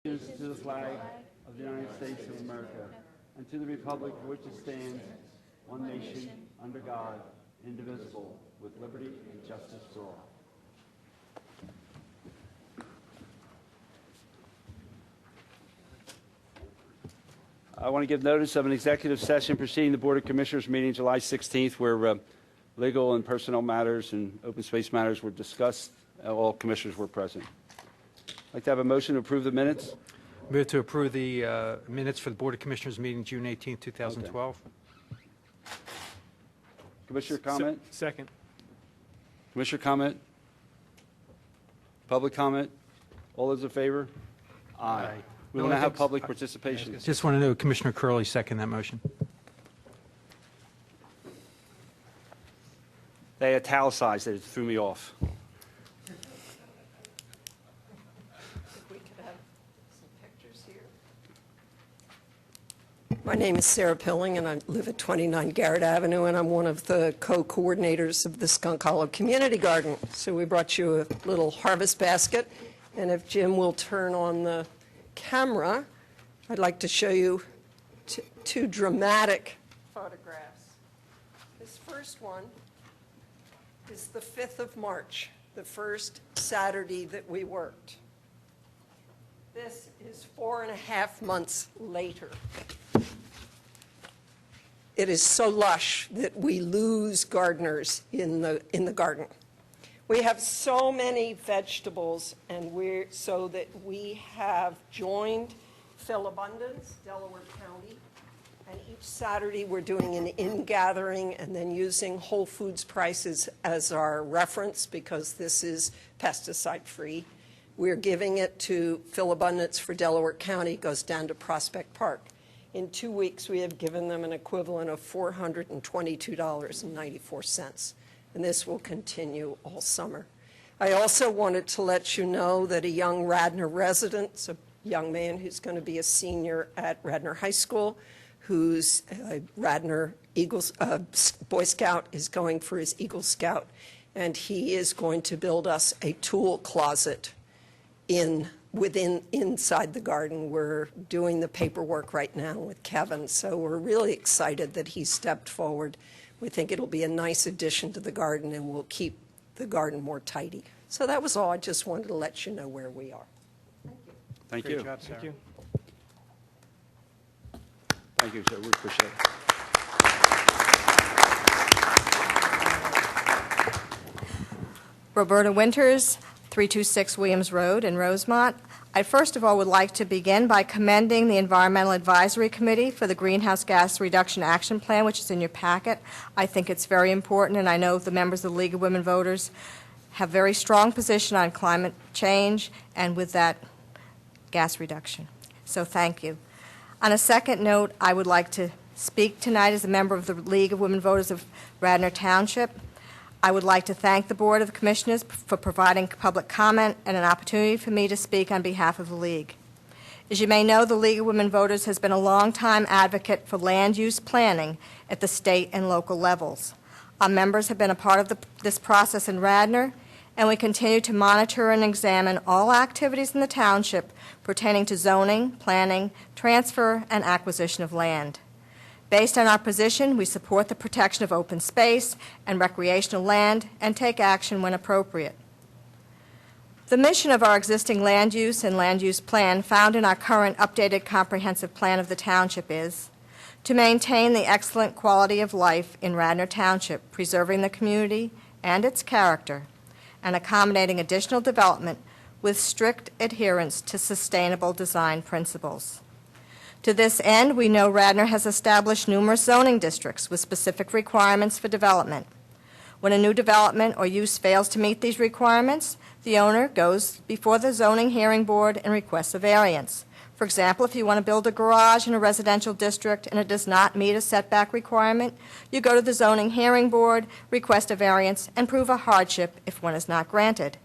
To the flag of the United States of America and to the republic for which it stands, one nation, under God, indivisible, with liberty and justice for all. I want to give notice of an executive session preceding the Board of Commissioners meeting July 16th where legal and personnel matters and open space matters were discussed. All commissioners were present. I'd like to have a motion to approve the minutes. Move to approve the minutes for the Board of Commissioners meeting June 18, 2012. Okay. Commissioner comment? Second. Commissioner comment? Public comment? All those in favor? Aye. We will now have public participation. Just want to know, Commissioner Curley second that motion. They italicized it. It threw me off. My name is Sarah Pilling, and I live at 29 Garrett Avenue, and I'm one of the co-coordinators of the Skunk Hollow Community Garden. So we brought you a little harvest basket, and if Jim will turn on the camera, I'd like to show you two dramatic photographs. This first one is the 5th of March, the first Saturday that we worked. This is 4.5 months later. It is so lush that we lose gardeners in the garden. We have so many vegetables, and so that we have joined Philabundance, Delaware County, and each Saturday we're doing an in-gathering and then using Whole Foods prices as our reference because this is pesticide-free. We're giving it to Philabundance for Delaware County, goes down to Prospect Park. In 2 weeks, we have given them an equivalent of $422.94, and this will continue all summer. I also wanted to let you know that a young Radnor resident, a young man who's going to be a senior at Radnor High School, who's a Radnor Boy Scout, is going for his Eagle Scout, and he is going to build us a tool closet inside the garden. We're doing the paperwork right now with Kevin, so we're really excited that he stepped forward. We think it'll be a nice addition to the garden and will keep the garden more tidy. So that was all. I just wanted to let you know where we are. Thank you. Great job, Sarah. Thank you. Thank you, sir. We appreciate it. Roberta Winters, 326 Williams Road in Rosemont. I first of all would like to begin by commending the Environmental Advisory Committee for the Greenhouse Gas Reduction Action Plan, which is in your packet. I think it's very important, and I know the members of the League of Women Voters have very strong position on climate change and with that gas reduction. So thank you. On a second note, I would like to speak tonight as a member of the League of Women Voters of Radnor Township. I would like to thank the Board of Commissioners for providing public comment and an opportunity for me to speak on behalf of the League. As you may know, the League of Women Voters has been a long-time advocate for land use planning at the state and local levels. Our members have been a part of this process in Radnor, and we continue to monitor and examine all activities in the township pertaining to zoning, planning, transfer, and acquisition of land. Based on our position, we support the protection of open space and recreational land and take action when appropriate. The mission of our existing land use and land use plan found in our current updated comprehensive plan of the township is to maintain the excellent quality of life in Radnor Township, preserving the community and its character, and accommodating additional development with strict adherence to sustainable design principles. To this end, we know Radnor has established numerous zoning districts with specific requirements for development. When a new development or use fails to meet these requirements, the owner goes before the zoning hearing board and requests a variance. For example, if you want to build a garage in a residential district and it does not meet a setback requirement, you go to the zoning hearing board, request a variance, and prove a hardship if one is not granted.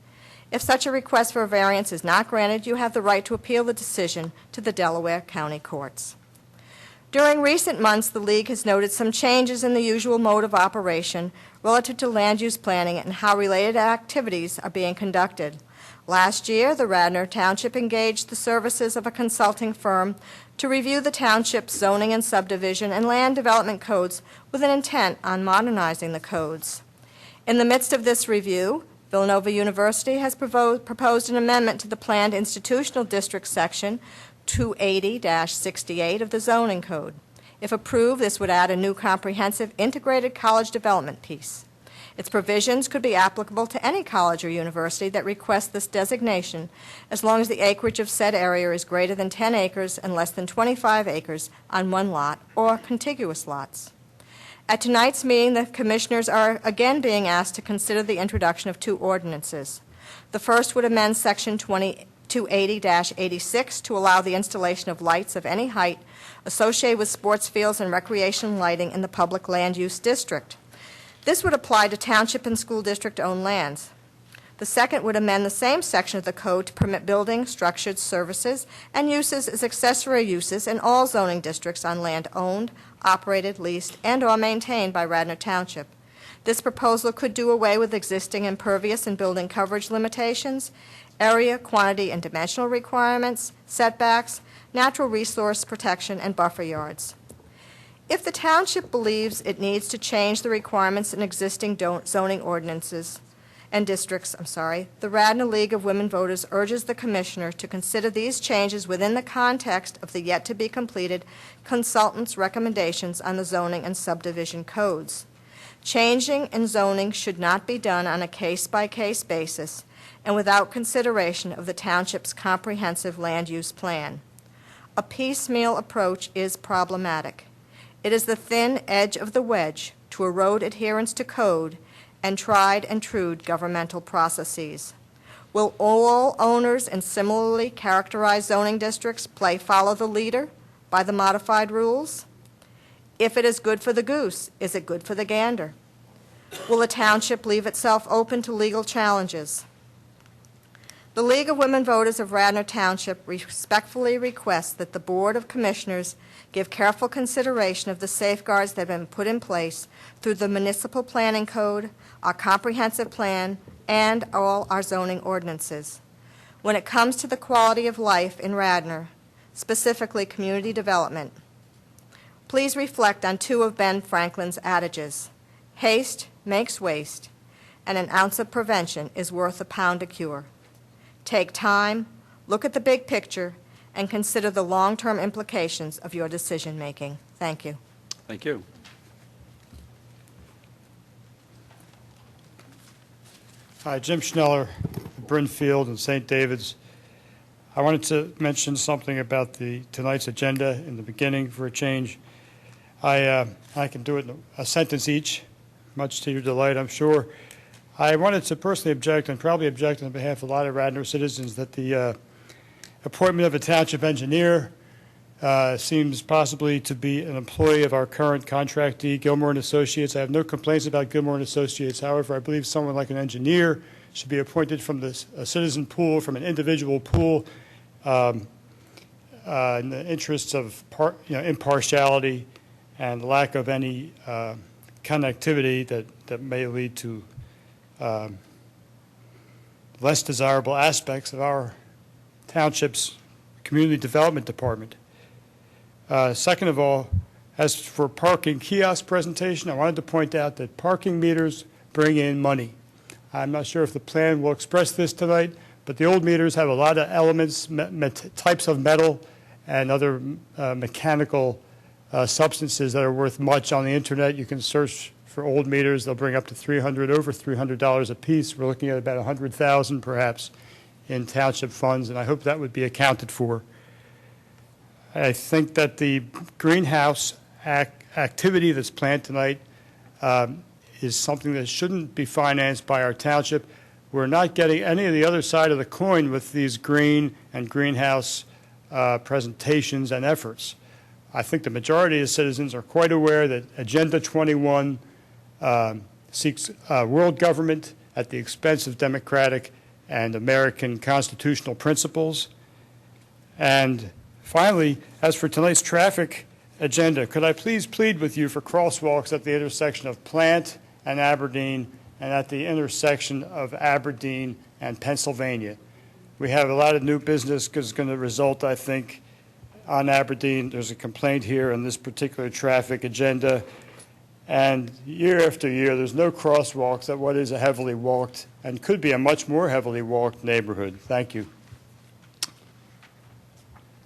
If such a request for a variance is not granted, you have the right to appeal the decision to the Delaware County Courts. During recent months, the League has noted some changes in the usual mode of operation relative to land use planning and how related activities are being conducted. Last year, the Radnor Township engaged the services of a consulting firm to review the township's zoning and subdivision and land development codes with an intent on modernizing the codes. In the midst of this review, Villanova University has proposed an amendment to the Planned Institutional District Section 280-68 of the zoning code. If approved, this would add a new comprehensive integrated college development piece. Its provisions could be applicable to any college or university that requests this designation, as long as the acreage of said area is greater than 10 acres and less than 25 acres on one lot or contiguous lots. At tonight's meeting, the commissioners are again being asked to consider the introduction of two ordinances. The first would amend Section 280-86 to allow the installation of lights of any height associated with sports fields and recreation lighting in the public land use district. This would apply to township and school district-owned lands. The second would amend the same section of the code to permit building, structured services, and uses as accessory uses in all zoning districts on land owned, operated, leased, and/or maintained by Radnor Township. This proposal could do away with existing impervious and building coverage limitations, area, quantity, and dimensional requirements, setbacks, natural resource protection, and buffer yards. If the township believes it needs to change the requirements in existing zoning ordinances and districts, the Radnor League of Women Voters urges the Commissioner to consider these changes within the context of the yet-to-be-completed consultant's recommendations on the zoning and subdivision codes. Changing in zoning should not be done on a case-by-case basis and without consideration of the township's comprehensive land use plan. A piecemeal approach is problematic. It is the thin edge of the wedge to erode adherence to code and tried and true governmental processes. Will all owners in similarly characterized zoning districts follow the leader by the modified rules? If it is good for the goose, is it good for the gander? Will the township leave itself open to legal challenges? The League of Women Voters of Radnor Township respectfully requests that the Board of Commissioners give careful consideration of the safeguards that have been put in place through the Municipal Planning Code, our comprehensive plan, and all our zoning ordinances. When it comes to the quality of life in Radnor, specifically community development, please reflect on two of Ben Franklin's adages: haste makes waste, and an ounce of prevention is worth a pound of cure. Take time, look at the big picture, and consider the long-term implications of your decision-making. Thank you. Thank you. Hi, Jim Schneller, Brinfield and St. David's. I wanted to mention something about tonight's agenda in the beginning for a change. I can do it in a sentence each, much to your delight, I'm sure. I wanted to personally object, and probably object on behalf of a lot of Radnor citizens, that the appointment of a township engineer seems possibly to be an employee of our current contractee, Gilmore and Associates. I have no complaints about Gilmore and Associates. However, I believe someone like an engineer should be appointed from a citizen pool, from an individual pool, in the interests of impartiality and lack of any connectivity that may lead to less desirable aspects of our township's community development department. Second of all, as for parking kiosk presentation, I wanted to point out that parking meters bring in money. I'm not sure if the plan will express this tonight, but the old meters have a lot of elements, types of metal and other mechanical substances that are worth much on the internet. You can search for old meters. They'll bring up to over $300 a piece. We're looking at about $100,000 perhaps in township funds, and I hope that would be accounted for. I think that the greenhouse activity that's planned tonight is something that shouldn't be financed by our township. We're not getting any of the other side of the coin with these green and greenhouse presentations and efforts. I think the majority of citizens are quite aware that Agenda 21 seeks world government at the expense of democratic and American constitutional principles. And finally, as for tonight's traffic agenda, could I please plead with you for crosswalks at the intersection of Plant and Aberdeen and at the intersection of Aberdeen and Pennsylvania? We have a lot of new business because it's going to result, I think, on Aberdeen. There's a complaint here on this particular traffic agenda. And year after year, there's no crosswalks at what is a heavily walked and could be a much more heavily walked neighborhood. Thank you.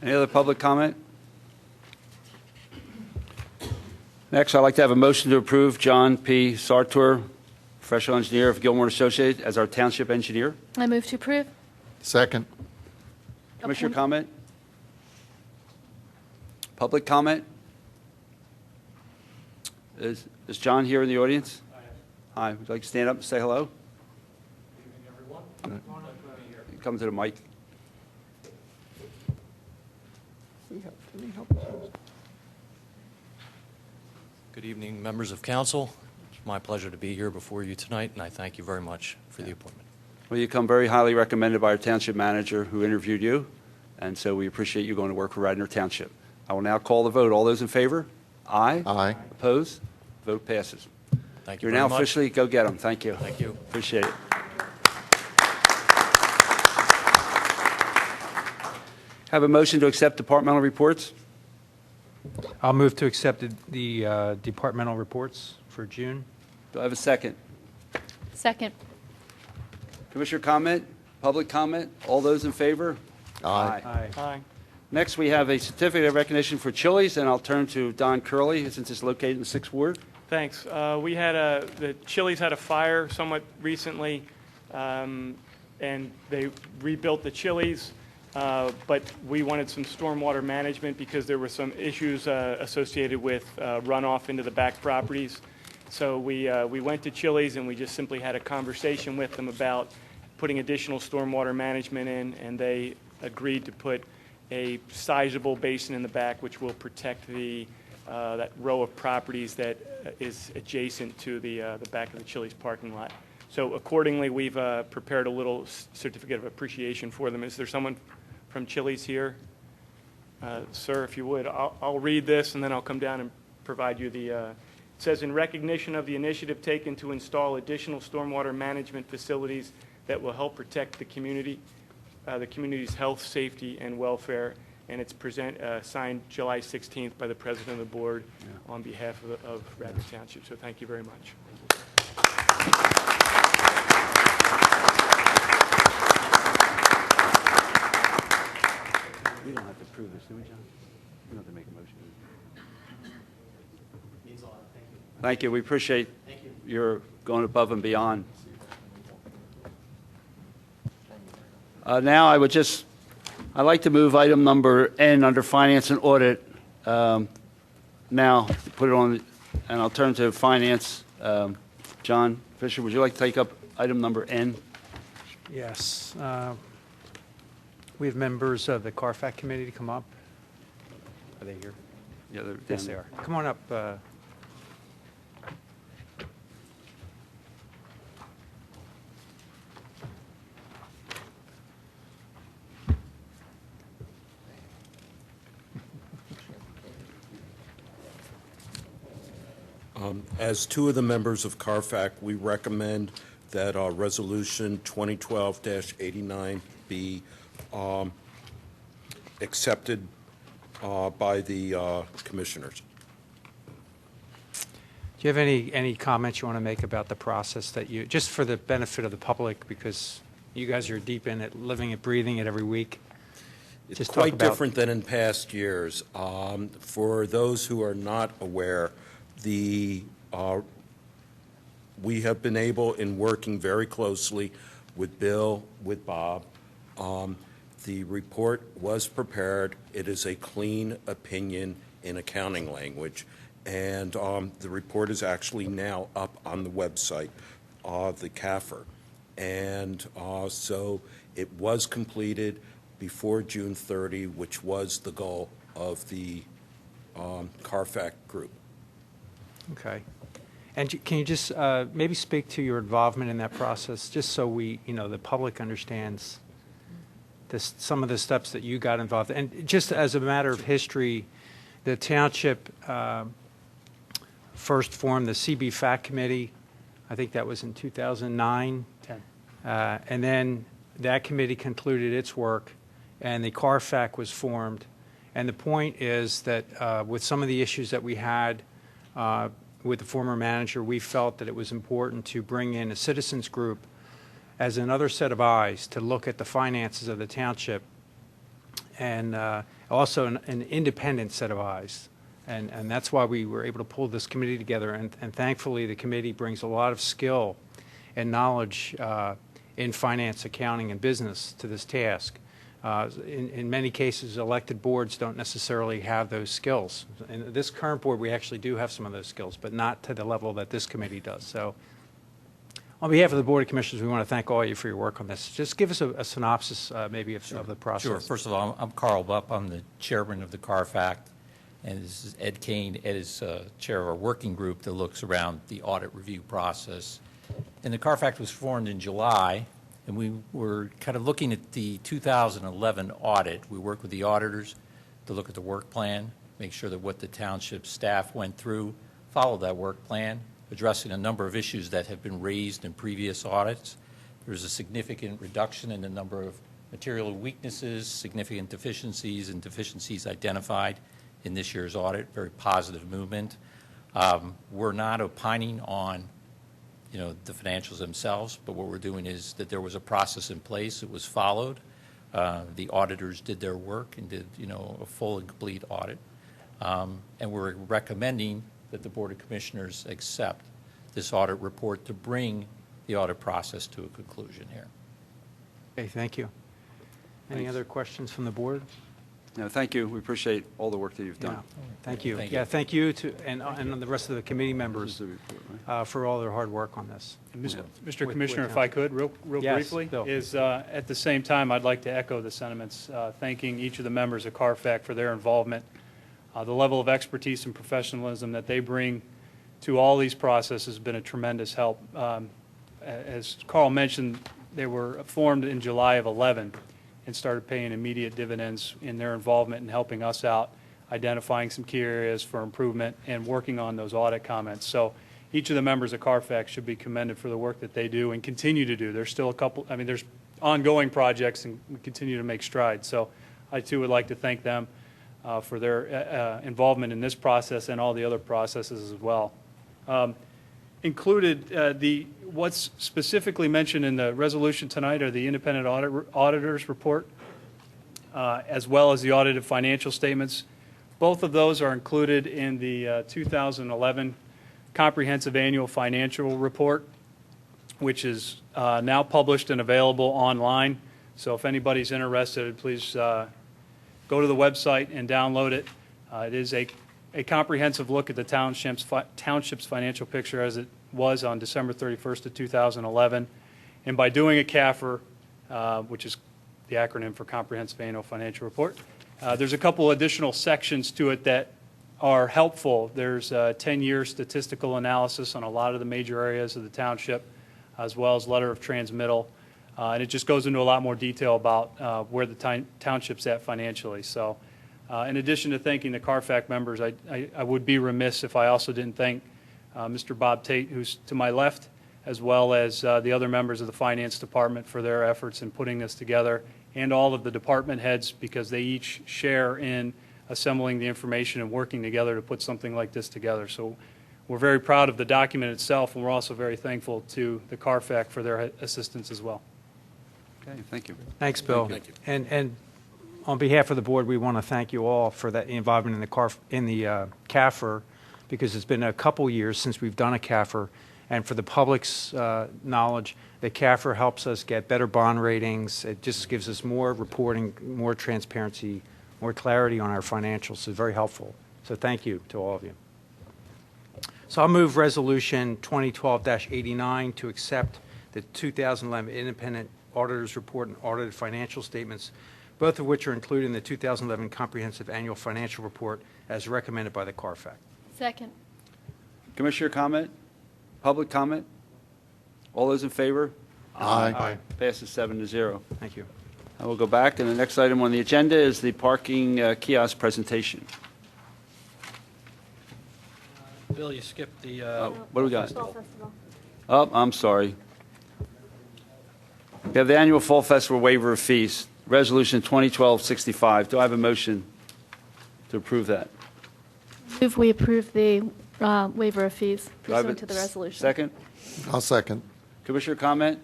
Any other public comment? Next, I'd like to have a motion to approve John P. Sartor, professional engineer of Gilmore Associates, as our township engineer. I move to approve. Second. Commissioner comment? Public comment? Is John here in the audience? Hi. Would you like to stand up and say hello? Good evening, everyone. Come to the mic. Good evening, members of council. It's my pleasure to be here before you tonight, and I thank you very much for the appointment. Well, you come very highly recommended by our township manager who interviewed you, and so we appreciate you going to work for Radnor Township. I will now call the vote. All those in favor? Aye. Aye. Opposed? Vote passes. Thank you You're very now much. officially, go get them. Thank you. Thank you. Appreciate it. Have a motion to accept departmental reports? I'll move to accept the departmental reports for June. Do I have a second? Second. Commissioner comment? Public comment? All those in favor? Aye. Aye. Next, we have a certificate of recognition for Chili's, and I'll turn to Don Curley, since it's located in the 6th Ward. Thanks. We had the Chili's had a fire somewhat recently, and they rebuilt the Chili's, but we wanted some stormwater management because there were some issues associated with runoff into the back properties. So we went to Chili's and we just simply had a conversation with them about putting additional stormwater management in, and they agreed to put a sizable basin in the back, which will protect that row of properties that is adjacent to the back of the Chili's parking lot. So accordingly, we've prepared a little certificate of appreciation for them. Is there someone from Chili's here? Sir, if you would, I'll read this and then I'll come down and provide you the, it says, in recognition of the initiative taken to install additional stormwater management facilities that will help protect the community's health, safety, and welfare, and it's signed July 16th by the President of the Board on behalf of Radnor Township. So thank you very much. We don't have to approve this, do we, John? We don't have to make a motion. Thank you. We appreciate your going above and beyond. Now, I'd like to move item number N under Finance and Audit. Now, put it on, and I'll turn to Finance. John Fisher, would you like to take up item number N? Yes. We have members of the CARFAC committee to come up. Are they here? Yeah, they're Yes, down they there. are. Come on up. As two of the members of CARFAC, we recommend that Resolution 2012-89 be accepted by the commissioners. Do you have any comments you want to make about the process that you, just for the benefit of the public, because you guys are deep in it, living it, breathing it every week? It's Just talk quite about- different than in past years. For those who are not aware, we have been able, in working very closely with Bill, with Bob, the report was prepared. It is a clean opinion in accounting language, and the report is actually now up on the website, the CAFR. And so it was completed before June 30, which was the goal of the CARFAC group. Okay. And can you just maybe speak to your involvement in that process, just so we, the public understands some of the steps that you got involved in? And just as a matter of history, the township first formed the CB-FAC committee. I think that was in 2009. And then That committee concluded its work, and the CARFAC was formed. And the point is that with some of the issues that we had with the former manager, we felt that it was important to bring in a citizens group as another set of eyes to look at the finances of the township, and also an independent set of eyes. And that's why we were able to pull this committee together. And thankfully, the committee brings a lot of skill and knowledge in finance, accounting, and business to this task. In many cases, elected boards don't necessarily have those skills. In this current board, we actually do have some of those skills, but not to the level that this committee does. So on behalf of the Board of Commissioners, we want to thank all of you for your work on this. Just give us a synopsis, maybe, of the process. Sure. First of all, I'm Carl Bupp. I'm the chairman of the CARFAC, and this is Ed Kane. Ed is chair of our working group that looks around the audit review process. And the CARFAC was formed in July, and we were kind of looking at the 2011 audit. We worked with the auditors to look at the work plan, make sure that what the township staff went through followed that work plan, addressing a number of issues that have been raised in previous audits. There was a significant reduction in the number of material weaknesses, significant deficiencies, and deficiencies identified in this year's audit. Very positive movement. We're not opining on the financials themselves, but what we're doing is that there was a process in place. It was followed. The auditors did their work and did, a full and complete audit. And we're recommending that the Board of Commissioners accept this audit report to bring the audit process to a conclusion here. Okay, thank you. Any other questions from the board? No, thank you. We appreciate all the work that you've done. Yeah. Thank you. Thank you. Yeah, thank you to and the rest of the committee members for all their hard work on this. Mr. Commissioner, if I could, real Yes, briefly, Bill. at the same time, I'd like to echo the sentiments, thanking each of the members of CARFAC for their involvement, the level of expertise and professionalism that they bring to all these processes has been a tremendous help. As Carl mentioned, they were formed in July of 11 and started paying immediate dividends in their involvement in helping us out, identifying some key areas for improvement, and working on those audit comments. So each of the members of CARFAC should be commended for the work that they do and continue to do. There's still there's ongoing projects, and we continue to make strides. So I, too, would like to thank them for their involvement in this process and all the other processes as well. Included, what's specifically mentioned in the resolution tonight are the independent auditor's report, as well as the audited financial statements. Both of those are included in the 2011 Comprehensive Annual Financial Report, which is now published and available online. So if anybody's interested, please go to the website and download it. It is a comprehensive look at the township's financial picture as it was on December 31st of 2011. And by doing a CAFR, which is the acronym for Comprehensive Annual Financial Report, there's a couple additional sections to it that are helpful. There's a 10-year statistical analysis on a lot of the major areas of the township, as well as letter of transmittal. And it just goes into a lot more detail about where the township's at financially. So in addition to thanking the CARFAC members, I would be remiss if I also didn't thank Mr. Bob Tate, who's to my left, as well as the other members of the Finance Department for their efforts in putting this together, and all of the department heads, because they each share in assembling the information and working together to put something like this together. So we're very proud of the document itself, and we're also very thankful to the CARFAC for their assistance as well. Okay, thank you. Thanks, Bill. Thank you. And on behalf of the board, we want to thank you all for that involvement in the CAFR, because it's been a couple years since we've done a CAFR, and for the public's knowledge, the CAFR helps us get better bond ratings. It just gives us more reporting, more transparency, more clarity on our financials. It's very helpful. So thank you to all of you. So I'll move Resolution 2012-89 to accept the 2011 Independent Auditor's Report and audited financial statements, both of which are included in the 2011 Comprehensive Annual Financial Report as recommended by the CARFAC. Second. Commissioner comment? Public comment? All those in favor? Aye. Passes 7-0. Thank you. I will go back, and the next item on the agenda is the parking kiosk presentation. Bill, you skipped the... What do we got? Oh, I'm sorry. We have the annual Fall Festival waiver of fees, Resolution 2012-65. Do I have a motion to approve that? Move we approve the waiver of fees Do I have pursuant a to the resolution. Second? I'll second. Commissioner comment?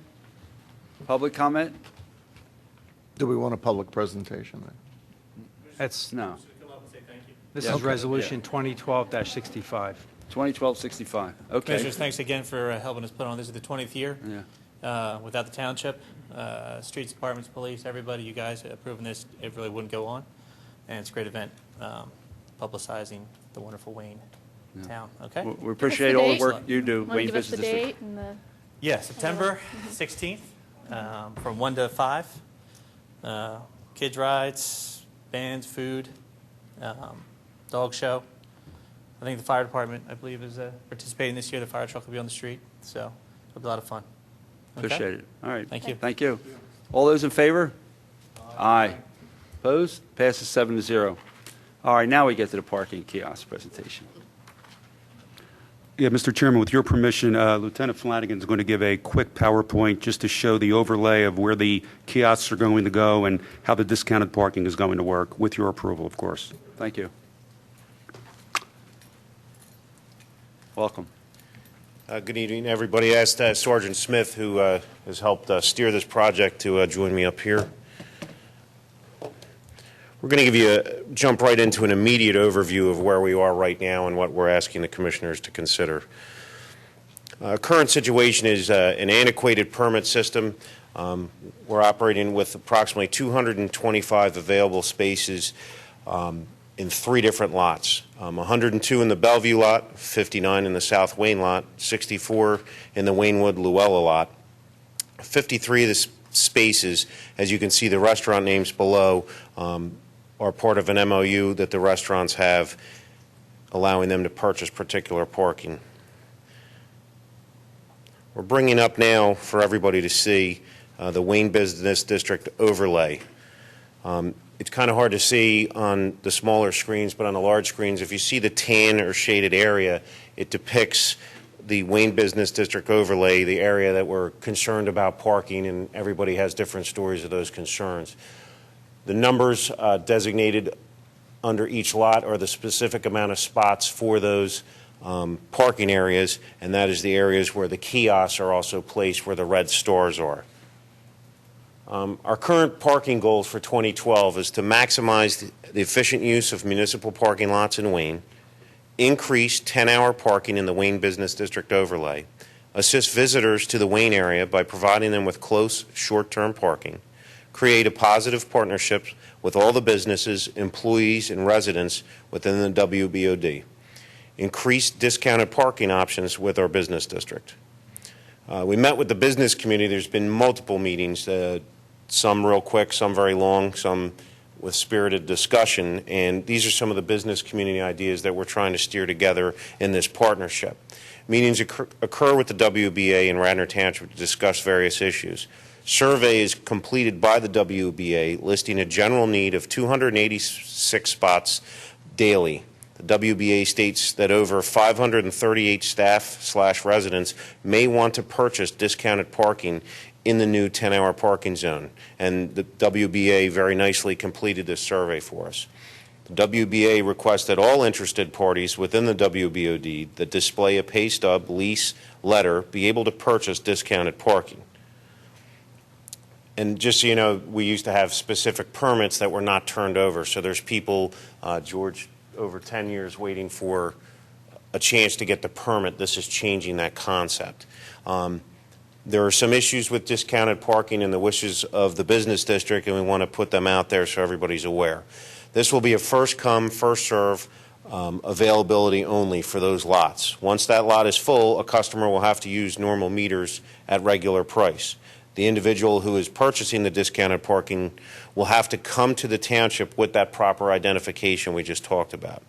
Public comment? Do we want a public presentation? That's, No. this Yeah, is okay, Resolution 2012-65. 2012-65. Okay. Commissioners, thanks again for helping us put on. This is the 20th year. Yeah. Without the township, streets, departments, police, everybody, you guys approving this, it really wouldn't go on. And it's a great event, publicizing the wonderful Wayne town. Okay? We appreciate all the work you do, Want to Wayne give us the Business District. date and the... Yeah, September 16th, from 1 to 5. Kids rides, bands, food, dog show. I think the fire department, I believe, is participating this year. The fire truck will be on the street, so it'll be a lot of fun. Okay? Appreciate it. All right. Thank you. Thank you. All those in favor? Aye. Opposed? Passes 7-0. All right, now we get to the parking kiosk presentation. Yeah, Mr. Chairman, with your permission, Lieutenant Flanagan is going to give a quick PowerPoint just to show the overlay of where the kiosks are going to go and how the discounted parking is going to work, with your approval, of course. Thank you. Welcome. Good evening, everybody. I asked Sergeant Smith, who has helped steer this project, to join me up here. We're going to give you jump right into an immediate overview of where we are right now and what we're asking the commissioners to consider. Current situation is an antiquated permit system. We're operating with approximately 225 available spaces in 3 different lots. 102 in the Bellevue lot, 59 in the South Wayne lot, 64 in the Waynewood Luella lot. 53 of the spaces, as you can see the restaurant names below, are part of an MOU that the restaurants have, allowing them to purchase particular parking. We're bringing up now for everybody to see the Wayne Business District overlay. It's kind of hard to see on the smaller screens, but on the large screens, if you see the tan or shaded area, it depicts the Wayne Business District overlay, the area that we're concerned about parking, and everybody has different stories of those concerns. The numbers designated under each lot are the specific amount of spots for those parking areas, and that is the areas where the kiosks are also placed, where the red stars are. Our current parking goals for 2012 is to maximize the efficient use of municipal parking lots in Wayne, increase 10-hour parking in the Wayne Business District overlay, assist visitors to the Wayne area by providing them with close, short-term parking, create a positive partnership with all the businesses, employees, and residents within the WBOD, increase discounted parking options with our business district. We met with the business community. There's been multiple meetings, some real quick, some very long, some with spirited discussion, and these are some of the business community ideas that we're trying to steer together in this partnership. Meetings occur with the WBA and Radnor Township to discuss various issues. Survey is completed by the WBA, listing a general need of 286 spots daily. The WBA states that over 538 staff/residents may want to purchase discounted parking in the new 10-hour parking zone, and the WBA very nicely completed this survey for us. The WBA requests that all interested parties within the WBOD that display a pay stub, lease, letter be able to purchase discounted parking. And just so you know, we used to have specific permits that were not turned over. So there's people, George, over 10 years waiting for a chance to get the permit. This is changing that concept. There are some issues with discounted parking in the wishes of the business district, and we want to put them out there so everybody's aware. This will be a first come, first serve availability only for those lots. Once that lot is full, a customer will have to use normal meters at regular price. The individual who is purchasing the discounted parking will have to come to the township with that proper identification we just talked about.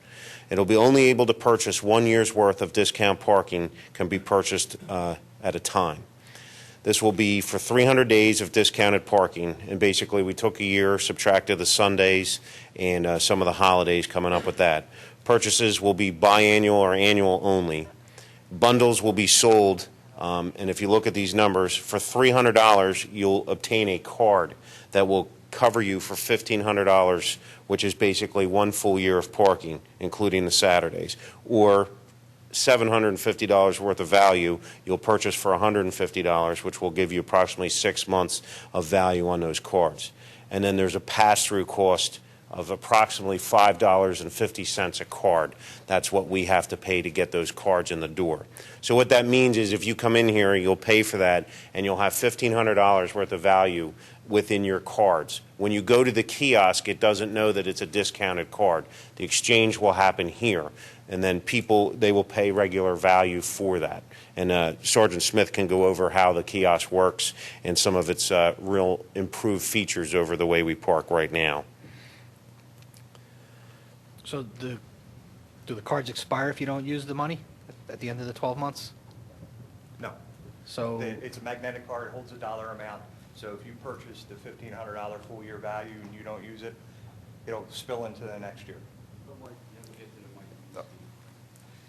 It'll be only able to purchase 1 year's worth of discount parking can be purchased at a time. This will be for 300 days of discounted parking, and basically we took a year, subtracted the Sundays and some of the holidays coming up with that. Purchases will be biannual or annual only. Bundles will be sold And if you look at these numbers, for $300, you'll obtain a card that will cover you for $1,500, which is basically 1 full year of parking, including the Saturdays. Or $750 worth of value, you'll purchase for $150, which will give you approximately 6 months of value on those cards. And then there's a pass-through cost of approximately $5.50 a card. That's what we have to pay to get those cards in the door. So what that means is if you come in here, you'll pay for that, and you'll have $1,500 worth of value within your cards. When you go to the kiosk, it doesn't know that it's a discounted card. The exchange will happen here, and then they will pay regular value for that. And Sergeant Smith can go over how the kiosk works and some of its real improved features over the way we park right now. So do the cards expire if you don't use the money at the end of the 12 months? No. So It's a magnetic card, it holds a dollar amount. So if you purchase the $1,500 full year value and you don't use it, it'll spill into the next year.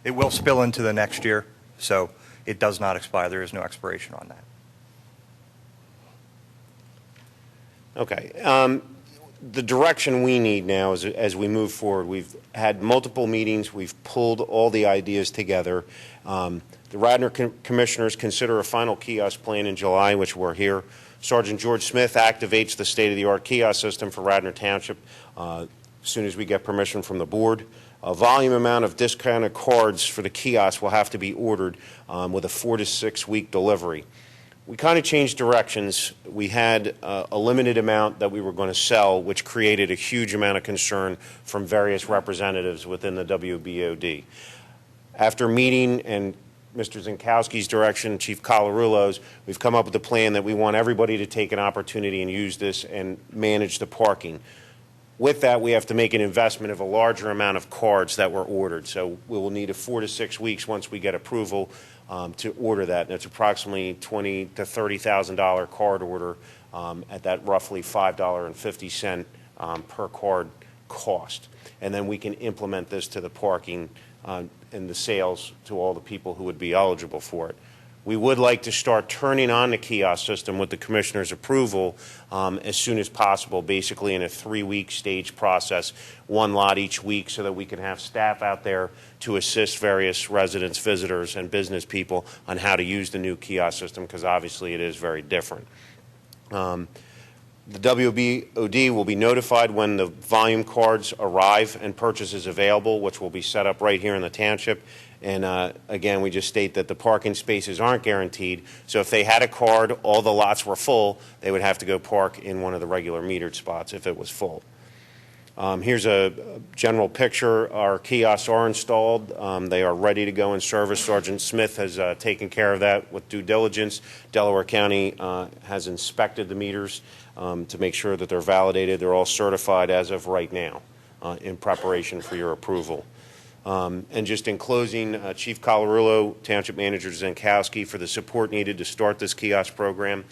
It will spill into the next year, so it does not expire. There is no expiration on that. Okay. The direction we need now is, as we move forward, we've had multiple meetings, we've pulled all the ideas together. The Radnor commissioners consider a final kiosk plan in July, which we're here. Sergeant George Smith activates the state-of-the-art kiosk system for Radnor Township as soon as we get permission from the board. A volume amount of discounted cards for the kiosk will have to be ordered with a 4 to 6 week delivery. We kind of changed directions. We had a limited amount that we were going to sell, which created a huge amount of concern from various representatives within the WBOD. After meeting and Mr. Zinkowski's direction, Chief Colarulo's, we've come up with a plan that we want everybody to take an opportunity and use this and manage the parking. With that, we have to make an investment of a larger amount of cards that were ordered. So we will need a 4 to 6 weeks once we get approval to order that. And it's approximately $20,000 to $30,000 card order at that roughly $5.50 per card cost. And then we can implement this to the parking and the sales to all the people who would be eligible for it. We would like to start turning on the kiosk system with the commissioner's approval as soon as possible, basically in a 3-week stage process, 1 lot each week, so that we can have staff out there to assist various residents, visitors, and business people on how to use the new kiosk system, because obviously it is very different. The WBOD will be notified when the volume cards arrive and purchase is available, which will be set up right here in the township. And again, we just state that the parking spaces aren't guaranteed. So if they had a card, all the lots were full, they would have to go park in one of the regular metered spots if it was full. Here's a general picture. Our kiosks are installed. They are ready to go in service. Sergeant Smith has taken care of that with due diligence. Delaware County has inspected the meters to make sure that they're validated. They're all certified as of right now in preparation for your approval. And just in closing, Chief Colarulo, Township Manager Zinkowski, for the support needed to start this kiosk program.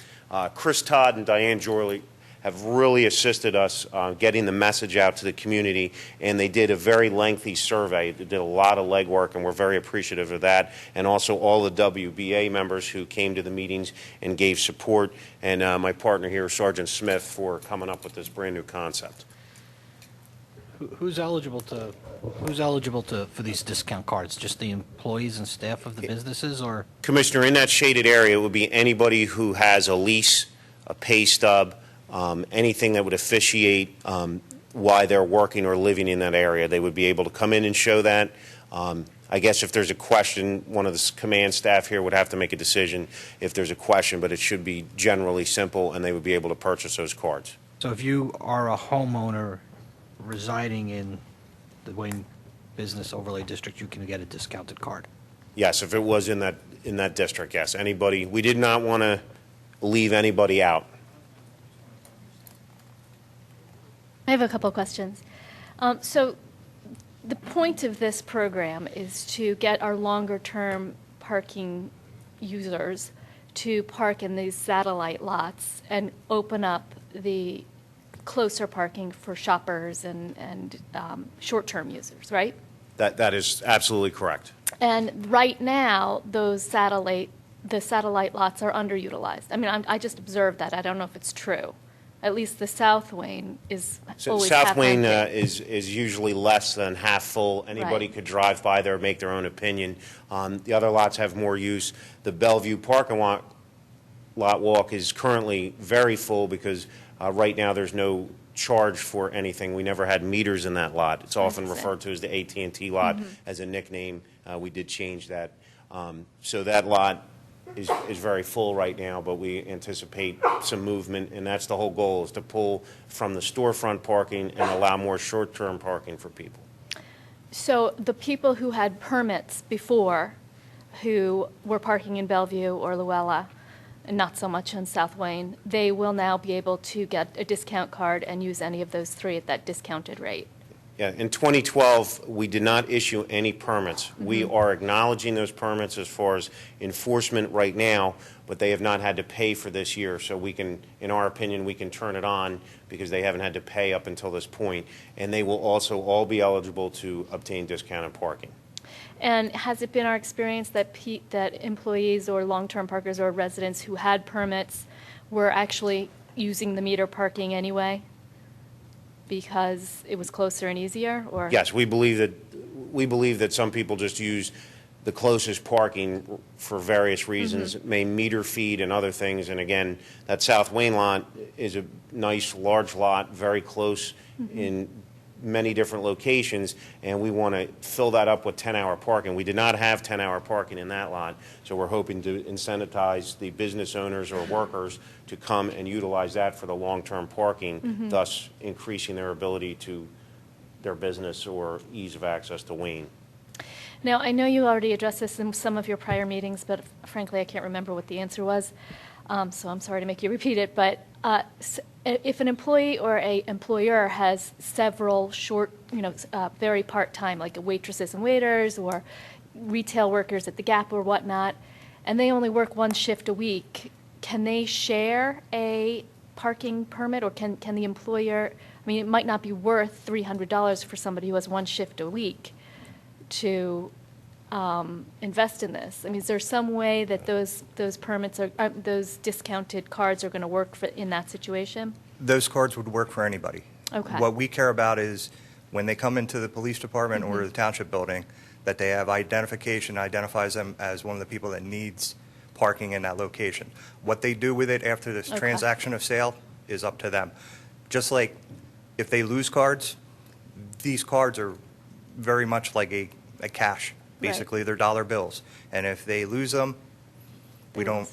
Chris Todd and Diane Jorley have really assisted us getting the message out to the community, and they did a very lengthy survey. They did a lot of legwork, and we're very appreciative of that, and also all the WBA members who came to the meetings and gave support, and my partner here, Sergeant Smith, for coming up with this brand new concept. who's eligible for these discount cards? Just the employees and staff of the businesses, or? Commissioner, in that shaded area, it would be anybody who has a lease, a pay stub, anything that would officiate why they're working or living in that area. They would be able to come in and show that. I guess if there's a question, one of the command staff here would have to make a decision if there's a question, but it should be generally simple, and they would be able to purchase those cards. So if you are a homeowner residing in the Wayne Business Overlay District, you can get a discounted card? Yes, if it was in that district, yes. Anybody, we did not want to leave anybody out. I have a couple questions. So the point of this program is to get our longer-term parking users to park in these satellite lots and open up the closer parking for shoppers and short-term users, right? That is absolutely correct. And right now, those satellite the satellite lots are underutilized. I mean, I just observed that. I don't know if it's true. At least the South Wayne is So always South half Wayne empty. is usually less than half full. Anybody Right. could drive by there, make their own opinion. The other lots have more use. The Bellevue parking lot walk is currently very full because right now there's no charge for anything. We never had meters in that lot. It's often referred to as the AT&T lot as a nickname. We did change that. So that lot is very full right now, but we anticipate some movement, and that's the whole goal, is to pull from the storefront parking and allow more short-term parking for people. So the people who had permits before, who were parking in Bellevue or Luella, and not so much on South Wayne, they will now be able to get a discount card and use any of those three at that discounted rate. Yeah, in 2012, we did not issue any permits. We are acknowledging those permits as far as enforcement right now, but they have not had to pay for this year. So we can, in our opinion, we can turn it on because they haven't had to pay up until this point. And they will also all be eligible to obtain discounted parking. And has it been our experience that that employees or long-term parkers or residents who had permits were actually using the meter parking anyway because it was closer and easier? Or Yes, we believe that some people just use the closest parking for various reasons. It may meter feed and other things. And again, that South Wayne lot is a nice, large lot, very close in many different locations, and we want to fill that up with 10-hour parking. We did not have 10-hour parking in that lot, so we're hoping to incentivize the business owners or workers to come and utilize that for the long-term parking, thus increasing their ability to their business or ease of access to Wayne. Now, I know you already addressed this in some of your prior meetings, but frankly, I can't remember what the answer was, so I'm sorry to make you repeat it. But if an employee or a employer has several short, very part-time, like waitresses and waiters or retail workers at the Gap or whatnot, and they only work one shift a week, can they share a parking permit, or can the employer, I mean, it might not be worth $300 for somebody who has one shift a week to invest in this? I mean, is there some way that those permits are those discounted cards are going to work in that situation? Those cards would work for anybody. Okay. What we care about is when they come into the police department or the township building, that they have identification, identifies them as one of the people that needs parking in that location. What they do with it after this transaction of sale is up to them. Just like if they lose cards, these cards are very much like a cash. Basically, they're dollar bills. And if they lose them, we don't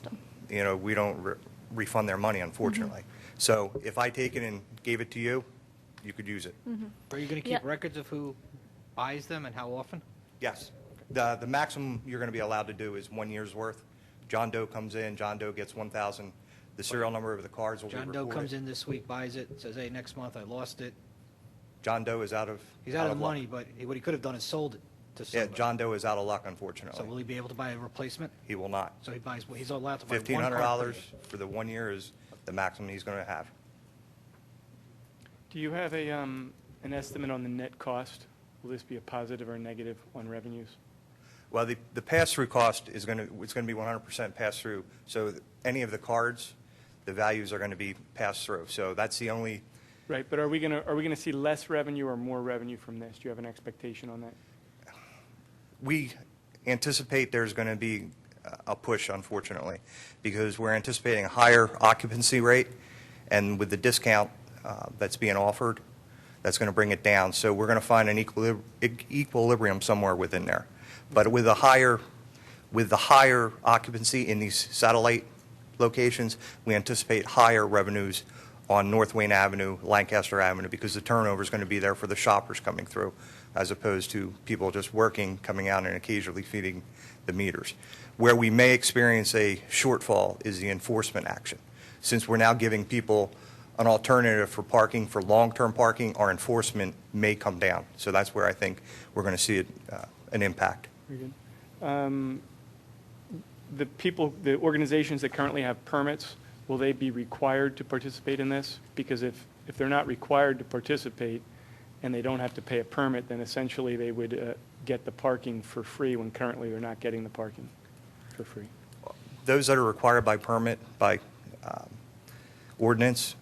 refund their money, unfortunately. So if I take it and gave it to you, you could use it. Are you going to keep records of who buys them and how often? Yes. The maximum you're going to be allowed to do is 1 year's worth. John Doe comes in, John Doe gets 1,000. The serial number of the cards will be John recorded. Doe comes in this week, buys it, says, hey, next month I lost it. John Doe is out of He's out of luck. money, but what he could have done is sold it to Yeah, somebody. John Doe is out of luck, unfortunately. So will he be able to buy a replacement? He will not. So he's allowed to buy one card per $1,500 day. for the 1 year is the maximum he's going to have. Do you have an estimate on the net cost? Will this be a positive or negative on revenues? Well, the pass-through cost is it's going to be 100% pass-through. So any of the cards, the values are going to be passed through. So that's the only. Right, but are we going to see less revenue or more revenue from this? Do you have an expectation on that? We anticipate there's going to be a push, unfortunately, because we're anticipating a higher occupancy rate, and with the discount that's being offered, that's going to bring it down. So we're going to find an equilibrium somewhere within there. But with the higher occupancy in these satellite locations, we anticipate higher revenues on North Wayne Avenue, Lancaster Avenue, because the turnover is going to be there for the shoppers coming through, as opposed to people just working, coming out and occasionally feeding the meters. Where we may experience a shortfall is the enforcement action. Since we're now giving people an alternative for parking, for long-term parking, our enforcement may come down. So that's where I think we're going to see an impact. Very good. The organizations that currently have permits, will they be required to participate in this? Because if they're not required to participate and they don't have to pay a permit, then essentially they would get the parking for free when currently they're not getting the parking for free. Those that are required by permit, by ordinance,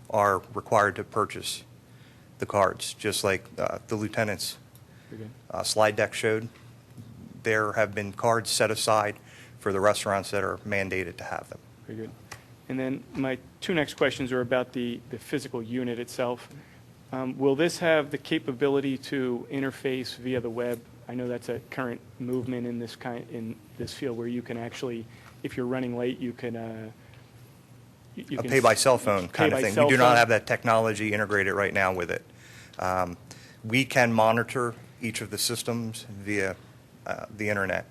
are required to purchase the cards, just like the lieutenant's slide deck showed. There have been cards set aside for the restaurants that are mandated to have them. Very good. And then my two next questions are about the physical unit itself. Will this have the capability to interface via the web? I know that's a current movement in this field where you can actually, if you're running late, you can you A can pay by cell phone kind of pay by thing. cell We do not phone? have that technology integrated right now with it. We can monitor each of the systems via the internet.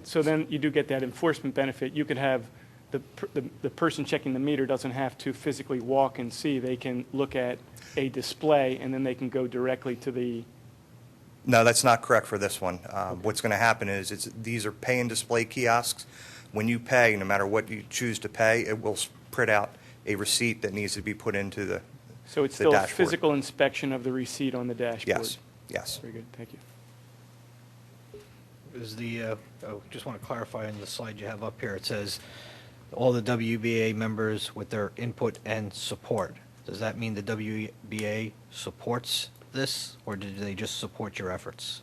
So then you do get that enforcement benefit. You could have the person checking the meter doesn't have to physically walk and see. They can look at a display, and then they can go directly to the... No, that's not correct for this one. What's going to happen is these are pay and display kiosks. When you pay, no matter what you choose to pay, it will print out a receipt that needs to be put into the So it's the still a dashboard. physical inspection of the receipt on the dashboard? Yes, yes. Very good, thank you. Is just want to clarify on the slide you have up here, it says all the WBA members with their input and support. Does that mean the WBA supports this, or do they just support your efforts?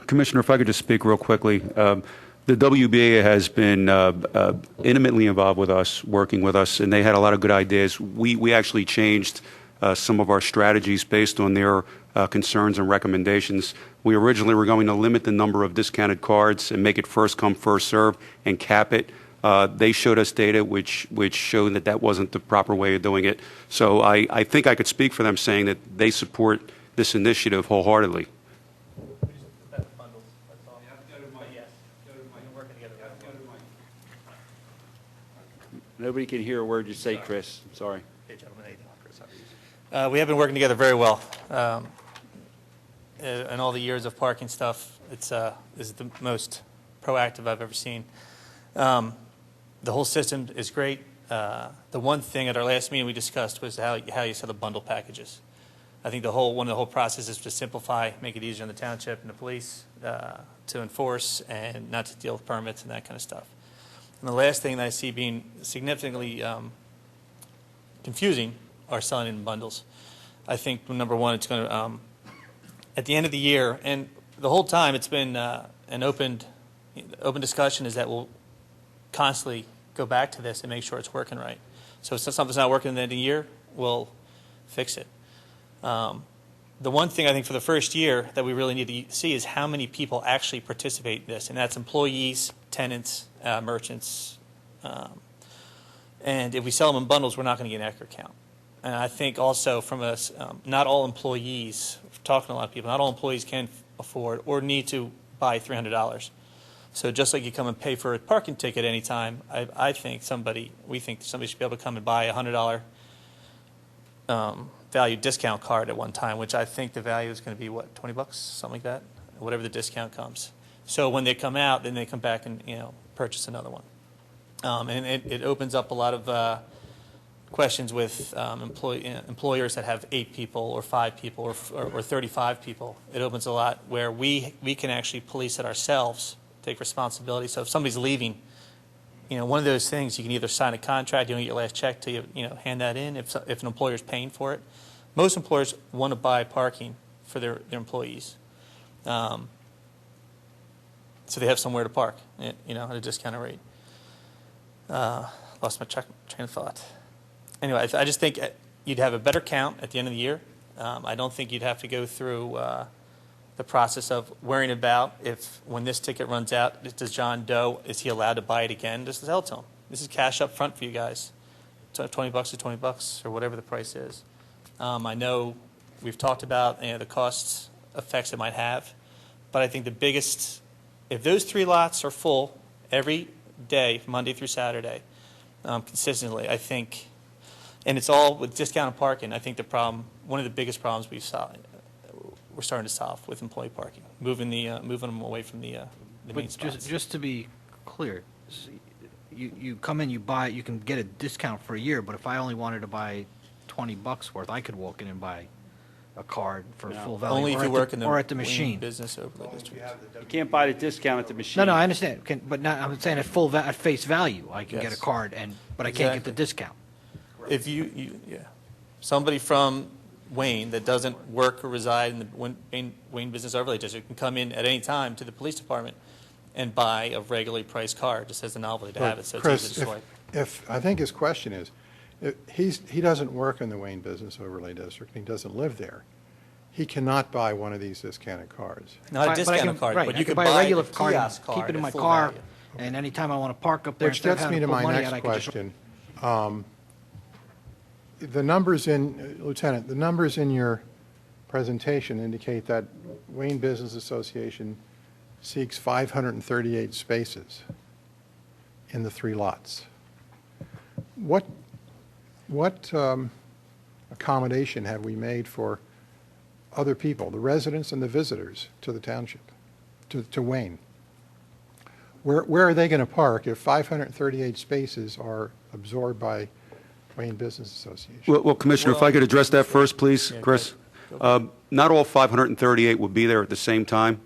Commissioner, if I could just speak real quickly. The WBA has been intimately involved with us, working with us, and they had a lot of good ideas. We actually changed some of our strategies based on their concerns and recommendations. We originally were going to limit the number of discounted cards and make it first come, first serve, and cap it. They showed us data which showed that that wasn't the proper way of doing it. So I think I could speak for them saying that they support this initiative wholeheartedly. Nobody can hear a word you say, Chris. I'm sorry. We have been working together very well. In all the years of parking stuff, this is the most proactive I've ever seen. The whole system is great. The one thing at our last meeting we discussed was how you sell the bundle packages. I think one of the whole process is to simplify, make it easier on the township and the police to enforce and not to deal with permits and that kind of stuff. And the last thing that I see being significantly confusing are selling in bundles. I think, number one, it's going to, at the end of the year, and the whole time it's been an open discussion is that we'll constantly go back to this and make sure it's working right. So if something's not working at the end of the year, we'll fix it. The one thing I think for the first year that we really need to see is how many people actually participate in this, and that's employees, tenants, merchants. And if we sell them in bundles, we're not going to get an accurate count. And I think also from us, not all employees, talking to a lot of people, not all employees can afford or need to buy $300. So just like you come and pay for a parking ticket anytime, we think somebody should be able to come and buy a $100 value discount card at one time, which I think the value is going to be, what, $20, something like that, whatever the discount comes. So when they come out, then they come back and purchase another one. And it opens up a lot of questions with employers that have 8 people or 5 people or 35 people. It opens a lot where we can actually police it ourselves, take responsibility. So if somebody's leaving, one of those things, you can either sign a contract, you don't get your last check till you hand that in, if an employer's paying for it. Most employers want to buy parking for their employees. So they have somewhere to park, at a discounted rate. Lost my train of thought. Anyway, I just think you'd have a better count at the end of the year. I don't think you'd have to go through the process of worrying about if when this ticket runs out, does John Doe, is he allowed to buy it again? Just sell it to him. This is cash up front for you guys. So $20 is $20 or whatever the price is. I know we've talked about the cost effects it might have, but I think the biggest, if those 3 lots are full every day, Monday through Saturday, consistently, I think, and it's all with discounted parking, I think one of the biggest problems we're starting to solve with employee parking, moving them away from the main spots. Just to be clear, you come in, you buy, you can get a discount for a year, but if I only wanted to buy $20 worth, I could walk in and buy a card for No. full value. Only if or you at work the, in the or at the Wayne machine. Business Overlay District. You can't buy the discount at the machine. No, I understand. But not, I'm saying at face value, I can get a Yes. card, but I can't get the Exactly. discount. If somebody from Wayne that doesn't work or reside in the Wayne Business Overlay District can come in at any time to the police department and buy a regularly priced card, just as a novelty to have it, so it's Chris, easy to swipe. if, I think his question is, he doesn't work in the Wayne Business Overlay District, and he doesn't live there. He cannot buy one of these discounted cards. Not a But I discounted can- card, right, but I you can can buy a regular a card, kiosk card keep it in at my full car, value. and anytime I want to park up there, Which instead of gets me having to to pull my money next out, I can just question. The numbers Lieutenant, the numbers in your presentation indicate that Wayne Business Association seeks 538 spaces in the 3 lots. What accommodation have we made for other people, the residents and the visitors to the township, to Wayne? Where are they going to park if 538 spaces are absorbed by Wayne Business Association? Well, Commissioner, if I could address that first, please, Yeah, Chris. Not all 538 will be there at the same time.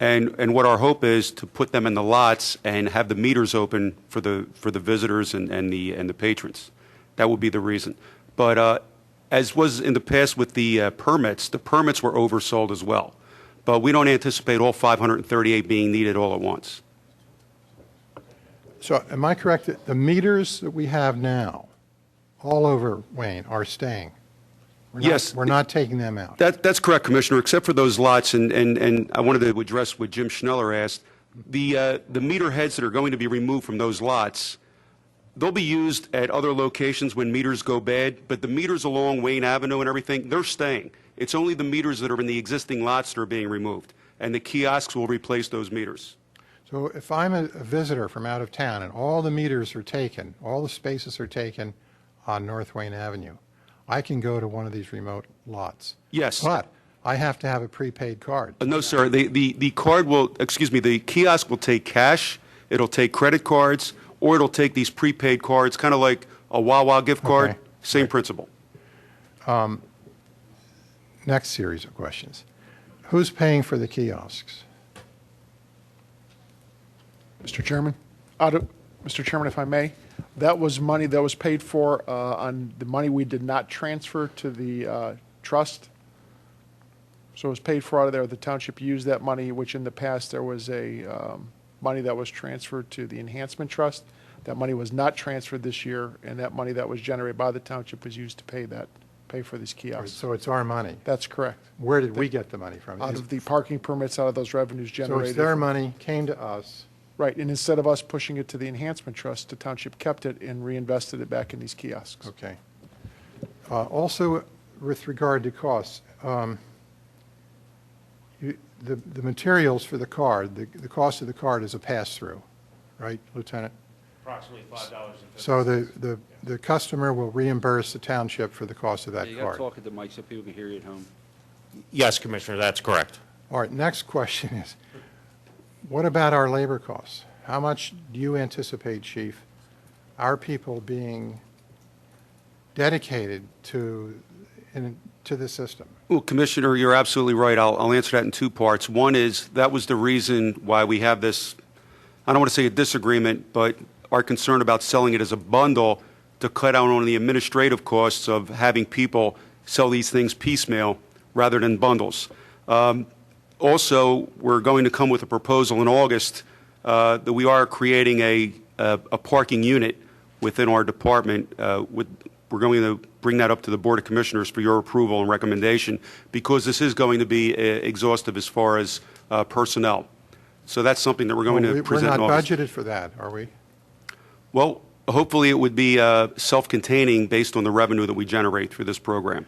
And what our hope is to put them in the lots and have the meters open for the visitors and the patrons. That would be the reason. But as was in the past with the permits were oversold as well. But we don't anticipate all 538 being needed all at once. So am I correct that the meters that we have now all over Wayne are staying? Yes. We're not taking them out. That's correct, Commissioner, except for those lots, and I wanted to address what Jim Schneller asked. The meter heads that are going to be removed from those lots, they'll be used at other locations when meters go bad, but the meters along Wayne Avenue and everything, they're staying. It's only the meters that are in the existing lots that are being removed, and the kiosks will replace those meters. So if I'm a visitor from out of town and all the meters are taken, all the spaces are taken on North Wayne Avenue, I can go to one of these remote lots. Yes. But I have to have a prepaid card. No, sir. The card will, the kiosk will take cash, it'll take credit cards, or it'll take these prepaid cards, kind of like a Wawa gift card, Okay. same principle. Next series of questions. Who's paying for the kiosks? Mr. Chairman? Mr. Chairman, if I may, that was money that was paid for on the money we did not transfer to the trust. So it was paid for out of there. The township used that money, which in the past there was a money that was transferred to the enhancement trust. That money was not transferred this year, and that money that was generated by the township was used to pay for these kiosks. So it's our money. That's correct. Where did we get the money from? Out of the parking permits, out of those revenues So generated. it's their money, came to us. Right, and instead of us pushing it to the enhancement trust, the township kept it and reinvested it back in these kiosks. Okay. Also, with regard to costs, the materials for the card, the cost of the card is a pass-through, right, Lieutenant? Approximately $5.50. So the customer will reimburse the township for the cost of that You got to card. talk at the mic so people can hear you at home. Yes, Commissioner, that's correct. All right, next question is, what about our labor costs? How much do you anticipate, Chief, our people being dedicated to the system? Well, Commissioner, you're absolutely right. I'll answer that in 2 parts. One is that was the reason why we have this, I don't want to say a disagreement, but our concern about selling it as a bundle to cut down on the administrative costs of having people sell these things piecemeal rather than bundles. Also, we're going to come with a proposal in August that we are creating a parking unit within our department. We're going to bring that up to the Board of Commissioners for your approval and recommendation because this is going to be exhaustive as far as personnel. So that's something that we're going to present in We're not August. budgeted for that, are we? Well, hopefully it would be self-containing based on the revenue that we generate through this program.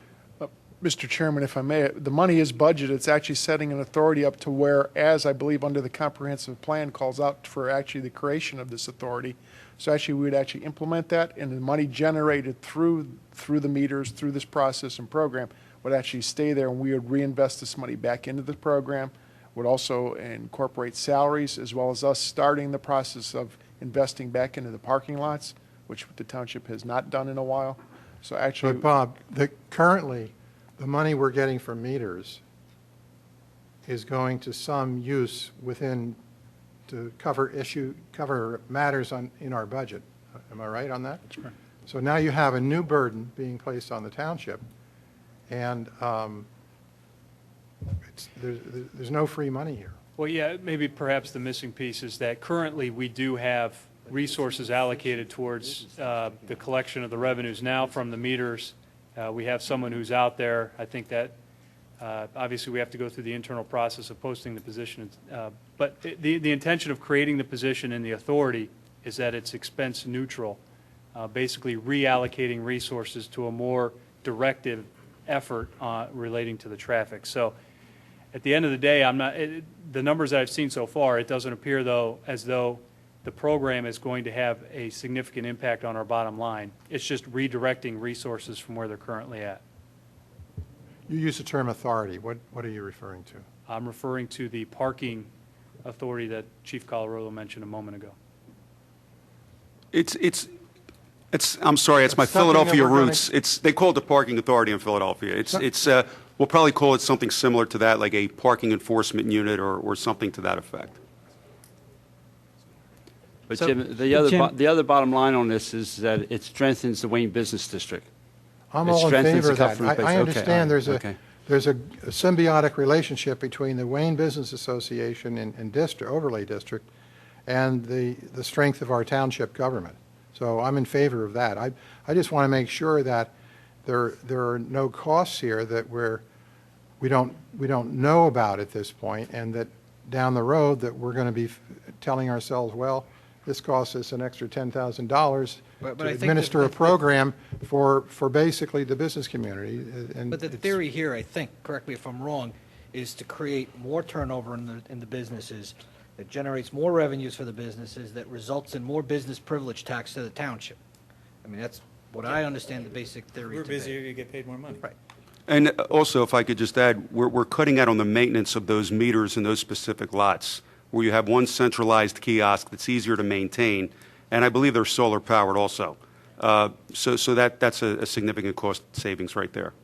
Mr. Chairman, if I may, the money is budgeted. It's actually setting an authority up to where, as I believe under the comprehensive plan calls out for actually the creation of this authority. So actually, we would actually implement that, and the money generated through the meters, through this process and program, would actually stay there, and we would reinvest this money back into the program, would also incorporate salaries, as well as us starting the process of investing back into the parking lots, which the township has not done in a while. So actually, But Bob, currently, the money we're getting from meters is going to some use within, to cover matters in our budget. Am I right on that? That's correct. So now you have a new burden being placed on the township, and there's no free money here. Well, yeah, maybe perhaps the missing piece is that currently we do have resources allocated towards the collection of the revenues now from the meters. We have someone who's out there. I think that obviously we have to go through the internal process of posting the position. But the intention of creating the position and the authority is that it's expense neutral, basically reallocating resources to a more directive effort relating to the traffic. So at the end of the day, the numbers that I've seen so far, it doesn't appear as though the program is going to have a significant impact on our bottom line. It's just redirecting resources from where they're currently at. You use the term authority. What are you referring to? I'm referring to the parking authority that Chief Colorado mentioned a moment ago. I'm sorry, it's my It's something that Philadelphia we're gonna- roots. They call it the parking authority in Philadelphia. We'll probably call it something similar to that, like a parking enforcement unit or something to that effect. But So, Jim, Jim- the other bottom line on this is that it strengthens the Wayne Business District. I'm It all in strengthens favor the of that. customer base. I Okay, understand all right, there's a symbiotic relationship between the Wayne Business Association and overlay district and the strength of our township government. So I'm in favor of that. I just want to make sure that there are no costs here that we don't know about at this point, and that down the road that we're going to be telling ourselves, well, this costs us an extra $10,000 But to I think administer that- a program for basically the business community. And But the it's- theory here, I think, correct me if I'm wrong, is to create more turnover in the businesses, that generates more revenues for the businesses, that results in more business privilege tax to the township. I mean, that's what I understand the basic theory We're to be. busier, you get paid more money. Right. And also, if I could just add, we're cutting out on the maintenance of those meters in those specific lots, where you have one centralized kiosk that's easier to maintain, and I believe they're solar powered also. So that's a significant cost savings right there.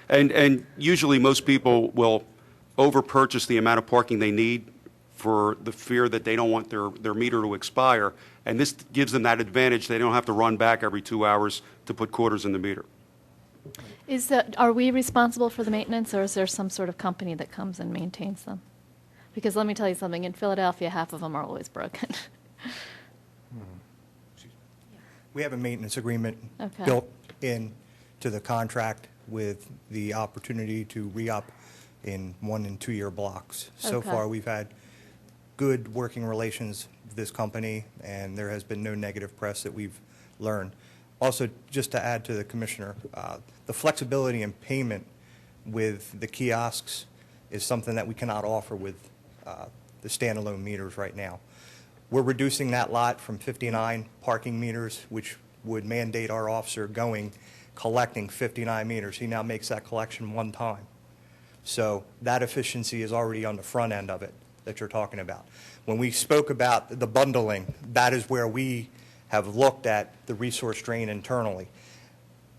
And usually most people will over-purchase the amount of parking they need for the fear that they don't want their meter to expire, and this gives them that advantage. They don't have to run back every 2 hours to put quarters in the meter. Are we responsible for the maintenance, or is there some sort of company that comes and maintains them? Because let me tell you something, in Philadelphia, half of them are always broken. We have a maintenance agreement Okay. built in to the contract with the opportunity to re-up in 1- and 2-year blocks. So Okay. far, we've had good working relations with this company, and there has been no negative press that we've learned. Also, just to add to the commissioner, the flexibility in payment with the kiosks is something that we cannot offer with the standalone meters right now. We're reducing that lot from 59 parking meters, which would mandate our officer collecting 59 meters. He now makes that collection one time. So that efficiency is already on the front end of it that you're talking about. When we spoke about the bundling, that is where we have looked at the resource drain internally.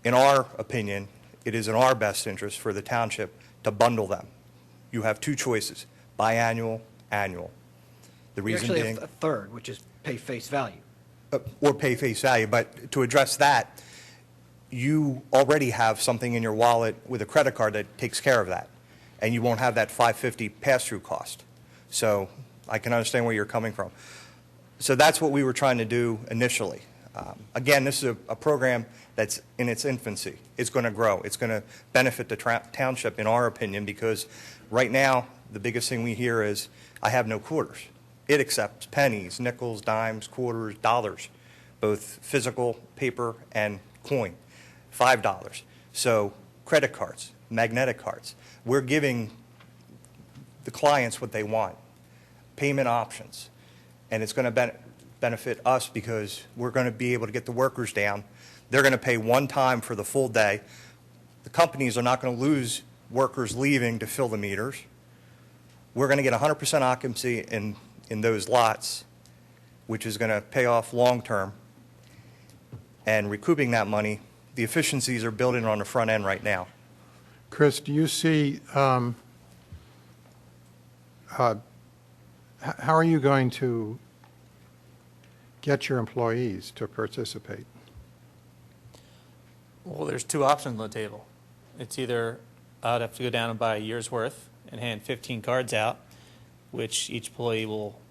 In our opinion, it is in our best interest for the township to bundle them. You have two choices, biannual, annual. The We reason actually being, have a third, which is pay face value. or pay face value, but to address that, you already have something in your wallet with a credit card that takes care of that, and you won't have that $5.50 pass-through cost. So I can understand where you're coming from. So that's what we were trying to do initially. Again, this is a program that's in its infancy. It's going to grow. It's going to benefit the township, in our opinion, because right now, the biggest thing we hear is, I have no quarters. It accepts pennies, nickels, dimes, quarters, dollars, both physical, paper, and coin, $5. So credit cards, magnetic cards. We're giving the clients what they want, payment options. And it's going to benefit us because we're going to be able to get the workers down. They're going to pay one time for the full day. The companies are not going to lose workers leaving to fill the meters. We're going to get 100% occupancy in those lots, which is going to pay off long-term. And recouping that money, the efficiencies are built in on the front end right now. Chris, do you see, how are you going to get your employees to participate? Well, there's two options on the table. It's either I'd have to go down and buy a year's worth and hand 15 cards out, which each employee will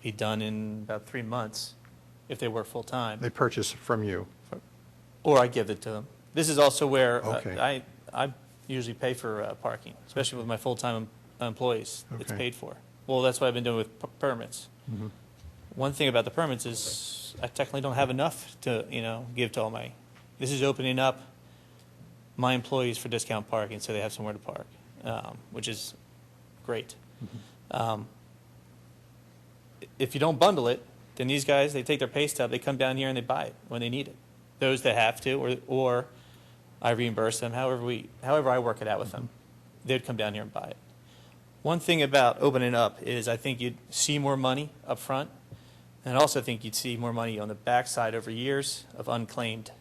be done in about 3 months if they work full-time. They purchase from you? Or I give it to them. This is also where Okay. I usually pay for parking, especially with my full-time employees. It's Okay. paid for. Well, that's what I've been doing with permits. Mhm. One thing about the permits is I technically don't have enough to, give to all my. This is opening up my employees for discount parking, so they have somewhere to park, which is great. If you don't bundle it, then these guys, they take their pay stub, they come down here and they buy it when they need it. Those that have to, or I reimburse them, however I work it out with them, they'd come down here and buy it. One thing about opening up is I think you'd see more money up front, and I also think you'd see more money on the backside over years of unclaimed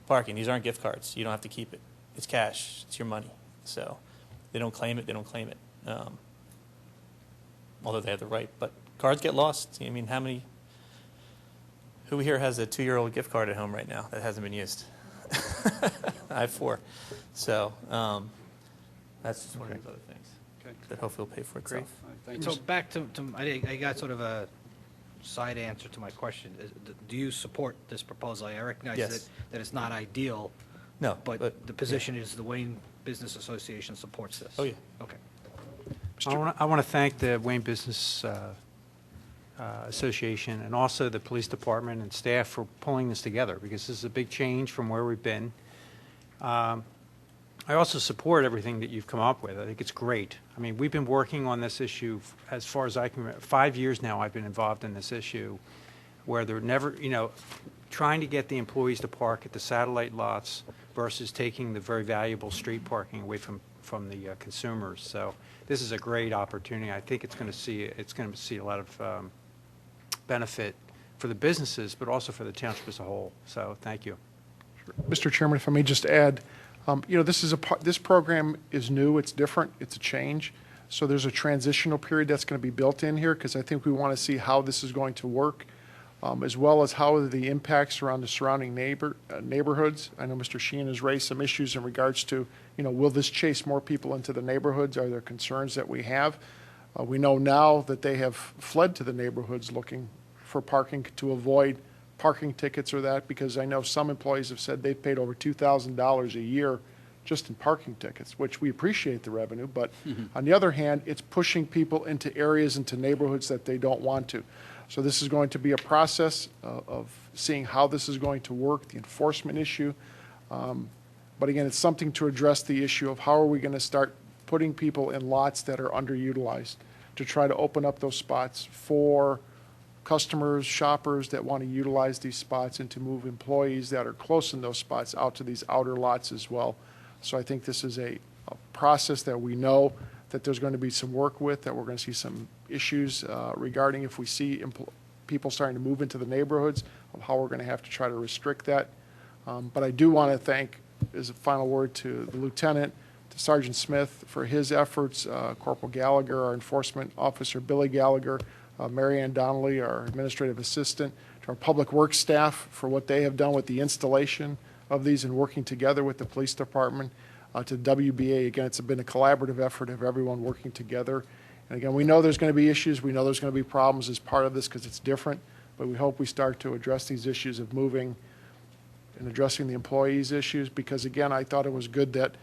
parking. These aren't gift cards. You don't have to keep it. It's cash. It's your money. So they don't claim it. They don't claim it. Although they have the right. But cards get lost. I mean, who here has a 2-year-old gift card at home right now that hasn't been used? I have 4. So that's just one of those other things that hopefully will pay for itself. So back to I got sort of a side answer to my question. Do you support this proposal? I recognize Yes. that it's not ideal. No, but the position is the Wayne Business Association supports this. Oh, yeah. Okay. I want to thank the Wayne Business Association and also the police department and staff for pulling this together, because this is a big change from where we've been. I also support everything that you've come up with. I think it's great. I mean, we've been working on this issue as far as I can remember. 5 years now I've been involved in this issue, where they're never, trying to get the employees to park at the satellite lots versus taking the very valuable street parking away from the consumers. So this is a great opportunity. I think it's going to see a lot of benefit for the businesses, but also for the township as a whole. So thank you. Mr. Chairman, if I may just add, this program is new, it's different, it's a change. So there's a transitional period that's going to be built in here, because I think we want to see how this is going to work, as well as how the impacts around the surrounding neighborhoods. I know Mr. Sheehan has raised some issues in regards to, will this chase more people into the neighborhoods? Are there concerns that we have? We know now that they have fled to the neighborhoods looking for parking to avoid parking tickets or that, because I know some employees have said they've paid over $2,000 a year just in parking tickets, which we appreciate the revenue, but on the other hand, it's pushing people into areas, into neighborhoods that they don't want to. So this is going to be a process of seeing how this is going to work, the enforcement issue. But again, it's something to address the issue of how are we going to start putting people in lots that are underutilized to try to open up those spots for customers, shoppers that want to utilize these spots, and to move employees that are close in those spots out to these outer lots as well. So I think this is a process that we know that there's going to be some work with, that we're going to see some issues regarding if we see people starting to move into the neighborhoods, of how we're going to have to try to restrict that. But I do want to thank, as a final word, to the lieutenant, to Sergeant Smith for his efforts, Corporal Gallagher, our enforcement officer, Billy Gallagher, Mary Ann Donnelly, our administrative assistant, to our public works staff for what they have done with the installation of these and working together with the police department, to WBA. Again, it's been a collaborative effort of everyone working together. And again, we know there's going to be issues. We know there's going to be problems as part of this, because it's different. But we hope we start to address these issues of moving and addressing the employees' issues, because again, I thought it was good that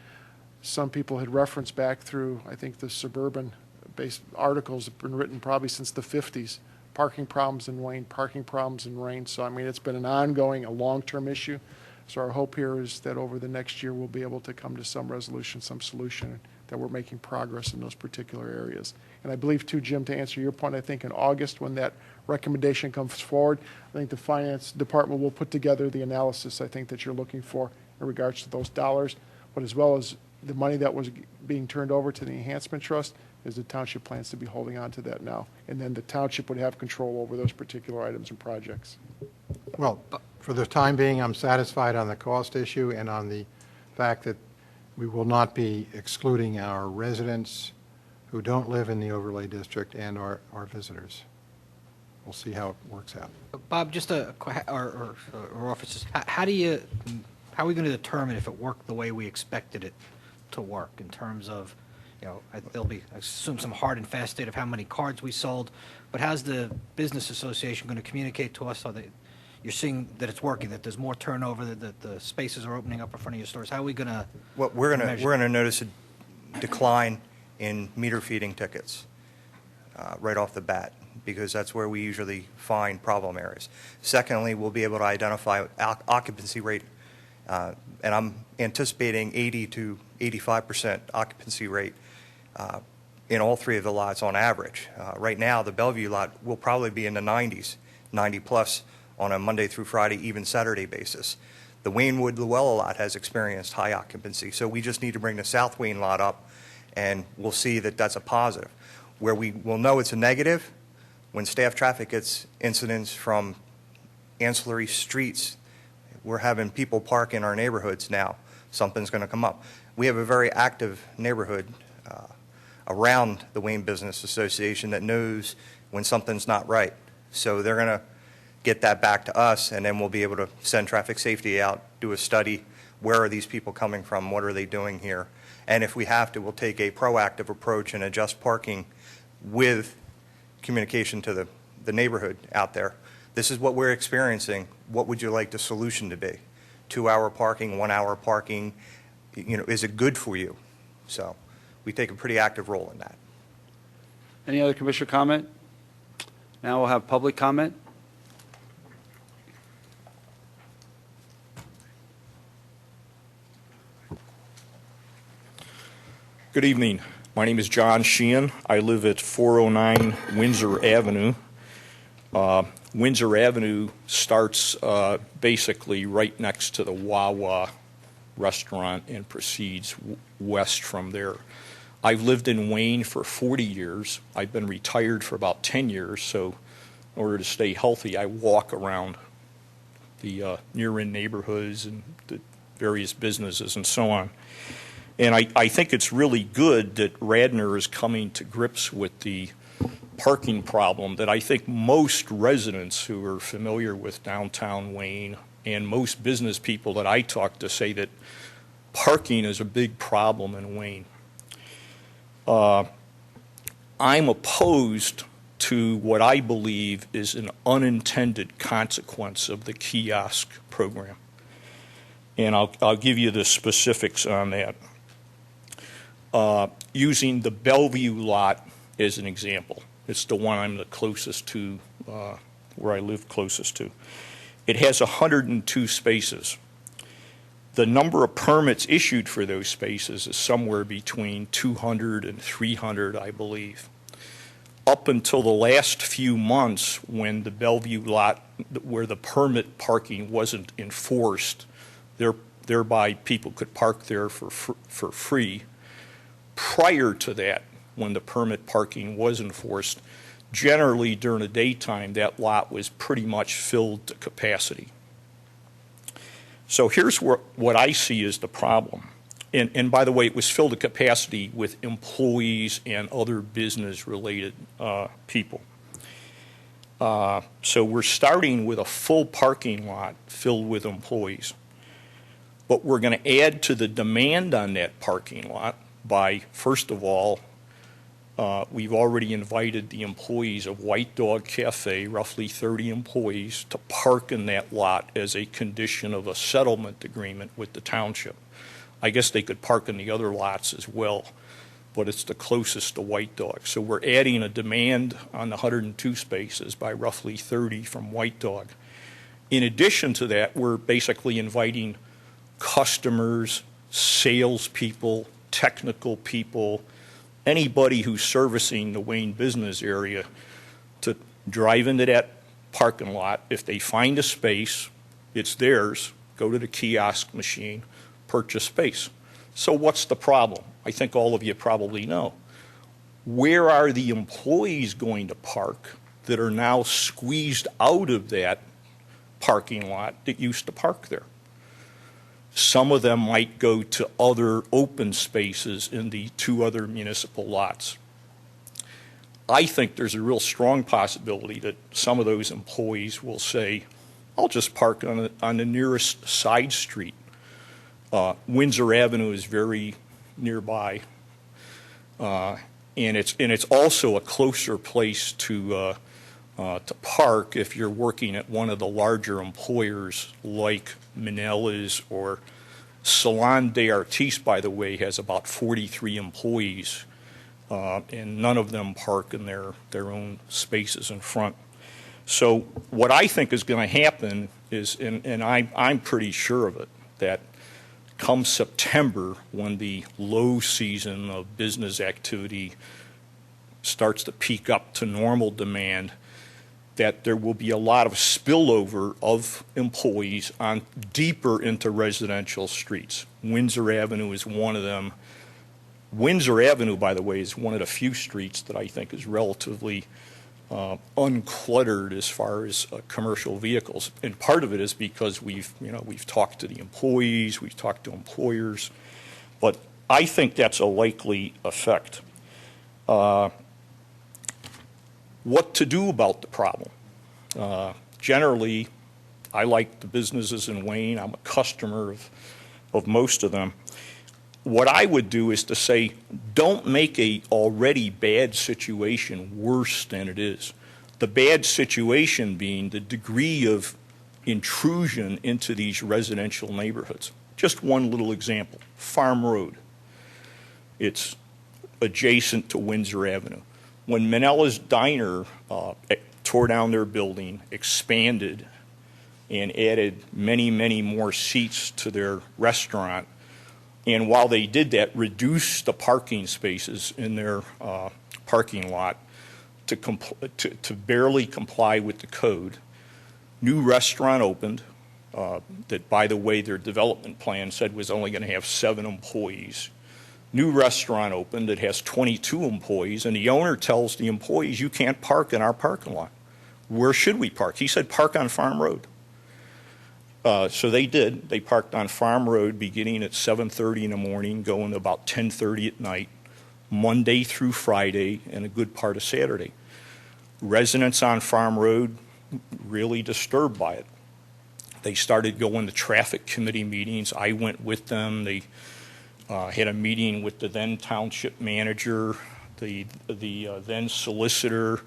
some people had referenced back through, I think, the suburban-based articles have been written probably since the 50s. Parking problems in Wayne, parking problems in Rain. So, I mean, it's been an ongoing, a long-term issue. So our hope here is that over the next year we'll be able to come to some resolution, some solution, that we're making progress in those particular areas. And I believe, too, Jim, to answer your point, I think in August, when that recommendation comes forward, I think the finance department will put together the analysis, I think, that you're looking for in regards to those dollars, but as well as the money that was being turned over to the enhancement trust, is the township plans to be holding on to that now. And then the township would have control over those particular items and projects. Well, for the time being, I'm satisfied on the cost issue and on the fact that we will not be excluding our residents who don't live in the overlay district and our visitors. We'll see how it works out. Bob, just or officers, how are we going to determine if it worked the way we expected it to work in terms of, there'll be, I assume, some hard and fast data of how many cards we sold, but how's the business association going to communicate to us so that you're seeing that it's working, that there's more turnover, that the spaces are opening up in front of your stores? How are we going to Well, we're going to notice a decline in meter feeding tickets right off the bat, because that's where we usually find problem areas. Secondly, we'll be able to identify occupancy rate, and I'm anticipating 80 to 85% occupancy rate in all three of the lots on average. Right now, the Bellevue lot will probably be in the 90s, 90 plus on a Monday through Friday, even Saturday basis. The Waynewood Luella lot has experienced high occupancy, so we just need to bring the South Wayne lot up, and we'll see that that's a positive. Where we will know it's a negative, when staff traffic gets incidents from ancillary streets, we're having people park in our neighborhoods now. Something's going to come up. We have a very active neighborhood around the Wayne Business Association that knows when something's not right. So they're going to get that back to us, and then we'll be able to send traffic safety out, do a study. Where are these people coming from? What are they doing here? And if we have to, we'll take a proactive approach and adjust parking with communication to the neighborhood out there. This is what we're experiencing. What would you like the solution to be? 2-hour parking, 1-hour parking, is it good for you? So we take a pretty active role in that. Any other commissioner comment? Now we'll have public comment. Good evening. My name is John Sheehan. I live at 409 Windsor Avenue. Windsor Avenue starts basically right next to the Wawa restaurant and proceeds west from there. I've lived in Wayne for 40 years. I've been retired for about 10 years, so in order to stay healthy, I walk around the near-in neighborhoods and the various businesses and so on. And I think it's really good that Radnor is coming to grips with the parking problem that I think most residents who are familiar with downtown Wayne and most business people that I talk to say that parking is a big problem in Wayne. I'm opposed to what I believe is an unintended consequence of the kiosk program. And I'll give you the specifics on that. Using the Bellevue lot as an example. It's the one I'm the closest to, where I live closest to. It has 102 spaces. The number of permits issued for those spaces is somewhere between 200 and 300, I believe. Up until the last few months when the Bellevue lot, where the permit parking wasn't enforced, thereby people could park there for free. Prior to that, when the permit parking was enforced, generally during the daytime, that lot was pretty much filled to capacity. So here's what I see as the problem. And by the way, it was filled to capacity with employees and other business-related people. So we're starting with a full parking lot filled with employees. But we're going to add to the demand on that parking lot by, first of all, we've already invited the employees of White Dog Cafe, roughly 30 employees, to park in that lot as a condition of a settlement agreement with the township. I guess they could park in the other lots as well, but it's the closest to White Dog. So we're adding a demand on the 102 spaces by roughly 30 from White Dog. In addition to that, we're basically inviting customers, salespeople, technical people, anybody who's servicing the Wayne business area to drive into that parking lot. If they find a space, it's theirs, go to the kiosk machine, purchase space. So what's the problem? I think all of you probably know. Where are the employees going to park that are now squeezed out of that parking lot that used to park there? Some of them might go to other open spaces in the 2 other municipal lots. I think there's a real strong possibility that some of those employees will say, I'll just park on the nearest side street. Windsor Avenue is very nearby, and it's also a closer place to park if you're working at one of the larger employers like Manella's or Salon des Artistes, by the way, has about 43 employees, and none of them park in their own spaces in front. So what I think is going to happen is, and I'm pretty sure of it, that come September, when the low season of business activity starts to peak up to normal demand, that there will be a lot of spillover of employees on deeper into residential streets. Windsor Avenue is one of them. Windsor Avenue, by the way, is one of the few streets that I think is relatively uncluttered as far as commercial vehicles. And part of it is because we've talked to the employees, we've talked to employers, but I think that's a likely effect. What to do about the problem? Generally, I like the businesses in Wayne. I'm a customer of most of them. What I would do is to say, don't make a already bad situation worse than it is. The bad situation being the degree of intrusion into these residential neighborhoods. Just one little example, Farm Road. It's adjacent to Windsor Avenue. When Manella's Diner tore down their building, expanded, and added many, many more seats to their restaurant, and while they did that, reduced the parking spaces in their parking lot to barely comply with the code. New restaurant opened that, by the way, their development plan said was only going to have 7 employees. New restaurant opened that has 22 employees, and the owner tells the employees, you can't park in our parking lot. Where should we park? He said, park on Farm Road. So they did. They parked on Farm Road beginning at 7:30 in the morning, going to about 10:30 at night, Monday through Friday, and a good part of Saturday. Residents on Farm Road really disturbed by it. They started going to traffic committee meetings. I went with them. They had a meeting with the then township manager, the then solicitor,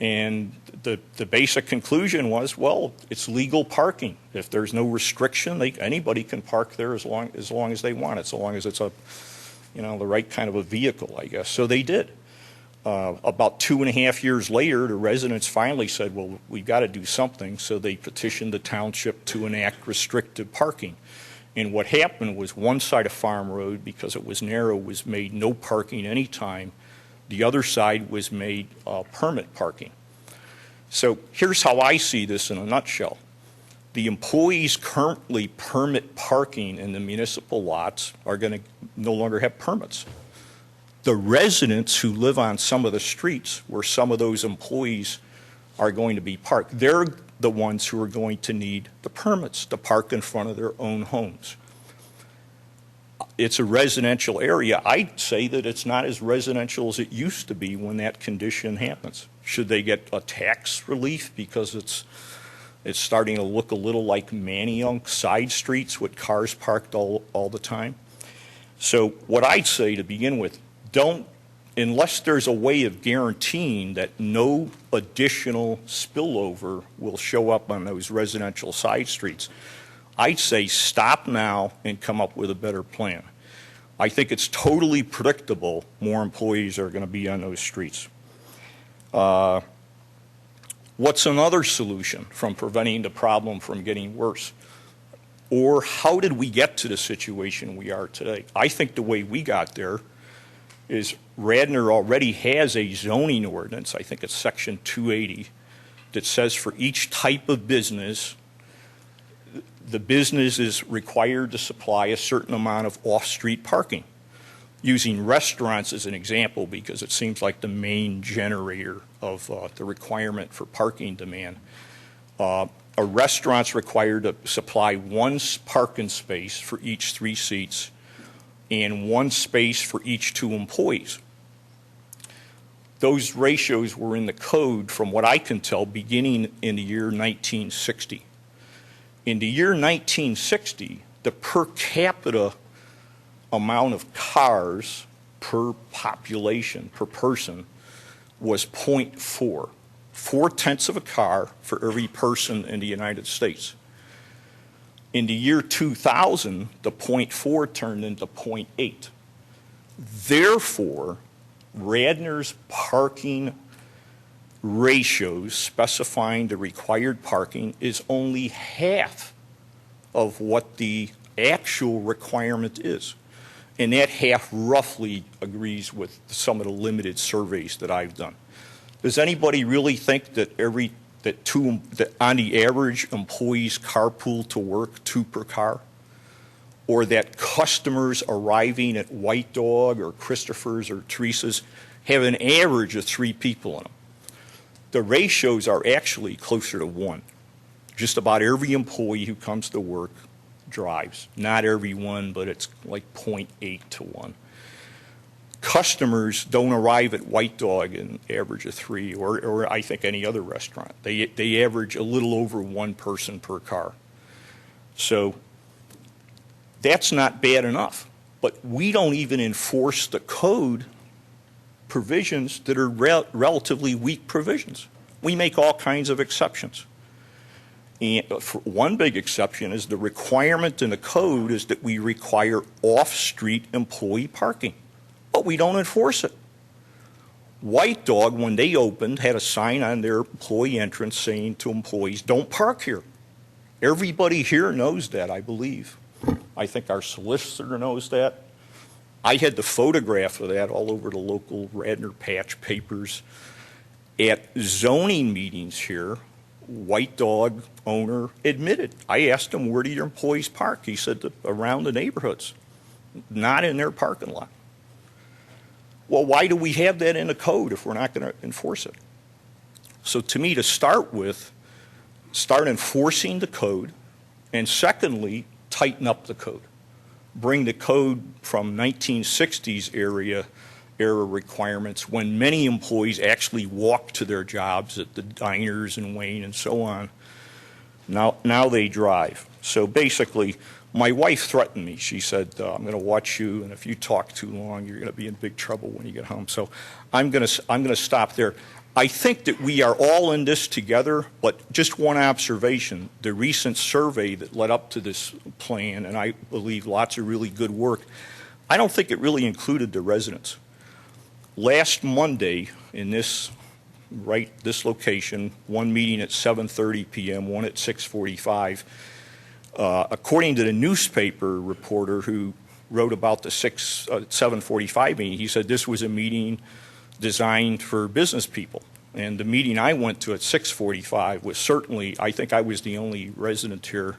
and the basic conclusion was, well, it's legal parking. If there's no restriction, anybody can park there as long as they want it, so long as it's the right kind of a vehicle, I guess. So they did. About 2.5 years later, the residents finally said, well, we've got to do something, so they petitioned the township to enact restrictive parking. And what happened was one side of Farm Road, because it was narrow, was made no parking anytime. The other side was made permit parking. So here's how I see this in a nutshell. The employees currently permit parking in the municipal lots are going to no longer have permits. The residents who live on some of the streets where some of those employees are going to be parked, they're the ones who are going to need the permits to park in front of their own homes. It's a residential area. I'd say that it's not as residential as it used to be when that condition happens. Should they get a tax relief because it's starting to look a little like Manayunk side streets with cars parked all the time? So what I'd say to begin with, unless there's a way of guaranteeing that no additional spillover will show up on those residential side streets, I'd say stop now and come up with a better plan. I think it's totally predictable more employees are going to be on those streets. What's another solution from preventing the problem from getting worse? Or how did we get to the situation we are today? I think the way we got there is Radnor already has a zoning ordinance, I think it's section 280, that says for each type of business, the business is required to supply a certain amount of off-street parking. Using restaurants as an example because it seems like the main generator of the requirement for parking demand. A restaurant's required to supply one parking space for each 3 seats and 1 space for each 2 employees. Those ratios were in the code, from what I can tell, beginning in the year 1960. In the year 1960, the per capita amount of cars per population, per person, was 0.4. 4/10 of a car for every person in the United States. In the year 2000, the 0.4 turned into 0.8. Therefore, Radnor's parking ratios specifying the required parking is only half of what the actual requirement is. And that half roughly agrees with some of the limited surveys that I've done. Does anybody really think that that on the average employees carpool to work 2 per car? Or that customers arriving at White Dog or Christopher's or Teresa's have an average of 3 people in them? The ratios are actually closer to 1. Just about every employee who comes to work drives. Not every one, but it's like 0.8 to 1. Customers don't arrive at White Dog an average of 3, or I think any other restaurant. They average a little over 1 person per car. So that's not bad enough. But we don't even enforce the code provisions that are relatively weak provisions. We make all kinds of exceptions. And one big exception is the requirement in the code is that we require off-street employee parking, but we don't enforce it. White Dog, when they opened, had a sign on their employee entrance saying to employees, "Don't park here." Everybody here knows that, I believe. I think our solicitor knows that. I had the photograph of that all over the local Radnor Patch papers. At zoning meetings here, White Dog owner admitted. I asked him, "Where do your employees park?" He said, "Around the neighborhoods, not in their parking lot." Well, why do we have that in the code if we're not going to enforce it? So to me, to start with, start enforcing the code, and secondly, tighten up the code. Bring the code from 1960s era requirements when many employees actually walk to their jobs at the diners and Wayne and so on. Now they drive. So basically, my wife threatened me. She said, "I'm going to watch you, and if you talk too long, you're going to be in big trouble when you get home." So I'm going to stop there. I think that we are all in this together, but just one observation. The recent survey that led up to this plan, and I believe lots of really good work, I don't think it really included the residents. Last Monday in this location, one meeting at 7:30 p.m., one at 6:45, according to the newspaper reporter who wrote about the 7:45 meeting, he said this was a meeting designed for business people. And the meeting I went to at 6:45 was certainly, I think I was the only resident here,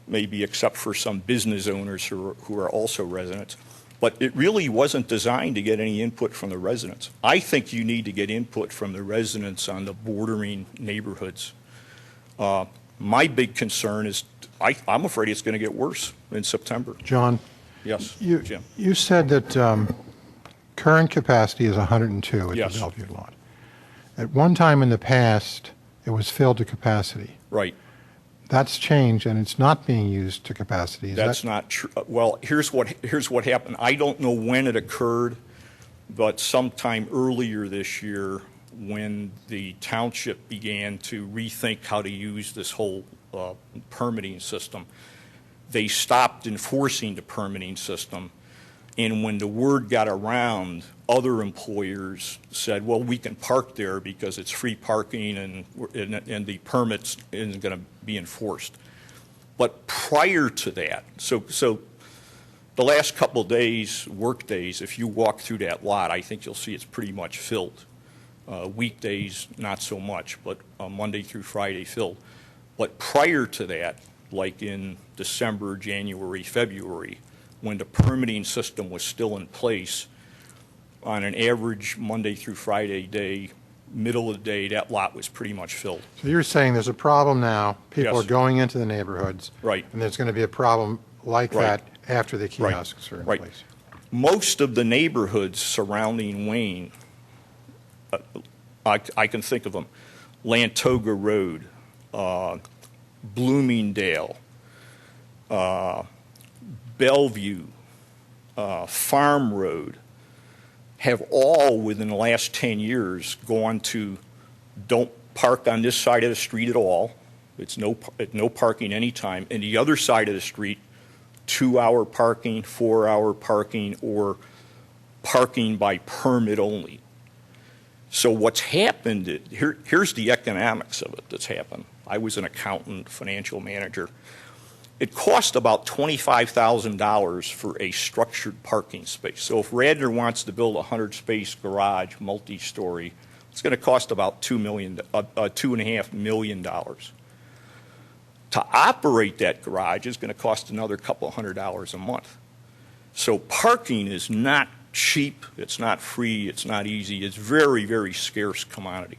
maybe except for some business owners who are also residents. But it really wasn't designed to get any input from the residents. I think you need to get input from the residents on the bordering neighborhoods. My big concern is I'm afraid it's going to get worse in September. John? Yes, Jim. You said that current capacity is 102 at Yes. the Bellevue lot. At one time in the past, it was filled to capacity. Right. That's changed, and it's not being used to capacity. That's not true. Well, here's what happened. I don't know when it occurred, but sometime earlier this year, when the township began to rethink how to use this whole permitting system, they stopped enforcing the permitting system. And when the word got around, other employers said, "Well, we can park there because it's free parking and the permits isn't going to be enforced." But prior to that, so the last couple of days, work days, if you walk through that lot, I think you'll see it's pretty much filled. Weekdays, not so much, but Monday through Friday filled. But prior to that, like in December, January, February, when the permitting system was still in place, on an average Monday through Friday day, middle of the day, that lot was pretty much filled. So you're saying there's a problem now, people Yes. are going into the neighborhoods. Right. And there's going to be a problem like Right. that after the Right. kiosks are in Right. place. Most of the neighborhoods surrounding Wayne, I can think of them, Lantoga Road, Bloomingdale, Bellevue, Farm Road, have all within the last 10 years gone to don't park on this side of the street at all. It's no parking anytime. And the other side of the street, 2-hour parking, 4-hour parking, or parking by permit only. So what's happened, here's the economics of it that's happened. I was an accountant, financial manager. It cost about $25,000 for a structured parking space. So if Radnor wants to build a 100-space garage, multi-story, it's going to cost about $2.5 million. To operate that garage is going to cost another couple $100 a month. So parking is not cheap, it's not free, it's not easy, it's very, very scarce commodity.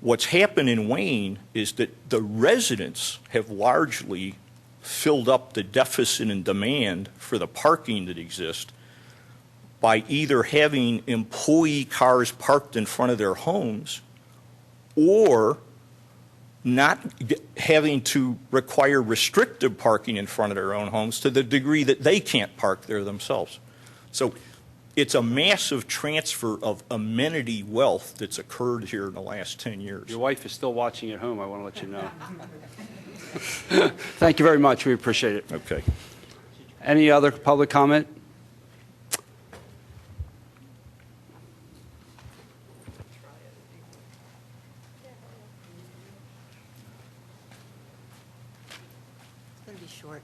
What's happened in Wayne is that the residents have largely filled up the deficit in demand for the parking that exists by either having employee cars parked in front of their homes or not having to require restrictive parking in front of their own homes to the degree that they can't park there themselves. So it's a massive transfer of amenity wealth that's occurred here in the last 10 years. Your wife is still watching at home, I want to let you know. Thank you very much. We appreciate it. Okay. Any other public comment? It's going to be short.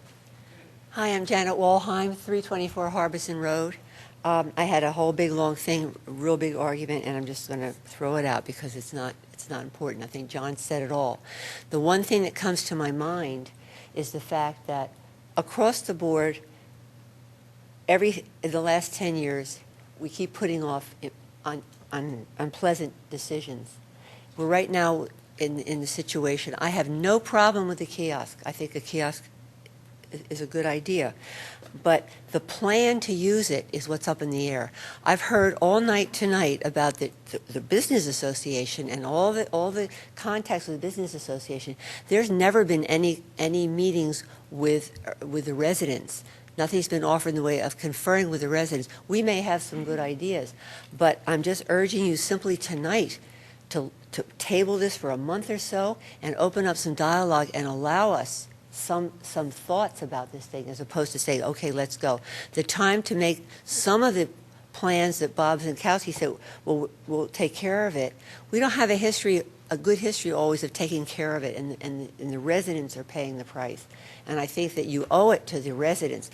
Hi, I'm Janet Walheim, 324 Harbison Road. I had a whole big long thing, a real big argument, and I'm just going to throw it out because it's not important. I think John said it all. The one thing that comes to my mind is the fact that across the board, in the last 10 years, we keep putting off unpleasant decisions. We're right now in the situation. I have no problem with the kiosk. I think a kiosk is a good idea. But the plan to use it is what's up in the air. I've heard all night tonight about the business association and all the contacts with the business association. There's never been any meetings with the residents. Nothing's been offered in the way of conferring with the residents. We may have some good ideas, but I'm just urging you simply tonight to table this for a month or so and open up some dialogue and allow us some thoughts about this thing as opposed to saying, okay, let's go. The time to make some of the plans that Bob Zinkowski said, we'll take care of it. We don't have a good history always of taking care of it, and the residents are paying the price. And I think that you owe it to the residents.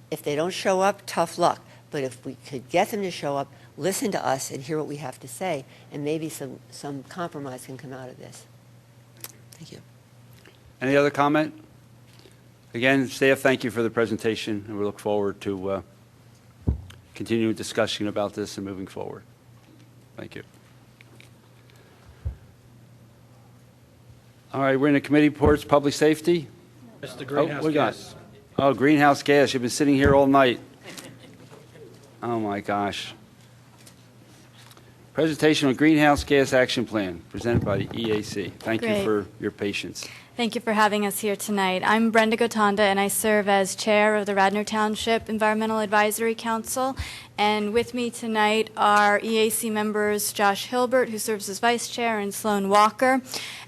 If they don't show up, tough luck. But if we could get them to show up, listen to us and hear what we have to say, and maybe some compromise can come out of this. Thank you. Any other comment? Again, staff, thank you for the presentation, and we look forward to continuing discussion about this and moving forward. Thank you. All right, we're in the committee reports, public safety. Mr. Greenhouse we got- gas. Oh, greenhouse gas. You've been sitting here all night. Oh, my gosh. Presentation on greenhouse gas action plan presented by the EAC. Thank you Great. for your patience. Thank you for having us here tonight. I'm Brenda Gotanda, and I serve as chair of the Radnor Township Environmental Advisory Council. And with me tonight are EAC members Josh Hilbert, who serves as vice chair, and Sloan Walker.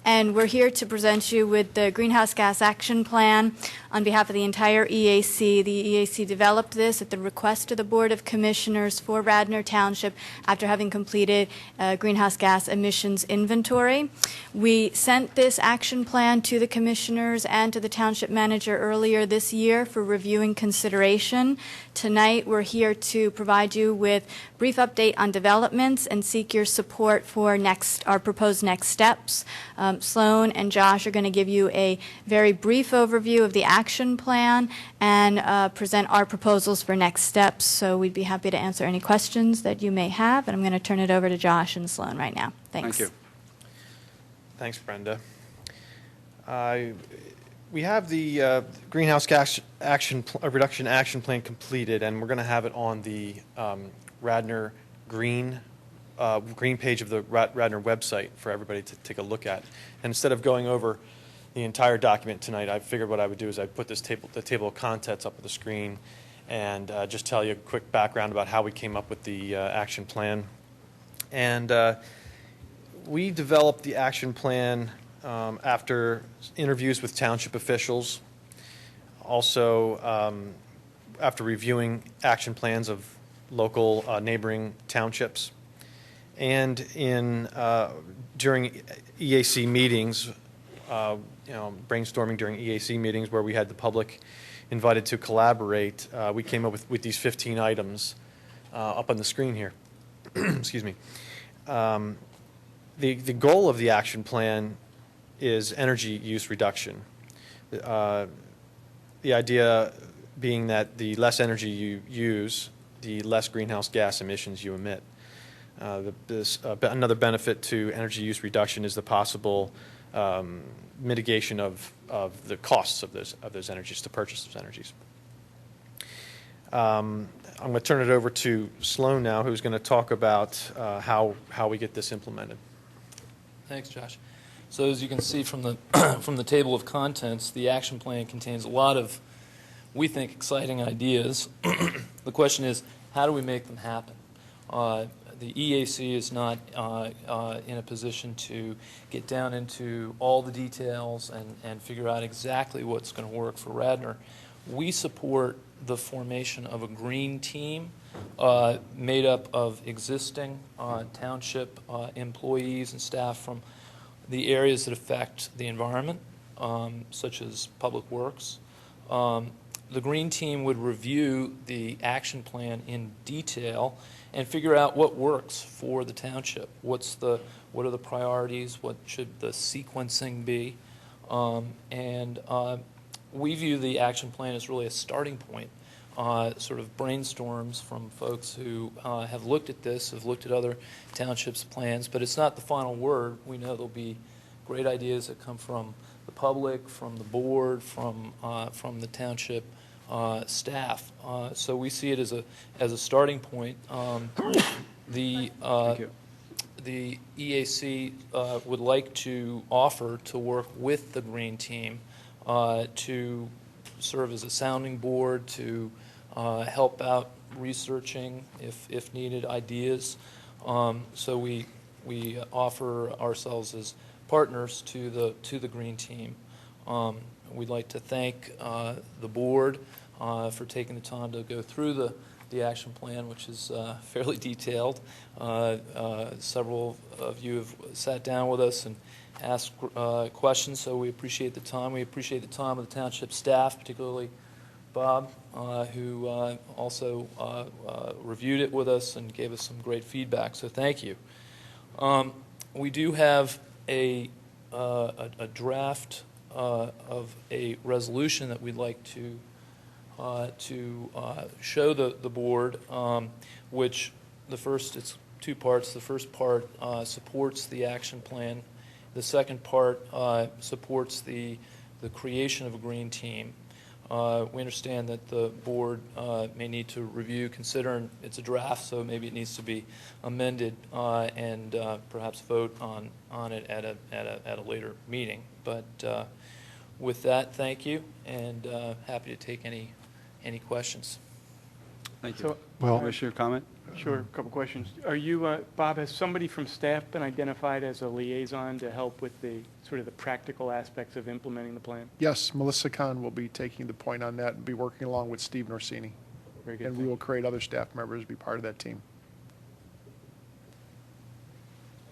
And we're here to present you with the Greenhouse Gas Action Plan on behalf of the entire EAC. The EAC developed this at the request of the Board of Commissioners for Radnor Township after having completed a greenhouse gas emissions inventory. We sent this action plan to the commissioners and to the township manager earlier this year for reviewing consideration. Tonight, we're here to provide you with a brief update on developments and seek your support for our proposed next steps. Sloan and Josh are going to give you a very brief overview of the action plan and present our proposals for next steps. So we'd be happy to answer any questions that you may have, and I'm going to turn it over to Josh and Sloan right now. Thanks. Thank you. Thanks, Brenda. We have the greenhouse gas reduction action plan completed, and we're going to have it on the Radnor green page of the Radnor website for everybody to take a look at. And instead of going over the entire document tonight, I figured what I would do is I'd put the table of contents up on the screen and just tell you a quick background about how we came up with the action plan. And we developed the action plan after interviews with township officials, also after reviewing action plans of local neighboring townships, and during EAC meetings, brainstorming during EAC meetings where we had the public invited to collaborate, we came up with these 15 items up on the screen here. Excuse me. The goal of the action plan is energy use reduction. The idea being that the less energy you use, the less greenhouse gas emissions you emit. Another benefit to energy use reduction is the possible mitigation of the costs of those energies, to purchase those energies. I'm going to turn it over to Sloan now, who's going to talk about how we get this implemented. Thanks, Josh. So as you can see from the from the table of contents, the action plan contains a lot of, we think, exciting ideas. The question is, how do we make them happen? The EAC is not in a position to get down into all the details and figure out exactly what's going to work for Radnor. We support the formation of a green team made up of existing township employees and staff from the areas that affect the environment, such as public works. The green team would review the action plan in detail and figure out what works for the township. What are the priorities? What should the sequencing be? We view the action plan as really a starting point, sort of brainstorms from folks who have looked at this, have looked at other townships' plans, but it's not the final word. We know there'll be great ideas that come from the public, from the board, from the township staff. So we see it as a starting point. The EAC would like to offer to work with the green team to serve as a sounding board, to help out researching, if needed, ideas. So we offer ourselves as partners to the green team. We'd like to thank the board for taking the time to go through the action plan, which is fairly detailed. Several of you have sat down with us and asked questions, so we appreciate the time. We appreciate the time of the township staff, particularly Bob, who also reviewed it with us and gave us some great feedback, so thank you. We do have a draft of a resolution that we'd like to show the board, which it's two parts. The first part supports the action plan. The second part supports the creation of a green team. We understand that the board may need to review, consider, and it's a draft, so maybe it needs to be amended and perhaps vote on it at a later meeting. But with that, thank you, and happy to take any questions. Thank you. So, Commissioner, comment? Sure, a couple questions. Are you, Bob, has somebody from staff been identified as a liaison to help with the sort of the practical aspects of implementing the plan? Yes, Melissa Kahn will be taking the point on that and be working along with Steve Norsini. Very good. And we will create other staff members to be part of that team.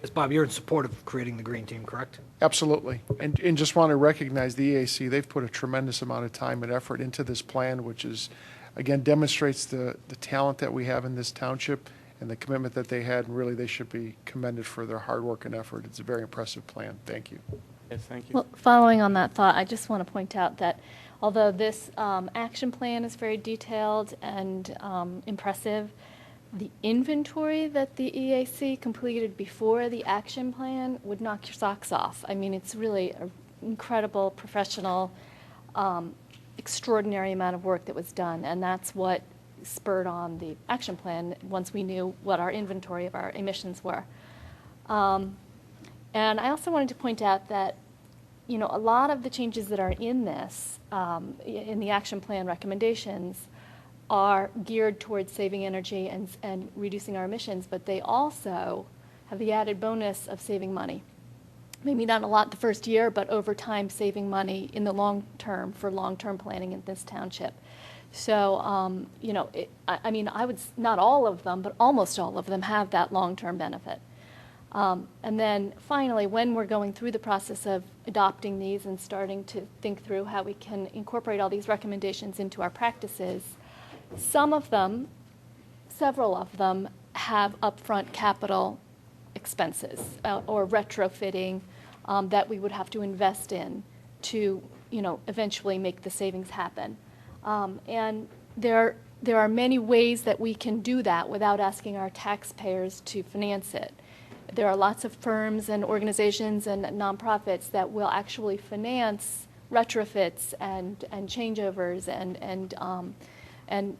Because Bob, you're in support of creating the green team, correct? Absolutely. And just want to recognize the EAC. They've put a tremendous amount of time and effort into this plan, which is, again, demonstrates the talent that we have in this township and the commitment that they had. And really, they should be commended for their hard work and effort. It's a very impressive plan. Thank you. Yes, thank you. Well, following on that thought, I just want to point out that although this action plan is very detailed and impressive, the inventory that the EAC completed before the action plan would knock your socks off. I mean, it's really an incredible, professional, extraordinary amount of work that was done, and that's what spurred on the action plan once we knew what our inventory of our emissions were. And I also wanted to point out that, you know, a lot of the changes that are in this, in the action plan recommendations, are geared towards saving energy and reducing our emissions, but they also have the added bonus of saving money. Maybe not a lot the first year, but over time saving money in the long term for long-term planning in this township. So, you know, I mean, I would, not all of them, but almost all of them have that long-term benefit. And then finally, when we're going through the process of adopting these and starting to think through how we can incorporate all these recommendations into our practices, some of them, several of them, have upfront capital expenses or retrofitting that we would have to invest in to, you know, eventually make the savings happen. And there are many ways that we can do that without asking our taxpayers to finance it. There are lots of firms and organizations and nonprofits that will actually finance retrofits and changeovers and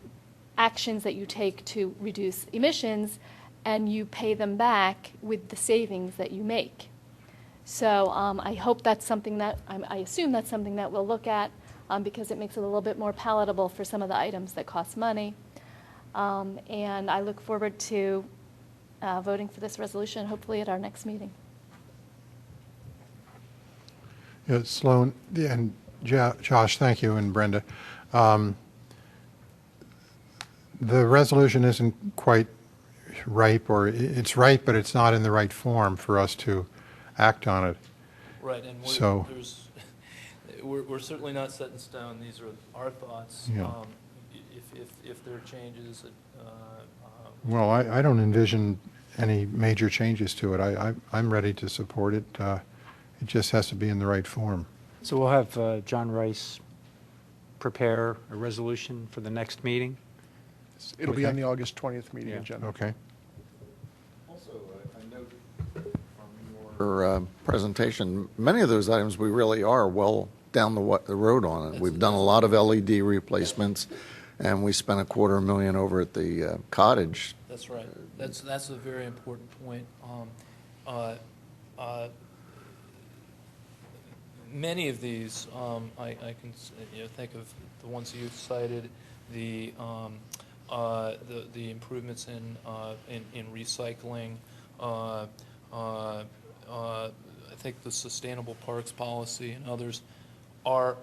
actions that you take to reduce emissions, and you pay them back with the savings that you make. So I hope that's something that, I assume that's something that we'll look at because it makes it a little bit more palatable for some of the items that cost money. And I look forward to voting for this resolution, hopefully at our next meeting. Yeah, Sloan, and Josh, thank you, and Brenda. The resolution isn't quite ripe, or it's ripe, but it's not in the right form for us to act on it. Right, and we're certainly not set in stone. These are our thoughts. Yeah. If there are changes. Well, I don't envision any major changes to it. I'm ready to support it. It just has to be in the right form. So we'll have John Rice prepare a resolution for the next meeting? It'll be on the August 20th meeting agenda. Okay. Also, I note from your presentation, many of those items we really are well down the road on it. We've done a lot of LED replacements, and we spent $250,000 over at the cottage. That's right. That's a very important point. Many of these, I can think of the ones you cited, the improvements in recycling. I think the sustainable parks policy and others are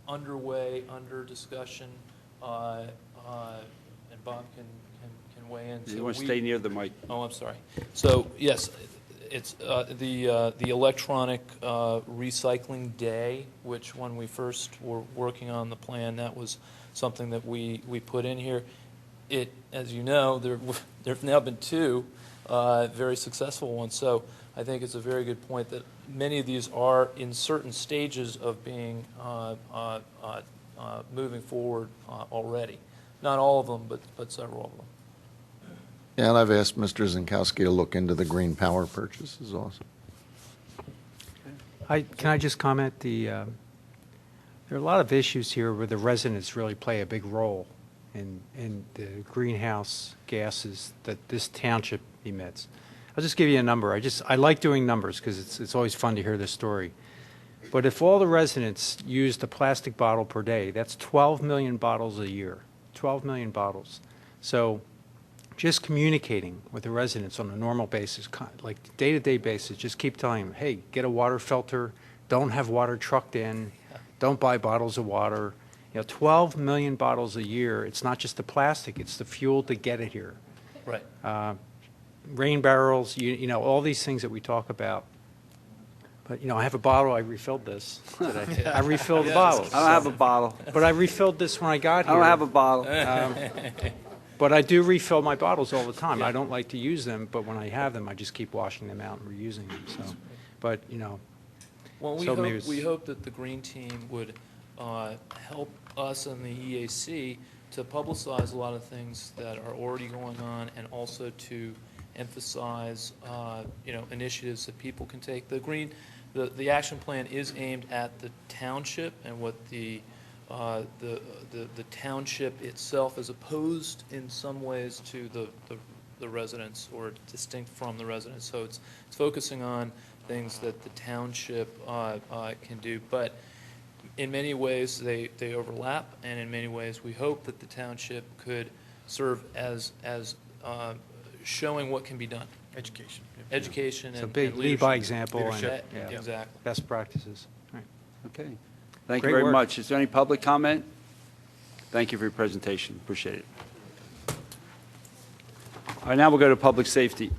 underway, under discussion, and Bob can weigh in. You want to stay near the mic. Oh, I'm sorry. So yes, it's the electronic recycling day, which when we first were working on the plan, that was something that we put in here. It, as you know, there have now been two very successful ones. So I think it's a very good point that many of these are in certain stages of being moving forward already. Not all of them, but several of them. Yeah, and I've asked Mr. Zinkowski to look into the green power purchases also. Can I just comment? There are a lot of issues here where the residents really play a big role in the greenhouse gases that this township emits. I'll just give you a number. I like doing numbers because it's always fun to hear this story. But if all the residents used a plastic bottle per day, that's 12 million bottles a year. 12 million bottles. So just communicating with the residents on a normal basis, like day-to-day basis, just keep telling them, hey, get a water filter, don't have water trucked in, don't buy bottles of water. 12 million bottles a year. It's not just the plastic, it's the fuel to get it here. Right. rain barrels, you know, all these things that we talk about. But, you know, I have a bottle, I refilled this today. I refilled the bottles. I don't have a bottle. But I refilled this when I got I here. don't have a bottle. But I do refill my bottles all the time. I don't like to use them, but when I have them, I just keep washing them out and reusing them, so. But, you know, Well, so maybe it's- we hope that the Green Team would help us and the EAC to publicize a lot of things that are already going on, and also to emphasize, you know, initiatives that people can take. The action plan is aimed at the township and what the township itself, as opposed in some ways to the residents, or distinct from the residents. So it's focusing on things that the township can do. But in many ways, they overlap, and in many ways, we hope that the township could serve as showing what can be done. Education. Education it's a and big and lead by leadership. example and Yeah, exactly. best practices. Right. Okay. Thank Great you very work. much. Is there any public comment? Thank you for your presentation. Appreciate it. All right, now we'll go to public safety.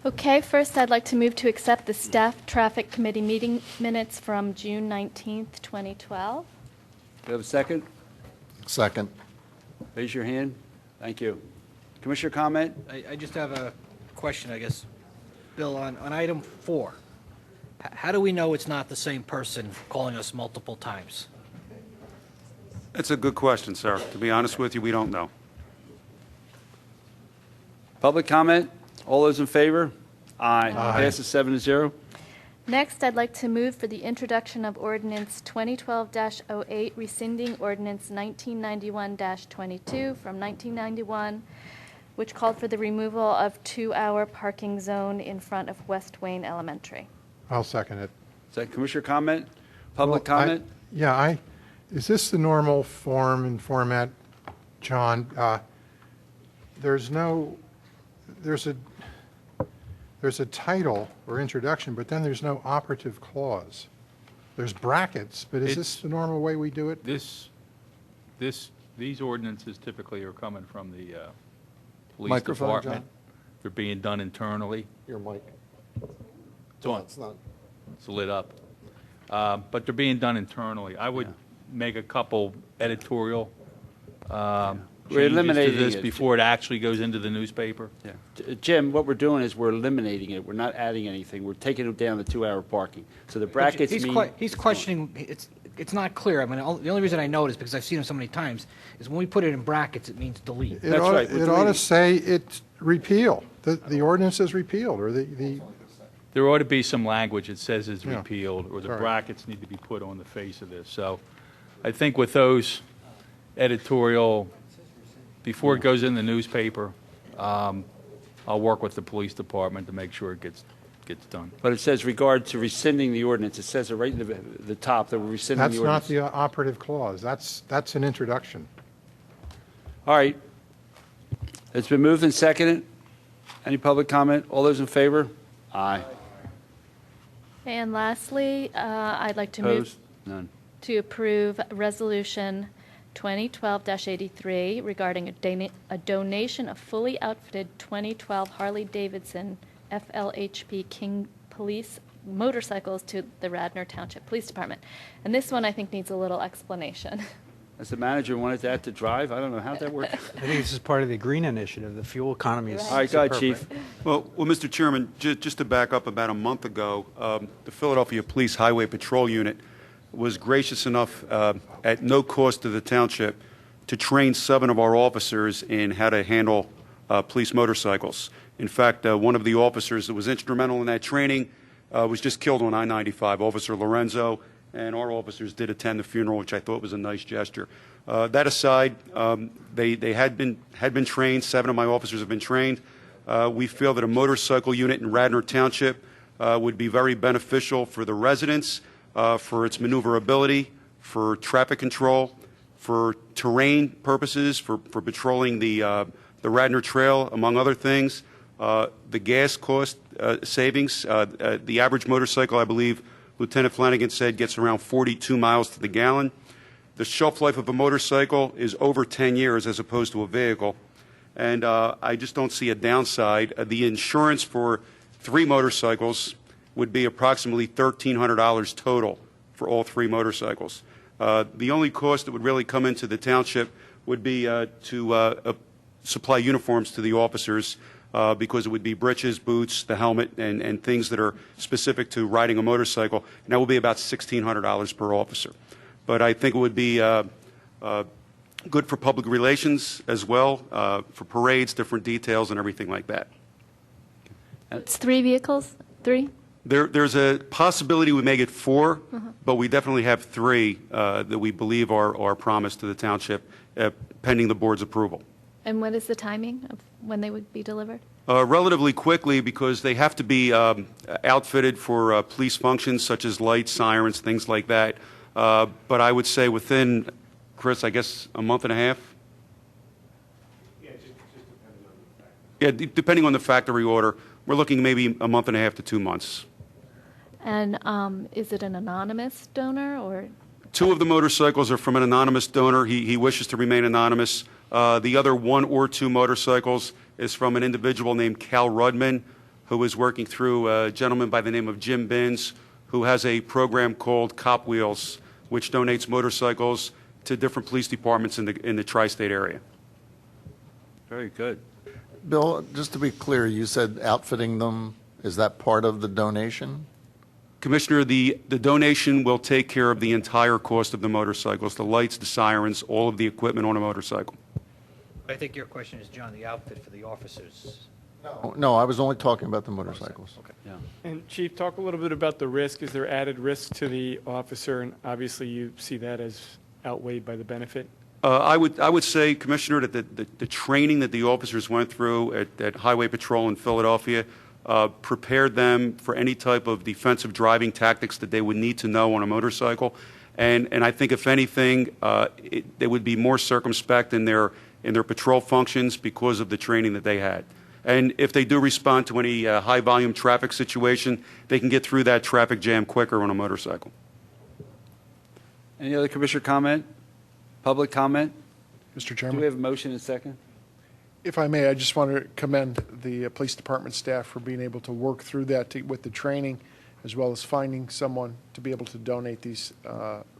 Okay, first I'd like to move to accept the Staff Traffic Committee meeting minutes from June 19th, 2012. Do you have a second? Second. Raise your hand. Thank you. Commissioner comment? I just have a question, I guess. Bill, on item 4, how do we know it's not the same person calling us multiple times? That's a good question, sir. To be honest with you, we don't know. Public comment? All those in favor? Aye. Passes 7-0. Next, I'd like to move for the introduction of Ordinance 2012-08, rescinding Ordinance 1991-22 from 1991, which called for the removal of 2-hour parking zone in front of West Wayne Elementary. I'll second it. Is that Commissioner comment? Public Well, comment? Is this the normal form and format, John? There's a title or introduction, but then there's no operative clause. There's brackets, but is this the normal way we do it? These ordinances typically are coming from the police Microphone, department. John. They're being done internally. Your mic. It's on. It's not. It's lit up. But they're being done internally. I would make a couple editorial changes eliminating to this it. before it actually goes into the newspaper. Yeah. Jim, what we're doing is we're eliminating it. We're not adding anything. We're taking it down to 2-hour parking. So the brackets mean... He's questioning, it's not clear. I mean, the only reason I know it is because I've seen him so many times, is when we put it in brackets, it means delete. It ought to say it's repeal. The ordinance is repealed, or the There ought to be some language that says it's Yeah. repealed, or the Sorry. brackets need to be put on the face of this. So I think with those editorial, before it goes in the newspaper, I'll work with the police department to make sure it gets done. But it says regard to rescinding the ordinance. It says it right in the top that we're rescinding That's the ordinance. not the operative clause. That's an introduction. All right. It's been moved and seconded. Any public comment? All those in favor? Aye. And lastly, I'd like to move Opposed? None. to approve Resolution 2012-83 regarding a donation of fully outfitted 2012 Harley-Davidson FLHP King Police motorcycles to the Radnor Township Police Department. And this one, I think, needs a little explanation. As the manager wanted that to drive, I don't know how that works. I think this is part of the green initiative. The fuel economy is All right, go ahead, Chief. Well, Mr. Chairman, just to back up, about a month ago, the Philadelphia Police Highway Patrol Unit was gracious enough, at no cost to the township, to train 7 of our officers in how to handle police motorcycles. In fact, one of the officers that was instrumental in that training was just killed on I-95, Officer Lorenzo, and our officers did attend the funeral, which I thought was a nice gesture. That aside, they had been trained. 7 of my officers have been trained. We feel that a motorcycle unit in Radnor Township would be very beneficial for the residents, for its maneuverability, for traffic control, for terrain purposes, for patrolling the Radnor Trail, among other things. The gas cost savings, the average motorcycle, I believe Lieutenant Flanagan said, gets around 42 miles to the gallon. The shelf life of a motorcycle is over 10 years as opposed to a vehicle. and I just don't see a downside. The insurance for 3 motorcycles would be approximately $1,300 total for all 3 motorcycles. The only cost that would really come into the township would be to supply uniforms to the officers, because it would be breeches, boots, the helmet, and things that are specific to riding a motorcycle, and that would be about $1,600 per officer. But I think it would be good for public relations as well, for parades, different details, and everything like that. It's 3 vehicles? 3? There's a possibility we may get 4, but we definitely have 3 that we believe are promised to the township, pending the board's approval. And what is the timing of when they would be delivered? Relatively quickly, because they have to be outfitted for police functions such as lights, sirens, things like that. But I would say within, Chris, I guess a month and a half? Yeah, depending on the factory order. We're looking maybe a month and a half to 2 months. And is it an anonymous donor or? 2 of the motorcycles are from an anonymous donor. He wishes to remain anonymous. The other 1 or 2 motorcycles is from an individual named Cal Rudman, who is working through a gentleman by the name of Jim Binns, who has a program called Cop Wheels, which donates motorcycles to different police departments in the tri-state area. Very good. Bill, just to be clear, you said outfitting them, is that part of the donation? Commissioner, the donation will take care of the entire cost of the motorcycles, the lights, the sirens, all of the equipment on a motorcycle. I think your question is, John, the outfit for the officers. No, I was only talking about the motorcycles. Okay. Yeah. And Chief, talk a little bit about the risk. Is there added risk to the officer? And obviously you see that as outweighed by the benefit? I would say, Commissioner, that the training that the officers went through at Highway Patrol in Philadelphia prepared them for any type of defensive driving tactics that they would need to know on a motorcycle. And I think, if anything, they would be more circumspect in their patrol functions because of the training that they had. And if they do respond to any high-volume traffic situation, they can get through that traffic jam quicker on a motorcycle. Any other commissioner comment? Public comment? Mr. Do Chairman. we have a motion and a second? If I may, I just want to commend the police department staff for being able to work through that with the training, as well as finding someone to be able to donate these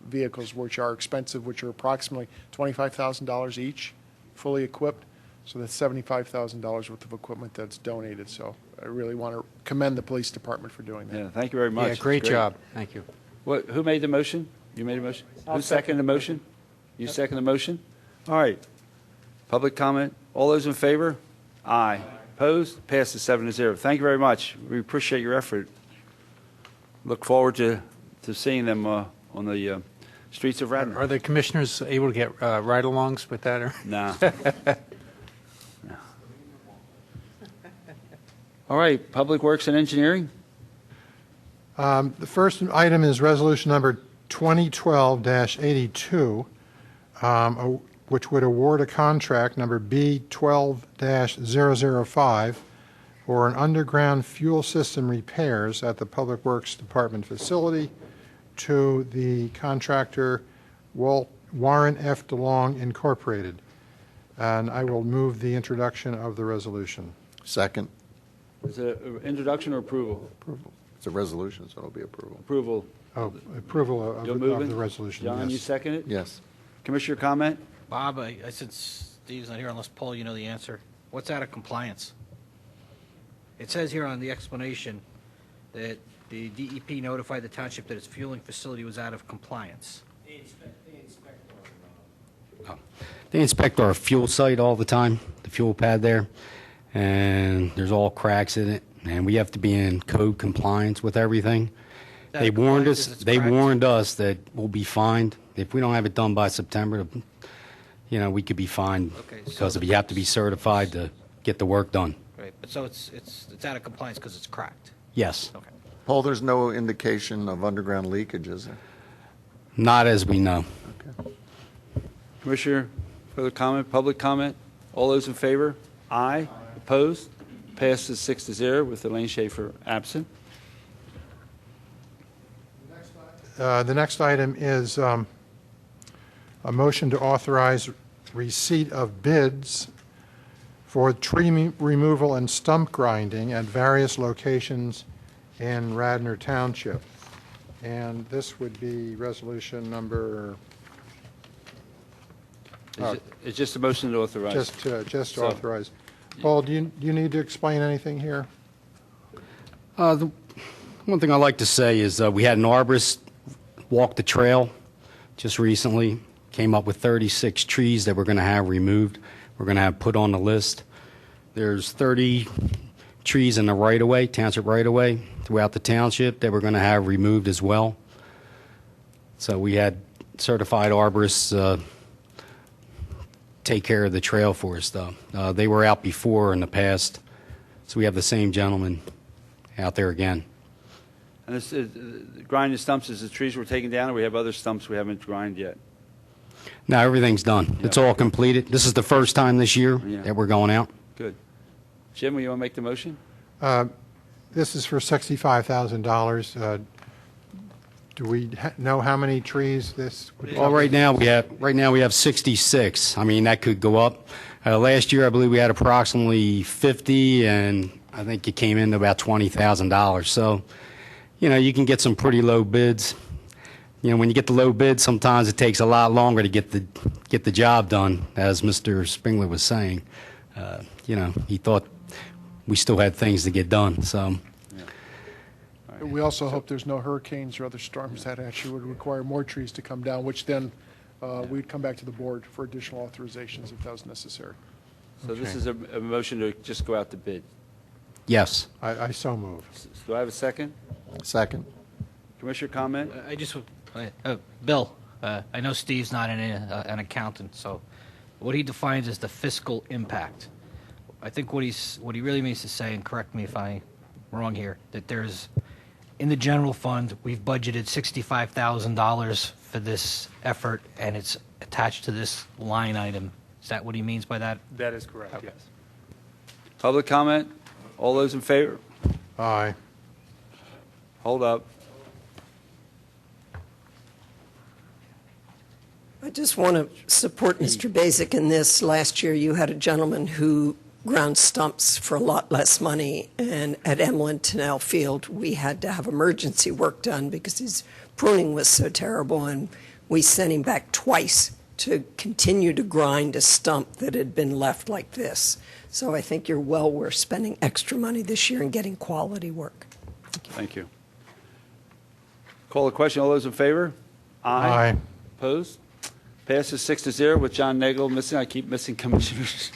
vehicles, which are expensive, which are approximately $25,000 each, fully equipped. So that's $75,000 worth of equipment that's donated. So I really want to commend the police department for doing that. Yeah, thank you very much. Yeah, great job. Thank you. Who made the motion? You made a motion? Who seconded the motion? You second the motion? All right. Public comment? All those in favor? Aye. Opposed? Passes 7-0. Thank you very much. We appreciate your effort. Look forward to seeing them on the streets of Radnor. Are the commissioners able to get ride-alongs with that? Or? No. No. All right. Public Works and Engineering? The first item is resolution number 2012-82, which would award a contract number B12-005 for an underground fuel system repairs at the Public Works Department facility to the contractor Warren F. DeLong Incorporated. And I will move the introduction of the resolution. Second. Is it introduction or approval? Approval. It's a resolution, so it'll be approval. Approval. Oh, approval of You'll move it? the resolution, John, yes. you second it? Yes. Commissioner comment? Bob, I said Steve's not here unless, Paul, you know the answer. What's out of compliance? It says here on the explanation that the DEP notified the township that its fueling facility was out of compliance. They inspect our fuel site all the time, the fuel pad there, and there's all cracks in it, and we have to be in code compliance with everything. They warned us. They warned us that we'll be fined if we don't have it done by September. You know, we could be fined because we have to be certified to get the work done. Right, but so it's out of compliance because it's cracked. Yes. Okay. Paul, there's no indication of underground leakage, is there? Not as we know. Okay. Commissioner, further comment, public comment? All those in favor? Aye. Opposed? Passes 6-0 with Elaine Schaefer absent. The next item is a motion to authorize receipt of bids for tree removal and stump grinding at various locations in Radnor Township. And this would be resolution number... It's just a motion to authorize. Just So- authorize. Paul, do you need to explain anything here? The one thing I'd like to say is we had an arborist walk the trail just recently, came up with 36 trees that we're going to have removed. We're going to have put on the list. There's 30 trees in the right-of-way, township right-of-way, throughout the township that we're going to have removed as well. So we had certified arborists take care of the trail for us, though. They were out before in the past, so we have the same gentleman out there again. And this grinding stumps, is the trees were taken down, or we have other stumps we haven't grinded yet? No, everything's done. It's all completed. This is the first time this year Yeah. that we're going out. Good. Jim, will you want to make the motion? This is for $65,000. Do we know how many trees this would Well, right now we have 66. I mean, that could go up. Last year, I believe we had approximately 50, and I think it came in to about $20,000. So, you can get some pretty low bids. When you get the low bid, sometimes it takes a lot longer to get the job done, as Mr. Springler was saying. He thought we still had things to get done. So, We also hope there's no hurricanes or other storms that actually would require more trees to come down, which then we'd come back to the board for additional authorizations if that was necessary. So this is a motion to just go out to bid. yes. I so move. Do I have a second? Second. Commissioner comment? I just, Bill, I know Steve's not an accountant, so what he defines as the fiscal impact. I think what he really means to say, and correct me if I'm wrong here, that there's, in the general fund, we've budgeted $65,000 for this effort, and it's attached to this line item. Is that what he means by that? That is correct, Okay. yes. Public comment? All those in favor? Aye. Hold up. I just want to support Mr. Basic in this. Last year, you had a gentleman who ground stumps for a lot less money, and at Emlyn Tennell Field, we had to have emergency work done because his pruning was so terrible, and we sent him back twice to continue to grind a stump that had been left like this. So I think you're well worth spending extra money this year and getting quality work. Thank you. Call the question. All those in favor? Aye. Opposed? Passes 6-0 with John Nagel missing. I keep missing commissioners.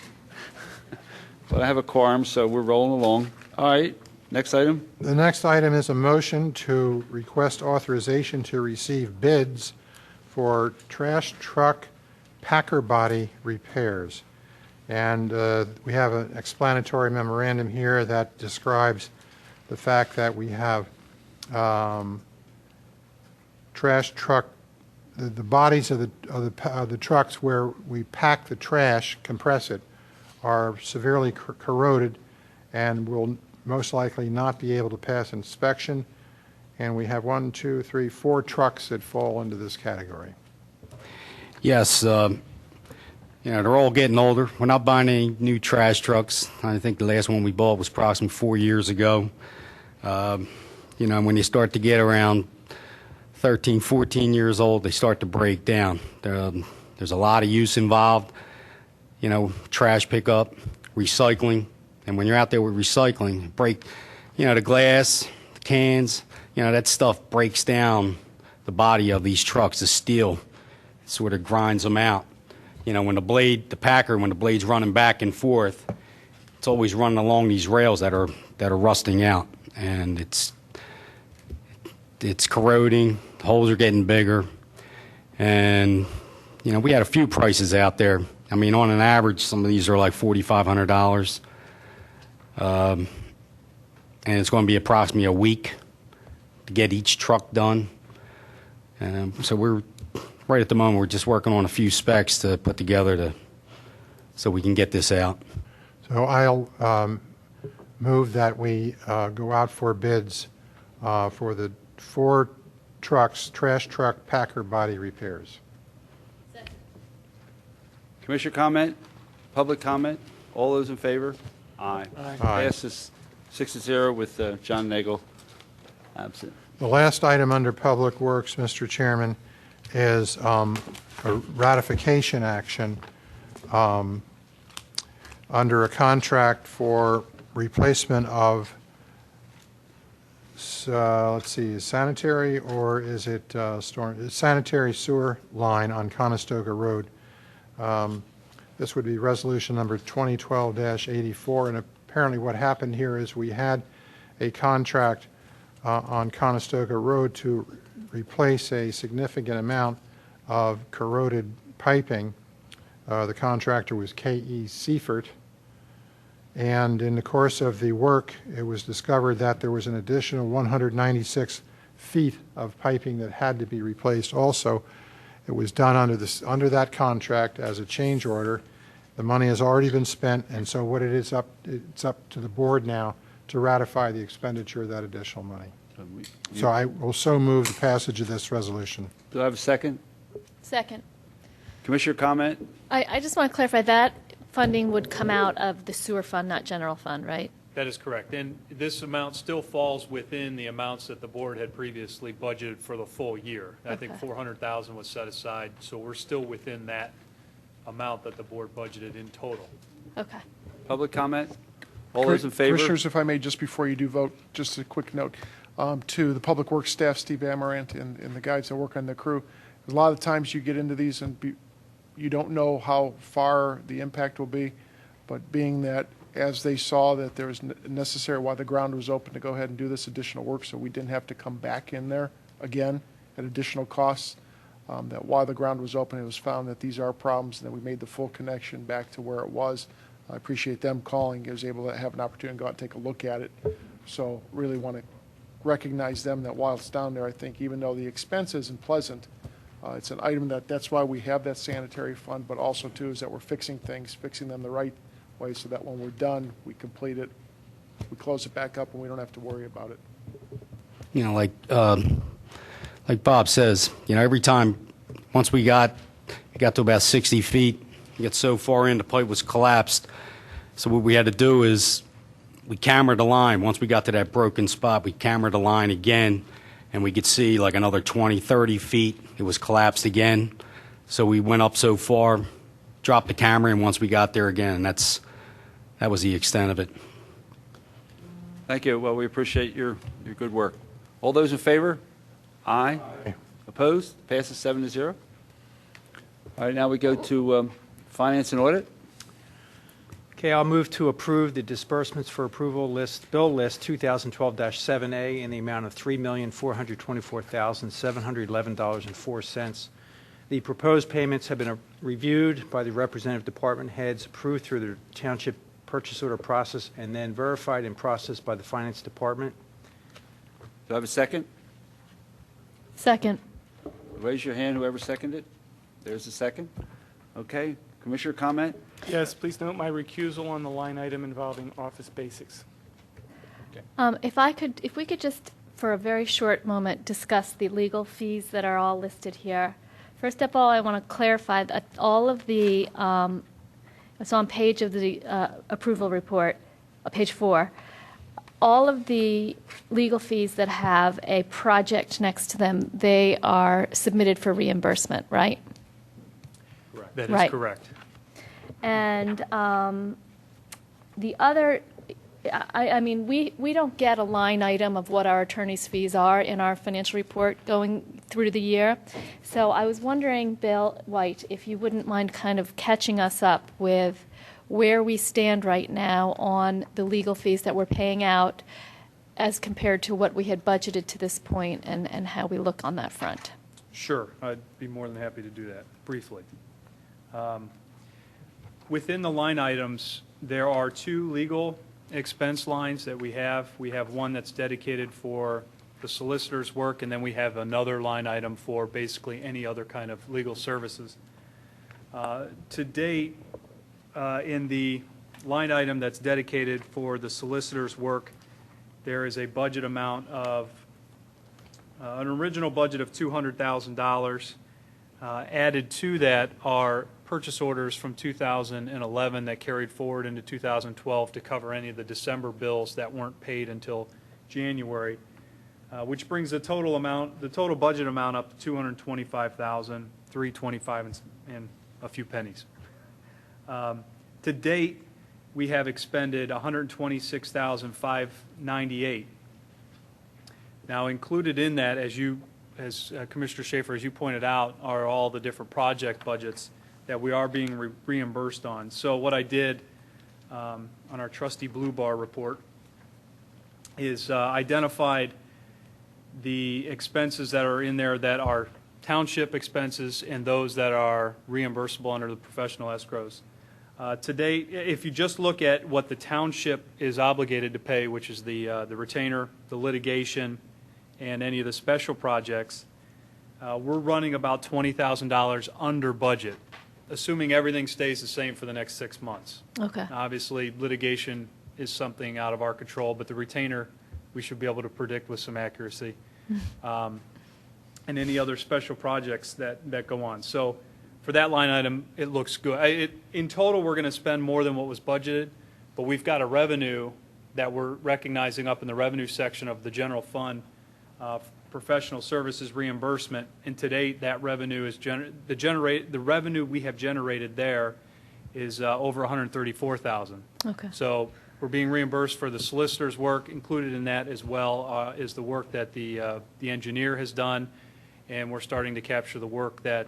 But I have a quorum, so we're rolling along. All right, next item. The next item is a motion to request authorization to receive bids for trash truck packer body repairs. And we have an explanatory memorandum here that describes the fact that we have trash truck, the bodies of the trucks where we pack the trash, compress it, are severely corroded and will most likely not be able to pass inspection. And we have 1, 2, 3, 4 trucks that fall into this category. Yes, they're all getting older. We're not buying any new trash trucks. I think the last one we bought was approximately 4 years ago. When you start to get around 13, 14 years old, they start to break down. There's a lot of use involved. Trash pickup, recycling. And when you're out there with recycling, the glass, the cans, that stuff breaks down the body of these trucks. The steel sort of grinds them out. When the blade's running back and forth, it's always running along these rails that are rusting out. And it's corroding, the holes are getting bigger. And, we had a few prices out there. I mean, on an average, some of these are like $4,500. And it's going to be approximately a week to get each truck done. So we're, right at the moment, we're just working on a few specs to put together so we can get this out. So I'll move that we go out for bids for the 4 trucks, trash truck packer body repairs. Commissioner comment? Public comment? All those in favor? Aye. Aye. Passes 6-0 with John Nagel absent. The last item under Public Works, Mr. Chairman, is a ratification action under a contract for replacement of, let's see, sanitary or is it sanitary sewer line on Conestoga Road. This would be resolution number 2012-84, and apparently what happened here is we had a contract on Conestoga Road to replace a significant amount of corroded piping. The contractor was K.E. Seifert, and in the course of the work, it was discovered that there was an additional 196 feet of piping that had to be replaced also. It was done under that contract as a change order. The money has already been spent, and so what it's up to the board now to ratify the expenditure of that additional money. So I will so move the passage of this resolution. Do I have a second? Second. Commissioner comment? I just want to clarify that funding would come out of the sewer fund, not general fund, right? That is correct. And this amount still falls within the amounts that the board had previously budgeted for the full year. I think Okay. $400,000 was set aside, so we're still within that amount that the board budgeted in total. Okay. Public comment? All those in favor? Commissioners, if I may, just before you do vote, just a quick note to the Public Works staff, Steve Amarant, and the guys that work on the crew. A lot of times you get into these and you don't know how far the impact will be, but being that as they saw that there was necessary while the ground was open to go ahead and do this additional work so we didn't have to come back in there again at additional costs, that while the ground was open, it was found that these are problems and that we made the full connection back to where it was. I appreciate them calling. I was able to have an opportunity to go out and take a look at it. So really want to recognize them that while it's down there, I think even though the expense isn't pleasant, it's an item that's why we have that sanitary fund, but also too is that we're fixing things, fixing them the right way so that when we're done, we complete it, we close it back up, and we don't have to worry about it. You know, like Bob says, you know, every time, once it got to about 60 feet, you get so far in, the pipe was collapsed. So what we had to do is we cambered the line. Once we got to that broken spot, we cambered the line again, and we could see like another 20, 30 feet. It was collapsed again. So we went up so far, dropped the camera, and once we got there again, that was the extent of it. Thank you. Well, we appreciate your good work. All those in favor? Aye. Aye. Opposed? Passes 7-0. All right, now we go to Finance and Audit. Okay, I'll move to approve the disbursements for approval list, bill list 2012-7A in the amount of $3,424,711.04. The proposed payments have been reviewed by the representative department heads, approved through the township purchase order process, and then verified and processed by the finance department. Do I have a second? Second. Raise your hand, whoever seconded. There's a second. Okay. Commissioner comment? Yes, please note my recusal on the line item involving office basics. If we could just, for a very short moment, discuss the legal fees that are all listed here. First of all, I want to clarify that all of the, it's on page of the approval report, page 4, all of the legal fees that have a project next to them, they are submitted for reimbursement, right? Correct. That is Right. correct. And the other, I mean, we don't get a line item of what our attorney's fees are in our financial report going through the year. So I was wondering, Bill White, if you wouldn't mind kind of catching us up with where we stand right now on the legal fees that we're paying out as compared to what we had budgeted to this point and how we look on that front. Sure, I'd be more than happy to do that briefly. Within the line items, there are 2 legal expense lines that we have. We have one that's dedicated for the solicitor's work, and then we have another line item for basically any other kind of legal services. To date, in the line item that's dedicated for the solicitor's work, there is a budget amount of, an original budget of $200,000. Added to that are purchase orders from 2011 that carried forward into 2012 to cover any of the December bills that weren't paid until January, which brings the total budget amount up to $225,325 and a few pennies. To date, we have expended $126,598. Now, included in that, as Commissioner Schaefer, as you pointed out, are all the different project budgets that we are being reimbursed on. So what I did on our trustee blue bar report is identified the expenses that are in there that are township expenses and those that are reimbursable under the professional escrows. To date, if you just look at what the township is obligated to pay, which is the retainer, the litigation, and any of the special projects, we're running about $20,000 under budget, assuming everything stays the same for the next 6 months. Okay. Obviously, litigation is something out of our control, but the retainer we should be able to predict with some accuracy. And any other special projects that go on. So for that line item, it looks good. In total, we're going to spend more than what was budgeted, but we've got a revenue that we're recognizing up in the revenue section of the general fund, professional services reimbursement. And to date, that revenue is the revenue we have generated there is over $134,000. Okay. So we're being reimbursed for the solicitor's work. Included in that as well is the work that the engineer has done, and we're starting to capture the work that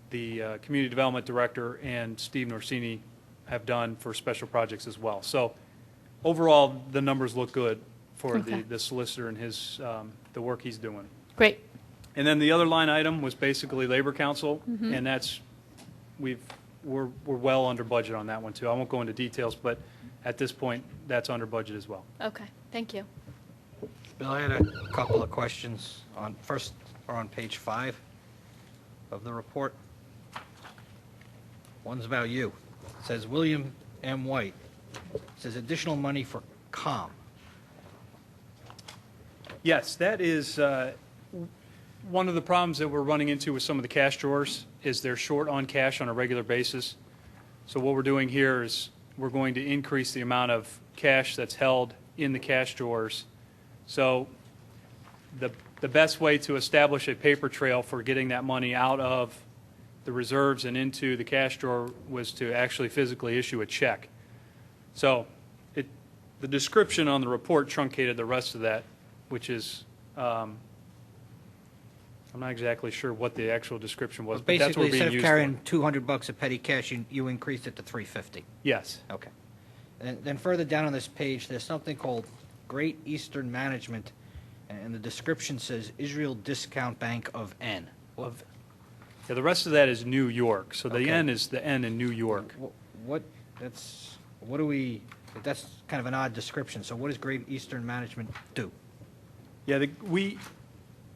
the community development director and Steve Norsini have done for special projects as well. So overall, the numbers look good for the solicitor and his the work he's doing. Great. And then the other line item was basically Labor Council, and that's we're well under budget on that one too. I won't go into details, but at this point, that's under budget as well. Okay. Thank you. Bill, I had a couple of questions on page 5 of the report. One's about you. It says William M. White. It says additional money for COM. Yes, that is one of the problems that we're running into with some of the cash drawers is they're short on cash on a regular basis. So what we're doing here is we're going to increase the amount of cash that's held in the cash drawers. So the best way to establish a paper trail for getting that money out of the reserves and into the cash drawer was to actually physically issue a check. So the description on the report truncated the rest of that, which is I'm not exactly sure what the actual description was, but that's what Basically, we're instead being of used for. carrying $200 of petty cash, you increased it to $350. Yes. Okay. And then further down on this page, there's something called Great Eastern Management, and the description says Israel Discount Bank of N. Yeah, the rest of that is New York. So the Okay. N is the N in New York. That's kind of an odd description. So what does Great Eastern Management do? Yeah,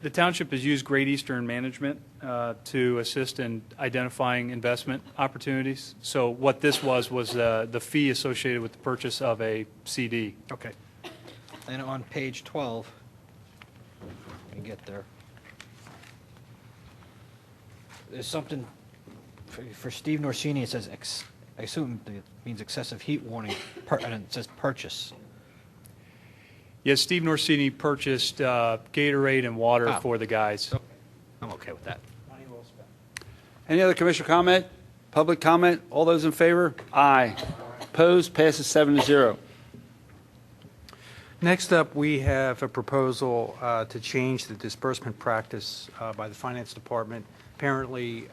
the township has used Great Eastern Management to assist in identifying investment opportunities. So what this was the fee associated with the purchase of a CD. Okay. And on page 12, let me get there. There's something for Steve Norsini. It says, I assume it means excessive heat warning, and it says purchase. Yes, Steve Norsini purchased Gatorade and water for the guys. I'm okay with that. Any other commissioner comment? Public comment? All those in favor? Aye. Opposed? Passes 7-0. Next up, we have a proposal to change the disbursement practice by the Finance Department. Apparently,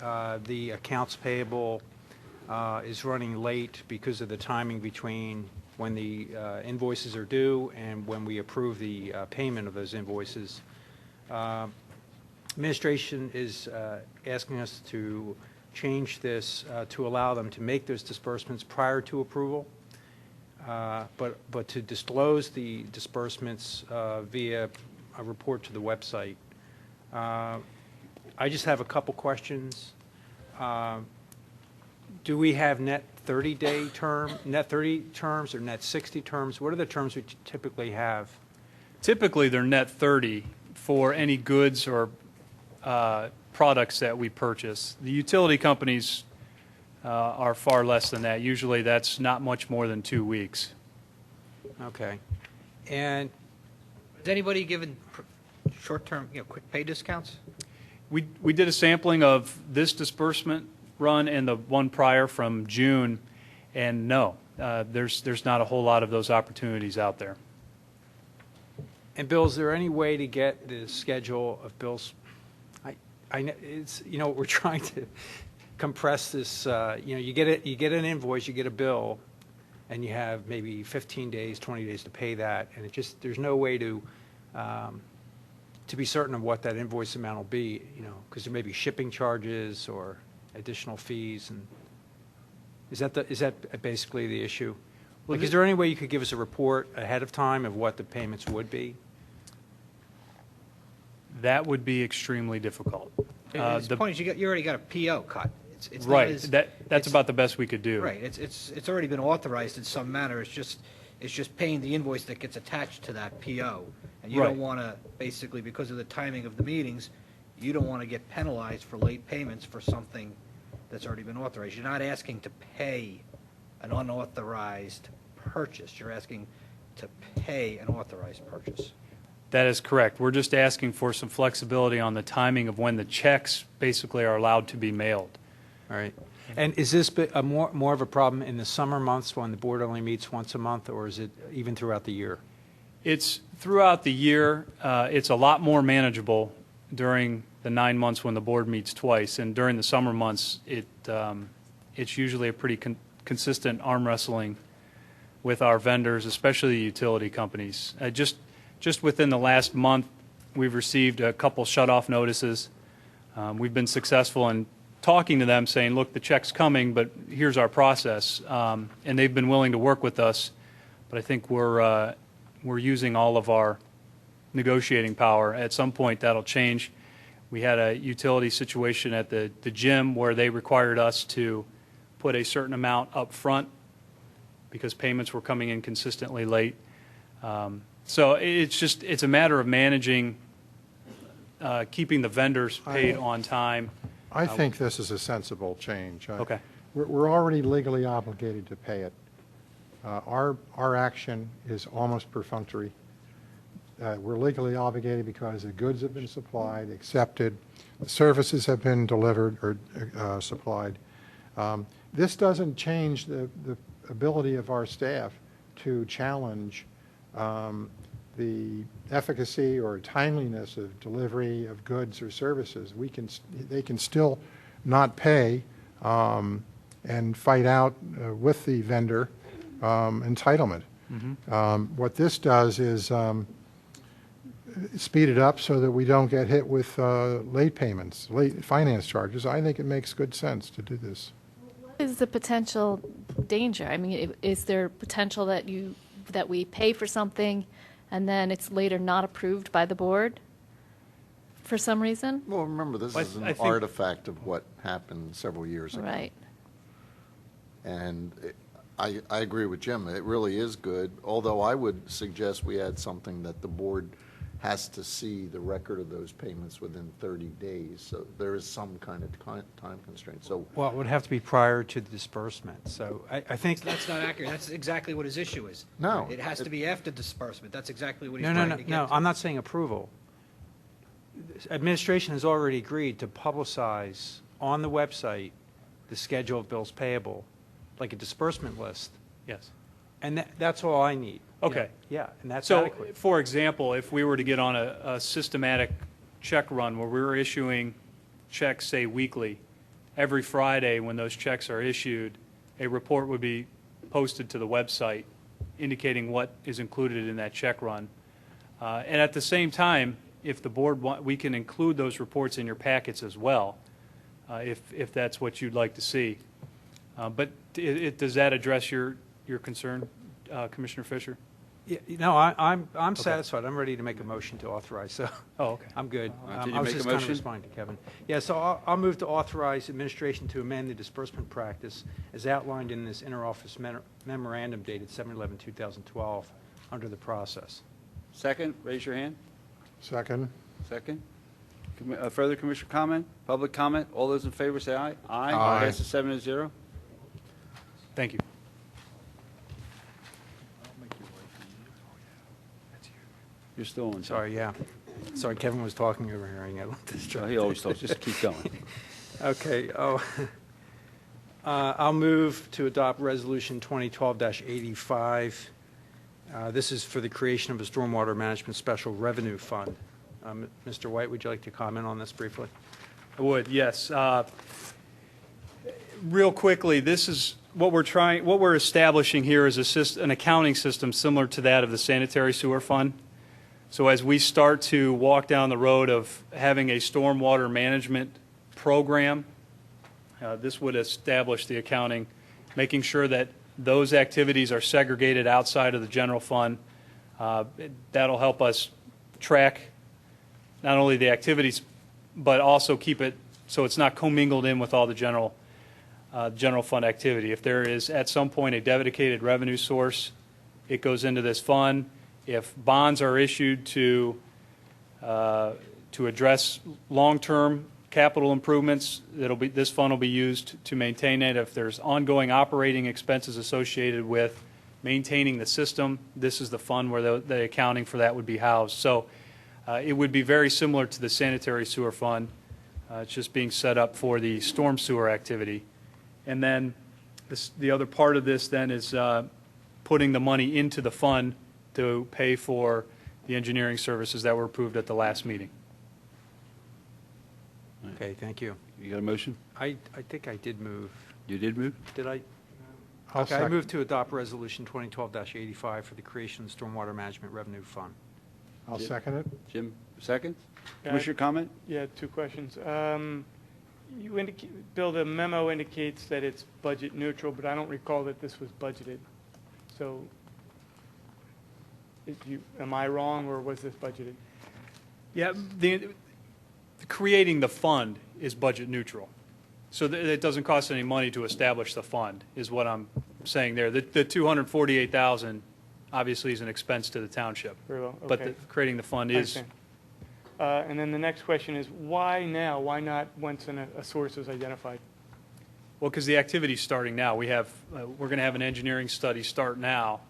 the accounts payable is running late because of the timing between when the invoices are due and when we approve the payment of those invoices. Administration is asking us to change this to allow them to make those disbursements prior to approval, but to disclose the disbursements via a report to the website. I just have a couple questions. Do we have net 30-day term, net 30 terms, or net 60 terms? What are the terms we typically have? Typically, they're net 30 for any goods or products that we purchase. The utility companies are far less than that. Usually that's not much more than 2 weeks. Okay. And Is anybody given short-term, quick pay discounts? We did a sampling of this disbursement run and the one prior from June, and no, there's not a whole lot of those opportunities out there. And Bill, is there any way to get the schedule of bills? I know it's, we're trying to compress this. You get an invoice, you get a bill, and you have maybe 15 days, 20 days to pay that, and there's no way to be certain of what that invoice amount will be. Because there may be shipping charges or additional fees, and is that basically the issue? Like, is there any way you could give us a report ahead of time of what the payments would be? That would be extremely difficult. The point is, you already got a PO cut. It's right. Not as, that's about the best we could do. Right. It's already been authorized in some manner. It's just paying the invoice that gets attached to that PO, and you don't want to, basically, because of the timing of the meetings, you don't want to get penalized for late payments for something that's already been authorized. You're not asking to pay an unauthorized purchase. You're asking to pay an authorized purchase. That is correct. We're just asking for some flexibility on the timing of when the checks basically are allowed to be mailed. All right. And is this more of a problem in the summer months when the board only meets once a month, or is it even throughout the year? It's Throughout the year. It's a lot more manageable during the 9 months when the board meets twice, and during the summer months, it's usually a pretty consistent arm wrestling with our vendors, especially the utility companies. Just within the last month, we've received a couple shut-off notices. We've been successful in talking to them, saying, look, the check's coming, but here's our process. And they've been willing to work with us, but I think we're using all of our negotiating power. At some point, that'll change. We had a utility situation at the gym where they required us to put a certain amount up front because payments were coming in consistently late. So it's a matter of managing, keeping the vendors paid on time. I think this is a sensible change. Okay. We're already legally obligated to pay it. Our action is almost perfunctory. We're legally obligated because the goods have been supplied, accepted, the services have been delivered or supplied. This doesn't change the ability of our staff to challenge the efficacy or timeliness of delivery of goods or services. They can still not pay and fight out with the vendor entitlement. Mm-hmm. What this does is speed it up so that we don't get hit with late payments, late finance charges. I think it makes good sense to do this. What is the potential danger? I mean, is there potential that we pay for something and then it's later not approved by the board for some reason? Well, remember, this is an artifact of what happened several years ago. Right. And I agree with Jim. It really is good, although I would suggest we add something that the board has to see the record of those payments within 30 days. So there is some kind of time constraint. So, well, it would have to be prior to the disbursement. So I think that's not accurate. That's exactly what his issue is. No. It has to be after disbursement. That's exactly what he's No, trying to get no. to. I'm not saying approval. Administration has already agreed to publicize on the website the schedule of bills payable, like a disbursement list. Yes. And that's all I need. Okay. Yeah, and that's So, adequate. for example, if we were to get on a systematic check run where we were issuing checks, say, weekly, every Friday when those checks are issued, a report would be posted to the website indicating what is included in that check run. And at the same time, if the board we can include those reports in your packets as well, if that's what you'd like to see. But does that address your concern, Commissioner Fisher? Yeah, no, I'm satisfied. I'm ready to make a motion to authorize. So, okay, I'm good. Can you I was make a just kind of motion? responding to Kevin. Yeah, so I'll move to authorize administration to amend the disbursement practice as outlined in this interoffice memorandum dated 7/11/2012 under the process. Second, raise your hand. Second. Second. Further commissioner comment? Public comment? All those in favor say aye. Aye. Aye. Passes 7-0. Thank you. You're still on. Sorry, yeah. Sorry, Kevin was talking over here. I got distracted. He always talks. Just keep going. Okay. I'll move to adopt Resolution 2012-85. This is for the creation of a Stormwater Management Special Revenue Fund. Mr. White, would you like to comment on this briefly? I would, yes. Real quickly, this is what we're establishing here is an accounting system similar to that of the sanitary sewer fund. So as we start to walk down the road of having a stormwater management program, this would establish the accounting, making sure that those activities are segregated outside of the general fund. That'll help us track not only the activities, but also keep it so it's not commingled in with all the general fund activity. If there is at some point a dedicated revenue source, it goes into this fund. If bonds are issued to address long-term capital improvements, this fund will be used to maintain it. If there's ongoing operating expenses associated with maintaining the system, this is the fund where the accounting for that would be housed. So it would be very similar to the sanitary sewer fund. It's just being set up for the storm sewer activity. And then the other part of this then is putting the money into the fund to pay for the engineering services that were approved at the last meeting. Okay, thank you. You got a motion? I think I did move. You did move? Did I? I'll Okay, I second. move to adopt Resolution 2012-85 for the creation of the Stormwater Management Revenue Fund. I'll second it. Jim, second? Yeah. Commissioner comment? Yeah, two questions. Bill, the memo indicates that it's budget neutral, but I don't recall that this was budgeted. So, am I wrong, or was this budgeted? Yeah, creating the fund is budget neutral. So it doesn't cost any money to establish the fund, is what I'm saying there. The $248,000 obviously is an expense to the township. Very well, But okay. creating the fund I is, understand. And then the next question is, why now? Why not once a source is identified? well, because the activity's starting now. We're going to have an engineering study start now.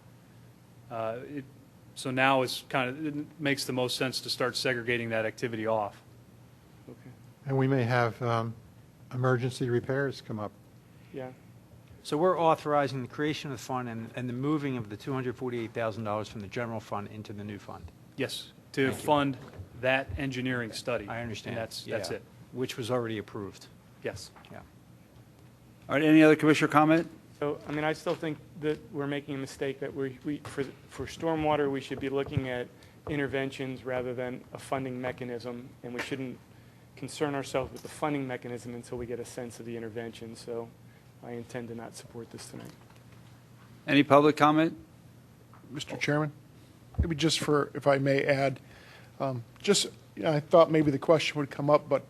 So now it makes the most sense to start segregating that activity off. Okay. And we may have emergency repairs come up. Yeah. So we're authorizing the creation of the fund and the moving of the $248,000 from the general fund into the new fund. Yes, to Thank you. fund that engineering study. I understand. And that's Yeah. it. Which was already approved. Yes. Yeah. All right, any other commissioner comment? So, I mean, I still think that we're making a mistake that for stormwater, we should be looking at interventions rather than a funding mechanism, and we shouldn't concern ourselves with the funding mechanism until we get a sense of the intervention. So I intend to not support this tonight. Any public comment? Mr. Chairman, maybe just if I may add, I thought maybe the question would come up, but,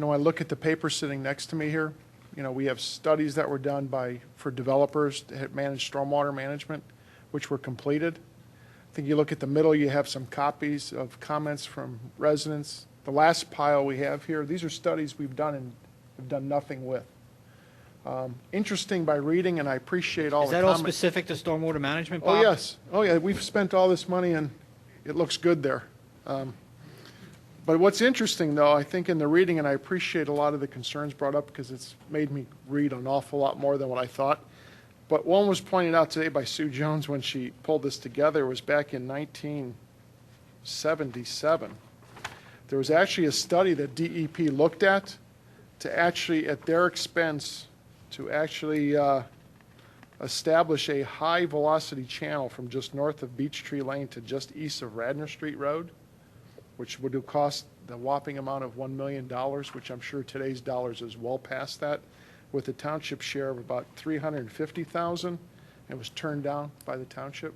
I look at the paper sitting next to me here. We have studies that were done for developers that manage stormwater management, which were completed. I think you look at the middle, you have some copies of comments from residents. The last pile we have here, these are studies we've done and have done nothing with. Interesting by reading, and I appreciate all Is the that all comments. specific to stormwater management, Bob? Oh, yes. Oh, yeah, we've spent all this money, and it looks good there. But what's interesting, though, I think in the reading, and I appreciate a lot of the concerns brought up because it's made me read an awful lot more than what I thought. But one was pointed out today by Sue Jones when she pulled this together, was back in 1977. There was actually a study that DEP looked at to actually, at their expense, to actually establish a high-velocity channel from just north of Beech Tree Lane to just east of Radnor Street Road, which would cost the whopping amount of $1 million, which I'm sure today's dollars is well past that, with a township share of about $350,000. It was turned down by the township.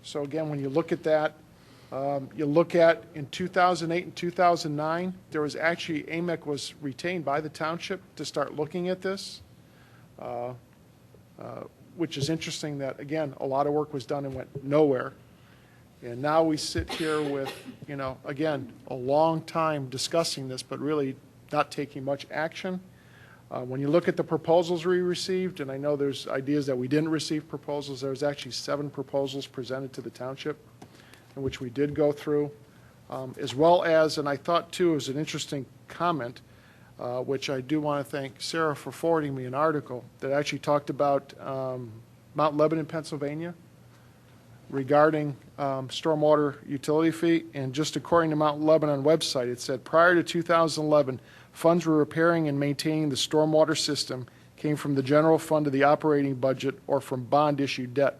So again, when you look at that, you look at in 2008 and 2009, there was actually, AMEC was retained by the township to start looking at this, which is interesting that, again, a lot of work was done and went nowhere. And now we sit here with, again, a long time discussing this, but really not taking much action. When you look at the proposals we received, and I know there's ideas that we didn't receive proposals, there was actually 7 proposals presented to the township, in which we did go through, as well as, and I thought too, it was an interesting comment, which I do want to thank Sarah for forwarding me an article that actually talked about Mount Lebanon, Pennsylvania, regarding stormwater utility fee. And just according to Mount Lebanon website, it said prior to 2011, funds for repairing and maintaining the stormwater system came from the general fund of the operating budget or from bond issue debt,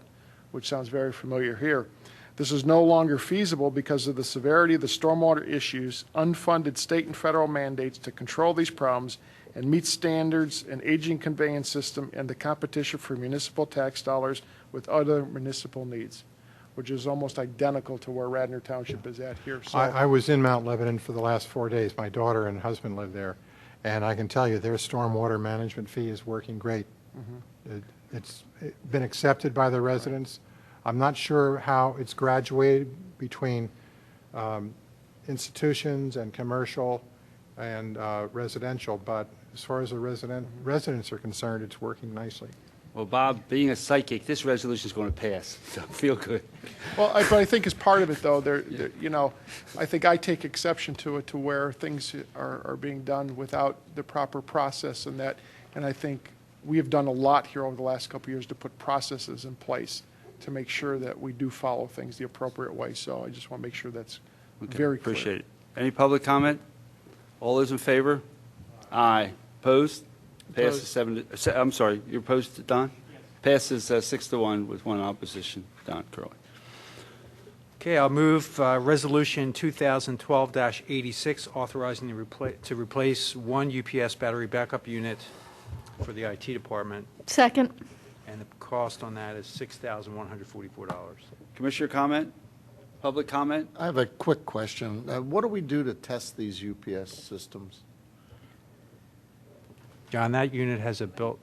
which sounds very familiar here. This is no longer feasible because of the severity of the stormwater issues, unfunded state and federal mandates to control these problems and meet standards, an aging conveyance system, and the competition for municipal tax dollars with other municipal needs, which is almost identical to where Radnor Township is at here. So I was in Mount Lebanon for the last 4 days. My daughter and husband live there, and I can tell you their stormwater management fee is working great. It's been accepted by the residents. I'm not sure how it's graduated between institutions and commercial and residential, but as far as the residents are concerned, it's working nicely. Well, Bob, being a psychic, this resolution is going to pass, so feel good. Well, but I think as part of it, though, I think I take exception to it, to where things are being done without the proper process and that, and I think we have done a lot here over the last couple of years to put processes in place to make sure that we do follow things the appropriate way. So I just want to make sure that's very clear. Appreciate it. Any public comment? All those in favor? Aye. Opposed? Passes 7 to, I'm sorry, you're opposed, Don? Passes 6-1 with 1 opposition. Don Curley. Okay, I'll move Resolution 2012-86, authorizing to replace 1 UPS battery backup unit for the IT department, Second. and the cost on that is $6,144. Commissioner comment? Public comment? I have a quick question. What do we do to test these UPS systems? John, that unit has a built,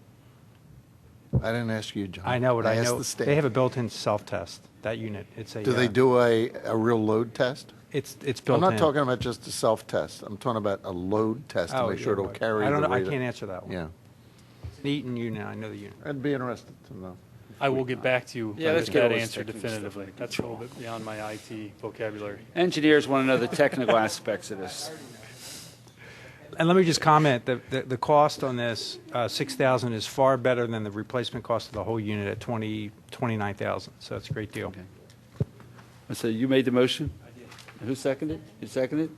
I didn't ask you, John. I know, but I asked know, the staff. they have a built-in self-test, that unit. It's a. Do they do a real load test? It's built in. I'm not talking about just a self-test. I'm talking about a load test to make sure it'll carry I don't the know, I rate of- can't answer that one. Yeah. It's an Eaton unit, I know the unit. I'd be interested to know. I will get back to you Yeah, let's with get all that this answer technical stuff definitively. under That's a little bit beyond my IT vocabulary. Engineers want to know the technical aspects of this. And let me just comment, the cost on this, $6,000 is far better than the replacement cost of the whole unit at $29,000, so it's a great deal. So you made the motion? I did. Who seconded? You seconded?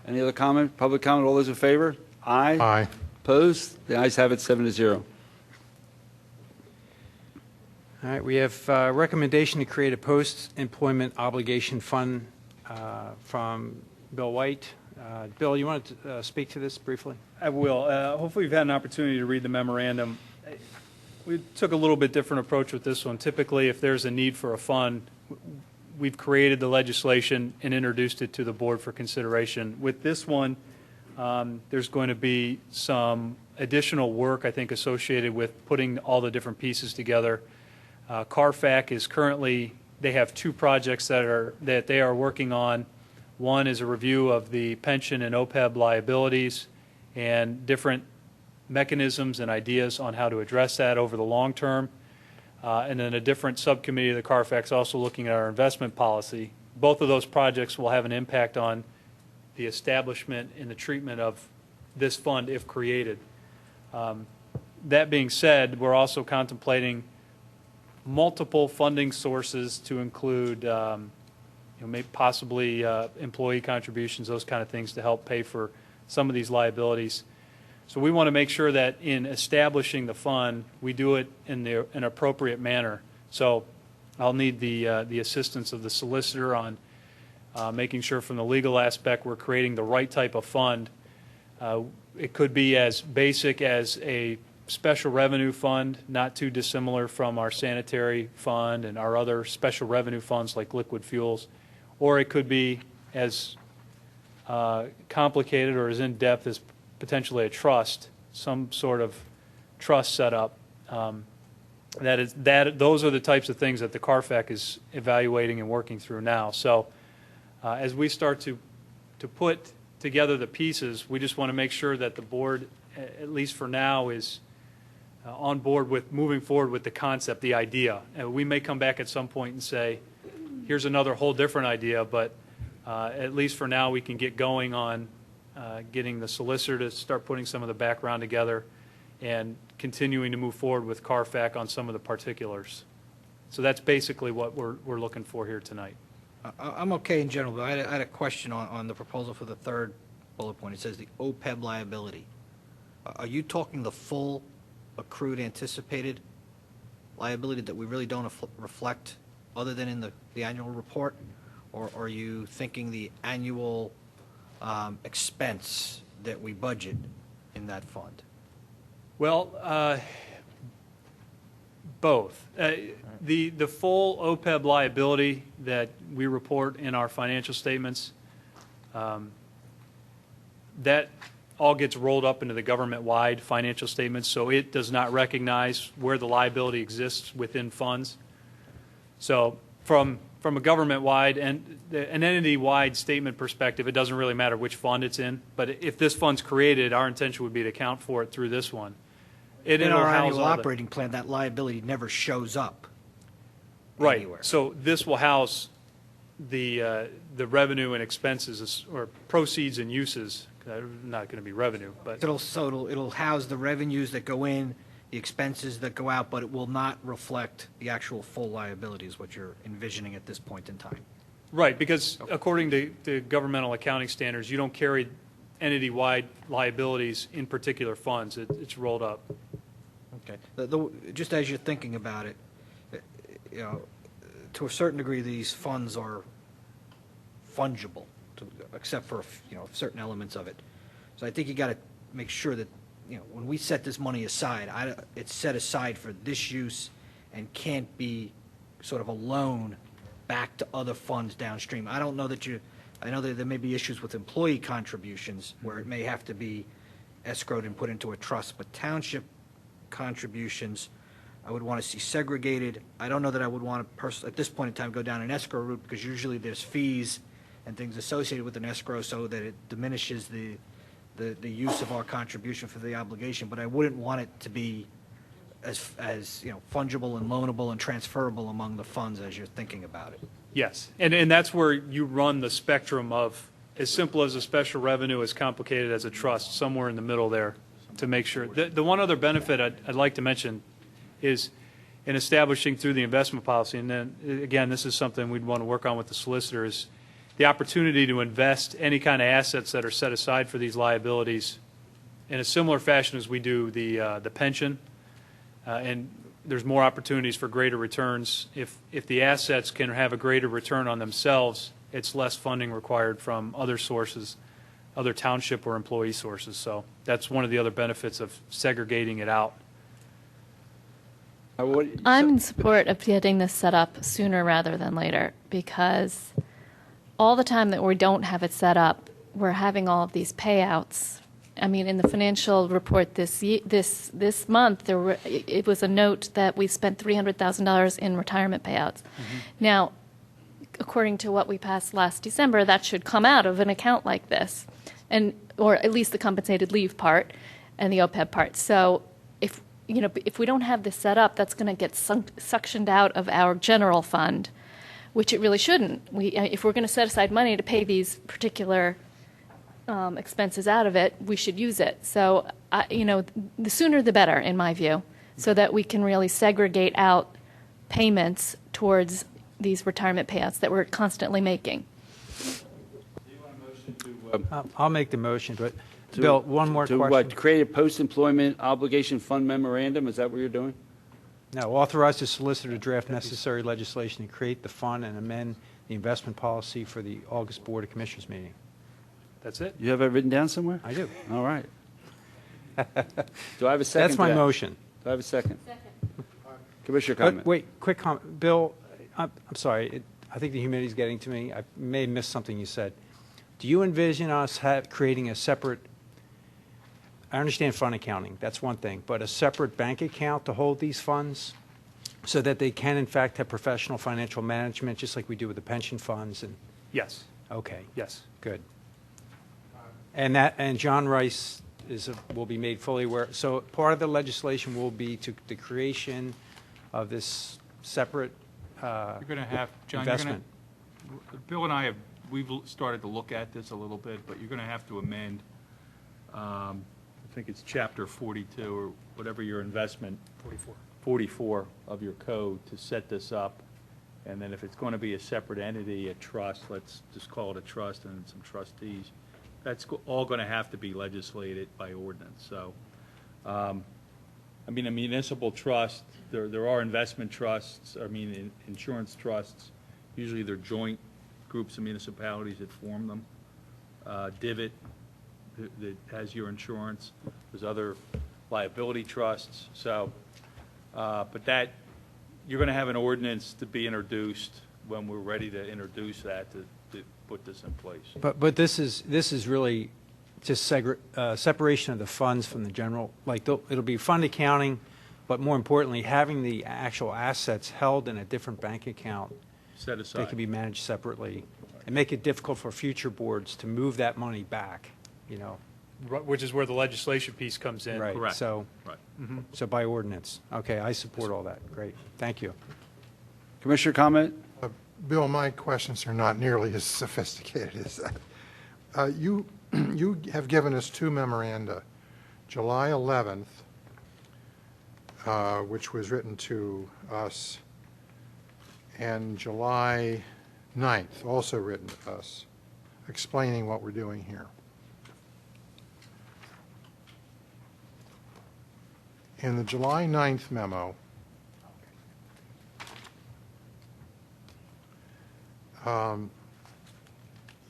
Any other comment? Public comment? All those in favor? Aye. Aye. Opposed? The ayes have it, 7-0. All right, we have a recommendation to create a post-employment obligation fund from Bill White. Bill, you want to speak to this briefly? I will. Hopefully you've had an opportunity to read the memorandum. We took a little bit different approach with this one. Typically, if there's a need for a fund, we've created the legislation and introduced it to the board for consideration. With this one, there's going to be some additional work, I think, associated with putting all the different pieces together. CARFAC is currently, they have 2 projects that they are working on. One is a review of the pension and OPEB liabilities and different mechanisms and ideas on how to address that over the long term. And then a different subcommittee of the CARFAC also looking at our investment policy. Both of those projects will have an impact on the establishment and the treatment of this fund if created. That being said, we're also contemplating multiple funding sources to include maybe possibly employee contributions, those kind of things to help pay for some of these liabilities. So we want to make sure that in establishing the fund, we do it in an appropriate manner. So I'll need the assistance of the solicitor on making sure from the legal aspect we're creating the right type of fund. It could be as basic as a special revenue fund, not too dissimilar from our sanitary fund and our other special revenue funds like liquid fuels. Or it could be as complicated or as in-depth as potentially a trust, some sort of trust setup those are the types of things that the CARFAC is evaluating and working through now. So as we start to put together the pieces, we just want to make sure that the board, at least for now, is on board with moving forward with the concept, the idea. We may come back at some point and say, here's another whole different idea, but at least for now we can get going on getting the solicitor to start putting some of the background together and continuing to move forward with CARFAC on some of the particulars. So that's basically what we're looking for here tonight. I'm okay in general, but I had a question on the proposal for the third bullet point. It says the OPEB liability. Are you talking the full accrued anticipated liability that we really don't reflect other than in the annual report? Or are you thinking the annual expense that we budget in that fund? Well, both. The full OPEB liability that we report in our financial statements, that all gets rolled up into the government-wide financial statements, so it does not recognize where the liability exists within funds. So from a government-wide and an entity-wide statement perspective, it doesn't really matter which fund it's in. But if this fund's created, our intention would be to account for it through this one. In our annual operating plan, that liability never shows up anywhere. So this will house the revenue and expenses or proceeds and uses. Not going to be revenue, but It'll house the revenues that go in, the expenses that go out, but it will not reflect the actual full liability is what you're envisioning at this point in time. right, because according to governmental accounting standards, you don't carry entity-wide liabilities in particular funds. It's rolled up. Okay. Just as you're thinking about it, you know, to a certain degree, these funds are fungible, except for certain elements of it. So I think you got to make sure that when we set this money aside, it's set aside for this use and can't be sort of a loan back to other funds downstream. I don't know that I know that there may be issues with employee contributions where it may have to be escrowed and put into a trust, but township contributions, I would want to see segregated. I don't know that I would want to, at this point in time, go down an escrow route because usually there's fees and things associated with an escrow so that it diminishes the use of our contribution for the obligation. But I wouldn't want it to be as fungible and loanable and transferable among the funds as you're thinking about it. Yes, and that's where you run the spectrum of as simple as a special revenue, as complicated as a trust, somewhere in the middle there to make sure. The one other benefit I'd like to mention is in establishing through the investment policy, and then again, this is something we'd want to work on with the solicitor, is the opportunity to invest any kind of assets that are set aside for these liabilities in a similar fashion as we do the pension. And there's more opportunities for greater returns. If the assets can have a greater return on themselves, it's less funding required from other sources, other township or employee sources. So that's one of the other benefits of segregating it out. I'm in support of getting this set up sooner rather than later, because all the time that we don't have it set up, we're having all of these payouts. I mean, in the financial report this month, it was a note that we spent $300,000 in retirement payouts. Mm-hmm. Now, according to what we passed last December, that should come out of an account like this, or at least the compensated leave part and the OPEB part. So if we don't have this set up, that's going to get suctioned out of our general fund, which it really shouldn't. If we're going to set aside money to pay these particular expenses out of it, we should use it. So, the sooner the better, in my view, so that we can really segregate out payments towards these retirement payouts that we're constantly making. I'll make the motion, but Bill, one more question. What, create a post-employment obligation fund memorandum? Is that what you're doing? No, authorize the solicitor to draft necessary legislation to create the fund and amend the investment policy for the August Board of Commissioners meeting. That's it? You have it written down somewhere? I do. All right. Do I have a second? That's my motion. Do I have a second? Second. Commissioner comment. Wait, quick comment. Bill, I'm sorry. I think the humidity's getting to me. I may have missed something you said. Do you envision us creating a separate, I understand fund accounting, that's one thing, but a separate bank account to hold these funds so that they can in fact have professional financial management, just like we do with the pension funds and, Yes, okay, yes. good. And John Rice will be made fully aware. So part of the legislation will be to the creation of this separate You're going to have, John, investment. Bill and I we've started to look at this a little bit, but you're going to have to amend, I think it's chapter 42 or whatever your investment. 44 of your code to set this up. And then if it's going to be a separate entity, a trust, let's just call it a trust and some trustees, that's all going to have to be legislated by ordinance. So, I mean, a municipal trust, there are investment trusts, insurance trusts. Usually they're joint groups of municipalities that form them. Divot, that has your insurance. There's other liability trusts. So, but that, you're going to have an ordinance to be introduced when we're ready to introduce that to put this in place. But this is really just separation of the funds from the general, like it'll be fund accounting, but more importantly, having the actual assets held in a different bank account. Set aside. They can be managed separately and make it difficult for future boards to move that money back, you know. Which is where the legislation piece comes in. Right. Correct. So, Right. so by ordinance. Okay, I support all that. Great. Thank you. Commissioner comment? Bill, my questions are not nearly as sophisticated as that. You have given us two memoranda, July 11th, which was written to us, and July 9th, also written to us, explaining what we're doing here. In the July 9th memo,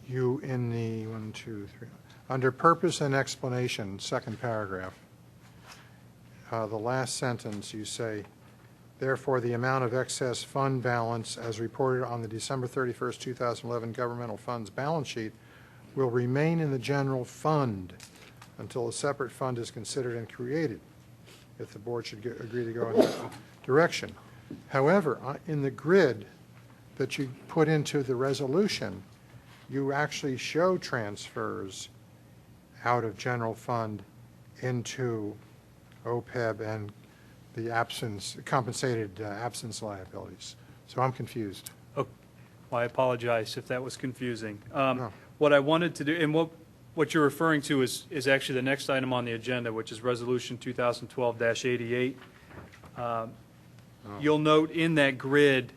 you, in the under purpose and explanation, second paragraph, the last sentence, you say, therefore, the amount of excess fund balance as reported on the December 31st, 2011 governmental funds balance sheet will remain in the general fund until a separate fund is considered and created, if the board should agree to go in that direction. However, in the grid that you put into the resolution, you actually show transfers out of general fund into OPEB and the compensated absence liabilities. So I'm confused. Oh, well, I apologize if that was confusing. No. What I wanted to do, and what you're referring to is actually the next item on the agenda, which is Resolution 2012-88. You'll note in that grid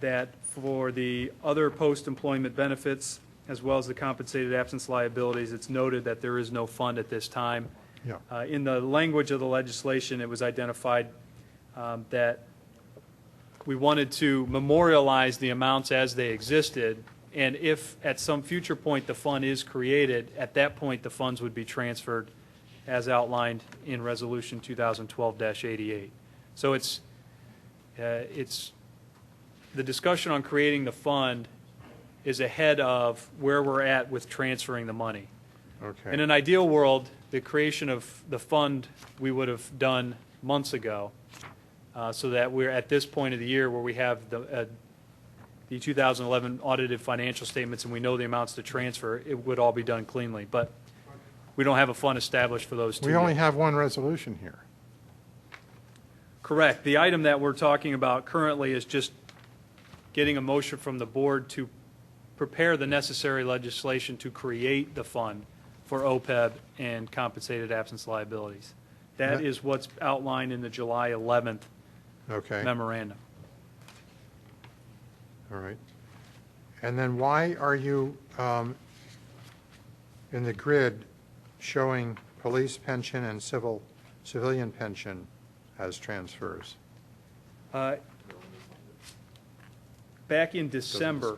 that for the other post-employment benefits, as well as the compensated absence liabilities, it's noted that there is no fund at this time. Yeah. In the language of the legislation, it was identified that we wanted to memorialize the amounts as they existed, and if at some future point the fund is created, at that point the funds would be transferred as outlined in Resolution 2012-88. So it's the discussion on creating the fund is ahead of where we're at with transferring the money. Okay. In an ideal world, the creation of the fund we would have done months ago, so that we're at this point of the year where we have the 2011 audited financial statements and we know the amounts to transfer, it would all be done cleanly. But we don't have a fund established for those two We only yet. have one resolution here. Correct. The item that we're talking about currently is just getting a motion from the board to prepare the necessary legislation to create the fund for OPEB and compensated absence liabilities. That is what's outlined in the July 11th memorandum. All right. And then why are you, in the grid, showing police pension and civilian pension as transfers? Back in December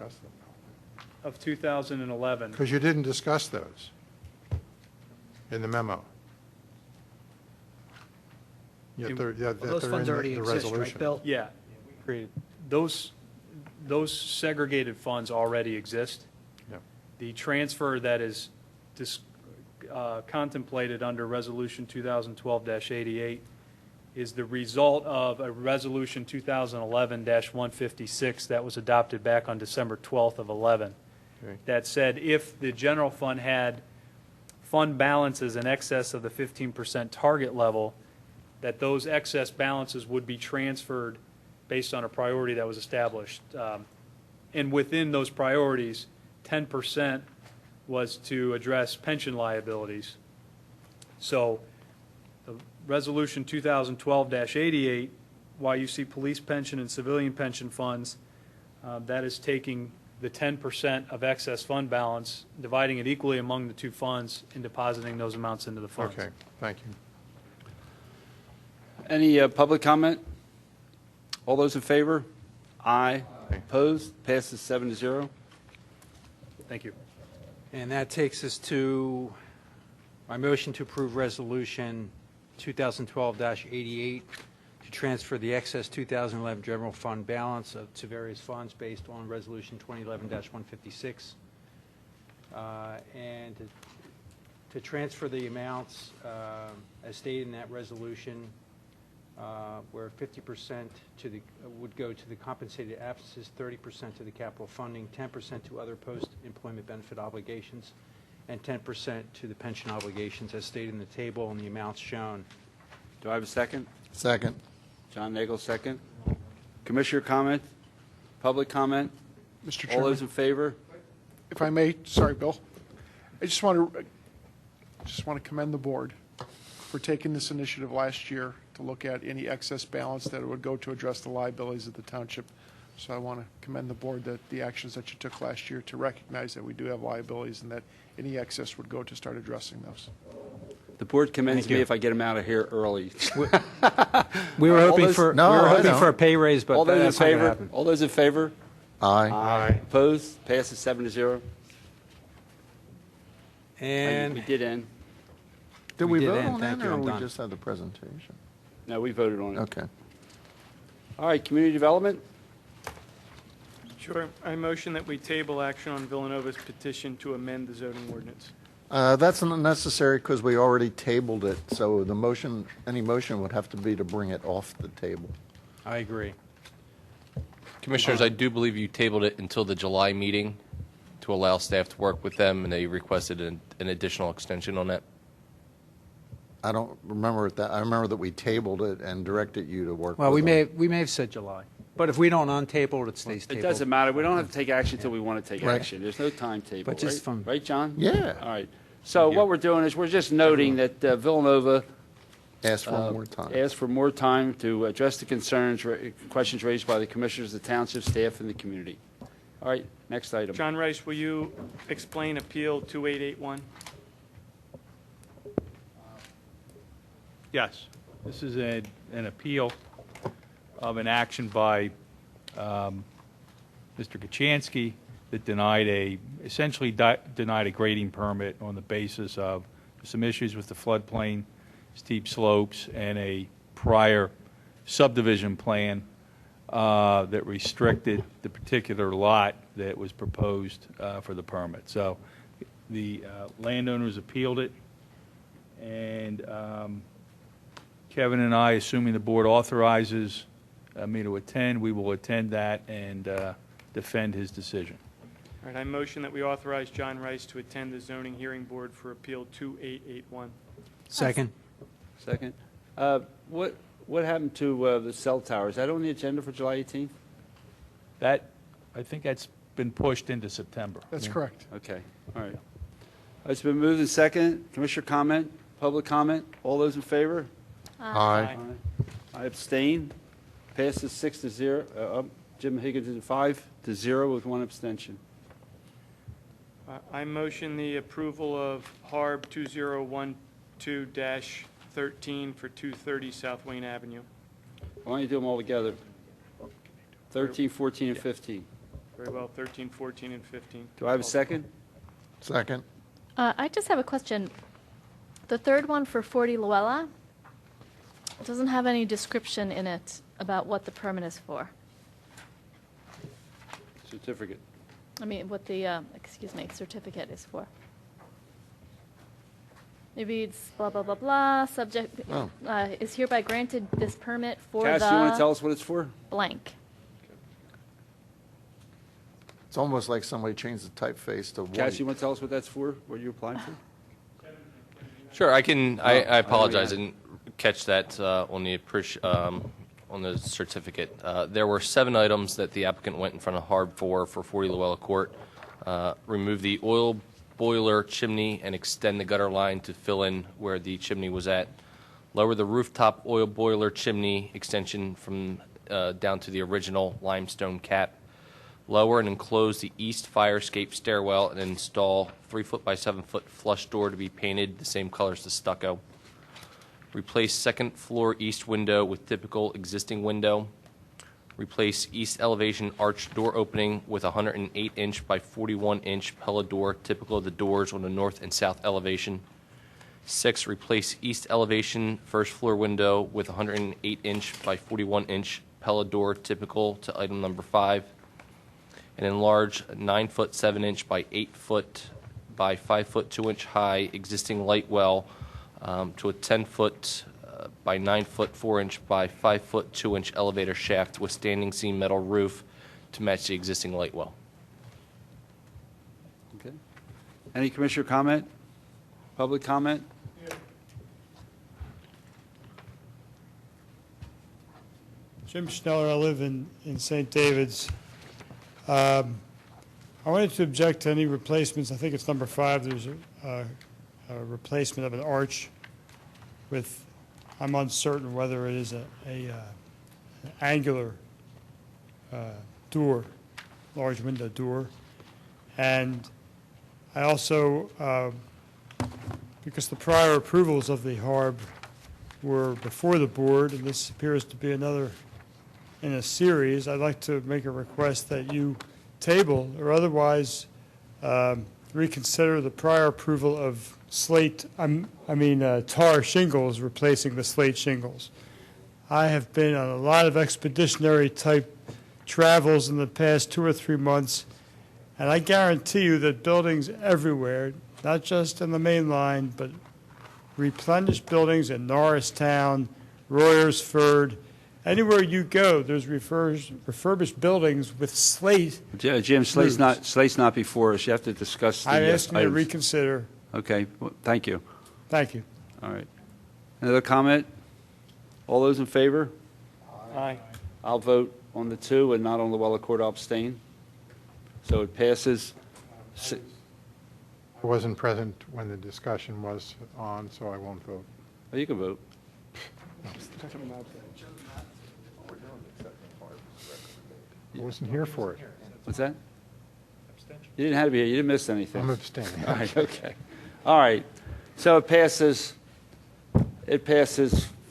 of 2011. Because you didn't discuss those in the memo. Yet they're in the resolution. Yeah. Those segregated funds already exist. Yeah. The transfer that is contemplated under Resolution 2012-88 is the result of a resolution 2011-156 that was adopted back on December 12th of 11. Okay. That said, if the general fund had fund balances in excess of the 15% target level, that those excess balances would be transferred based on a priority that was established. And within those priorities, 10% was to address pension liabilities. So the resolution 2012-88, while you see police pension and civilian pension funds, that is taking the 10% of excess fund balance, dividing it equally among the two funds, and depositing those amounts into the funds. Okay, thank you. Any public comment? All those in favor? Aye. Opposed? Passes 7-0. Thank you. And that takes us to my motion to approve Resolution 2012-88 to transfer the excess 2011 general fund balance to various funds based on Resolution 2011-156. And to transfer the amounts as stated in that resolution, where 50% would go to the compensated absences, 30% to the capital funding, 10% to other post-employment benefit obligations, and 10% to the pension obligations as stated in the table and the amounts shown. Do I have a second? Second. John Nagel, second. Commissioner comment? Public comment? Mr. All Chairman. those in favor? If I may, sorry, Bill. I just want to commend the board for taking this initiative last year to look at any excess balance that would go to address the liabilities of the township. So I want to commend the board that the actions that you took last year to recognize that we do have liabilities and that any excess would go to start addressing those. The board commends me if I get them out of here early. We were hoping for a pay raise, but all those that's in not going to favor? happen. All those in favor? Aye. Aye. Opposed? Passes 7-0. And we did end. Did we did vote end. on Thank that, you, or I'm we done. just had the presentation? No, we voted on it. Okay. All right, community development? Sure. I motion that we table action on Villanova's petition to amend the zoning ordinance. That's not necessary because we already tabled it, so the motion, any motion would have to be to bring it off the table. I agree. Commissioners, I do believe you tabled it until the July meeting to allow staff to work with them, and they requested an additional extension on that. I don't remember that. I remember that we tabled it and directed you to work Well, with we them. may have said July, but if we don't untable it, it stays It tabled. doesn't matter. We don't have to take action until we want to take Right. action. There's no timetable, But just right? from- Right, John? Yeah. All right. So what we're doing is we're just noting that Villanova Ask for more time. asked for more time to address the concerns, questions raised by the commissioners, the township staff, and the community. All right, next item. John Rice, will you explain Appeal 2881? Yes, this is an appeal of an action by Mr. Kachansky that essentially denied a grading permit on the basis of some issues with the floodplain, steep slopes, and a prior subdivision plan that restricted the particular lot that was proposed for the permit. So the landowners appealed it, and Kevin and I, assuming the board authorizes me to attend, we will attend that and defend his decision. All right, I motion that we authorize John Rice to attend the zoning hearing board for Appeal 2881. Second. Second. What happened to the cell tower? Is that on the agenda for July 18th? That, I think that's been pushed into September. That's correct. Okay, all right. It's been moved and second. Commissioner comment, public comment, all those in favor? Aye. I abstain. Passes 6-0. Jim Higgins is 5-0 with one abstention. I motion the approval of HARB 2012-13 for 230 South Wayne Avenue. Why don't you do them all together? 13, 14, and 15. Very well, 13, 14, and 15. Do I have a second? Second. I just have a question. The third one for 40 Luella doesn't have any description in it about what the permit is for. Certificate. I mean, what the, certificate is for. It reads blah, blah, blah, blah, subject, Oh. is hereby granted this permit for Cass, the you want to tell us what it's for? blank. It's almost like somebody changed the typeface to Cass, white. you want to tell us what that's for, what you're applying for? Sure, I can. Oh, I I apologize. I already didn't catch that on the certificate. There were 7 items that the applicant went in front of HARB for 40 Luella Court. Remove the oil boiler chimney and extend the gutter line to fill in where the chimney was at. Lower the rooftop oil boiler chimney extension from down to the original limestone cap. Lower and enclose the east fire escape stairwell and install 3-foot by 7-foot flush door to be painted the same color as the stucco. Replace second floor east window with typical existing window. Replace east elevation arch door opening with 108-inch by 41-inch Pella door, typical of the doors on the north and south elevation. 6, replace east elevation first floor window with 108-inch by 41-inch Pella door, typical to item number 5. And enlarge 9-foot 7-inch by 8-foot by 5-foot 2-inch high existing light well to a 10-foot by 9-foot 4-inch by 5-foot 2-inch elevator shaft with standing seam metal roof to match the existing light well. Okay. Any commissioner comment? Public comment? Jim Schneller, I live in St. David's. I wanted to object to any replacements. I think it's number 5. There's a replacement of an arch with, I'm uncertain whether it is an angular door, large window door. And I also, because the prior approvals of the HARB were before the board, and this appears to be another in a series, I'd like to make a request that you table or otherwise reconsider the prior approval of tar shingles replacing the slate shingles. I have been on a lot of expeditionary type travels in the past 2 or 3 months, and I guarantee you that buildings everywhere, not just in the main line, but replenished buildings in Norristown, Royersford, anywhere you go, there's refurbished buildings with slate. Jim, slate's not before us. You have to discuss the I'm asking you to items. reconsider. Okay, well, thank you. Thank you. All right. Another comment? All those in favor? Aye. I'll vote on the 2 and not on Luella Court. I'll abstain. So it passes. I wasn't present when the discussion was on, so I won't vote. Oh, you can vote. I wasn't here for it. What's that? You didn't have to be here. You didn't miss anything. I'm abstaining. All right, okay. All right. So it passes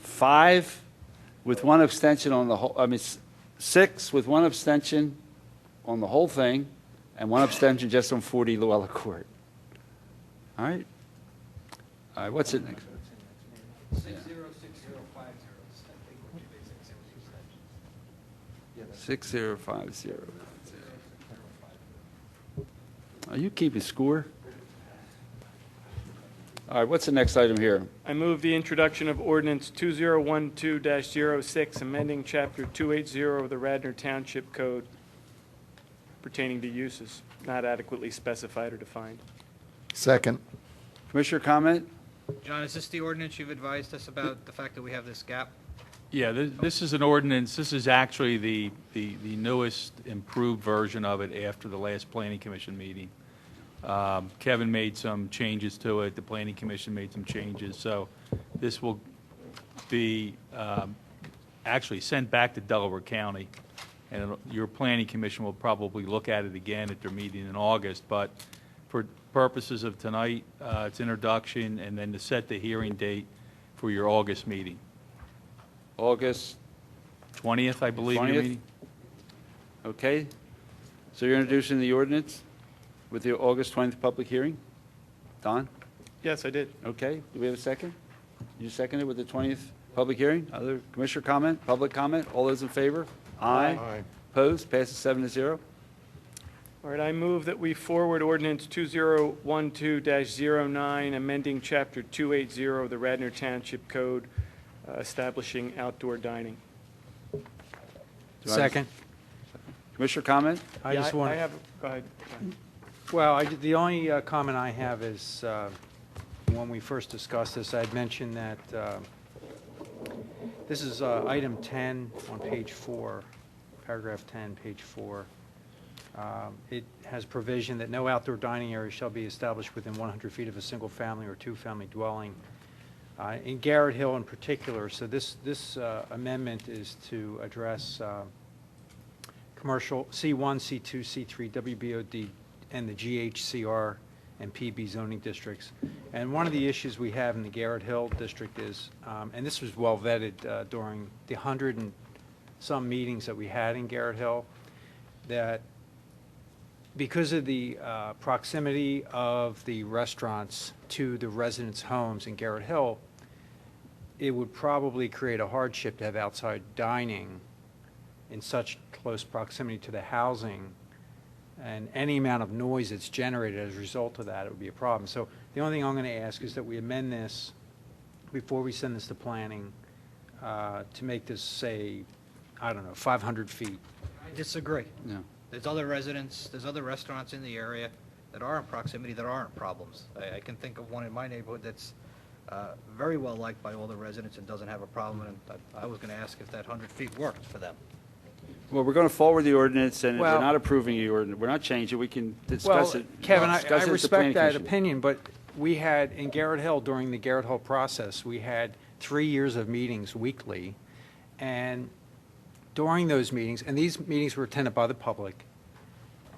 5 with 1 abstention on the whole, 6 with 1 abstention on the whole thing and 1 abstention just on 40 Luella Court. All right. All right, what's it next? 6050. Are you keeping score? All right, what's the next item here? I move the introduction of ordinance 2012-06, amending Chapter 280 of the Radnor Township Code pertaining to uses not adequately specified or defined. Second. Commissioner comment? John, is this the ordinance you've advised us about, the fact that we have this gap? Yeah, this is an ordinance, this is actually the newest improved version of it after the last Planning Commission meeting. Kevin made some changes to it, the Planning Commission made some changes, so this will be actually sent back to Delaware County, and your Planning Commission will probably look at it again at their meeting in August, but for purposes of tonight, its introduction, and then to set the hearing date for your August meeting. August 20th, I believe, your 20th? meeting? Okay. So you're introducing the ordinance with the August 20th public hearing? Don? Yes, I did. Okay. Do we have a second? You seconded with the 20th public hearing? Other commissioner comment, public comment? All those in favor? Aye. Aye. Opposed? Passes 7-0. All right, I move that we forward ordinance 2012-09, amending Chapter 280 of the Radnor Township Code, establishing outdoor dining. Second. Commissioner comment? I just want. I have, go ahead. Well, the only comment I have is, when we first discussed this, I had mentioned that this is item 10 on page 4, paragraph 10, page 4. It has provision that no outdoor dining area shall be established within 100 feet of a single-family or two-family dwelling. In Garrett Hill in particular, so this amendment is to address commercial C1, C2, C3, WBOD, and the GHCR and PB zoning districts. And one of the issues we have in the Garrett Hill district is, and this was well vetted during the 100 and some meetings that we had in Garrett Hill, that because of the proximity of the restaurants to the residents' homes in Garrett Hill, it would probably create a hardship to have outside dining in such close proximity to the housing, and any amount of noise that's generated as a result of that, it would be a problem. So the only thing I'm going to ask is that we amend this before we send this to planning to make this, say, I don't know, 500 feet. I disagree. No. There's other residents, there's other restaurants in the area that are in proximity that aren't problems. I can think of one in my neighborhood that's very well liked by all the residents and doesn't have a problem, and I was going to ask if that 100 feet worked for them. Well, we're going to forward the ordinance, and Well- we're not approving the ordinance. We're not changing. We can discuss Well, it. Kevin, I Discuss it at the respect Planning that Commission. opinion, but we had, in Garrett Hill, during the Garrett Hill process, we had 3 years of meetings weekly, and during those meetings, and these meetings were attended by the public,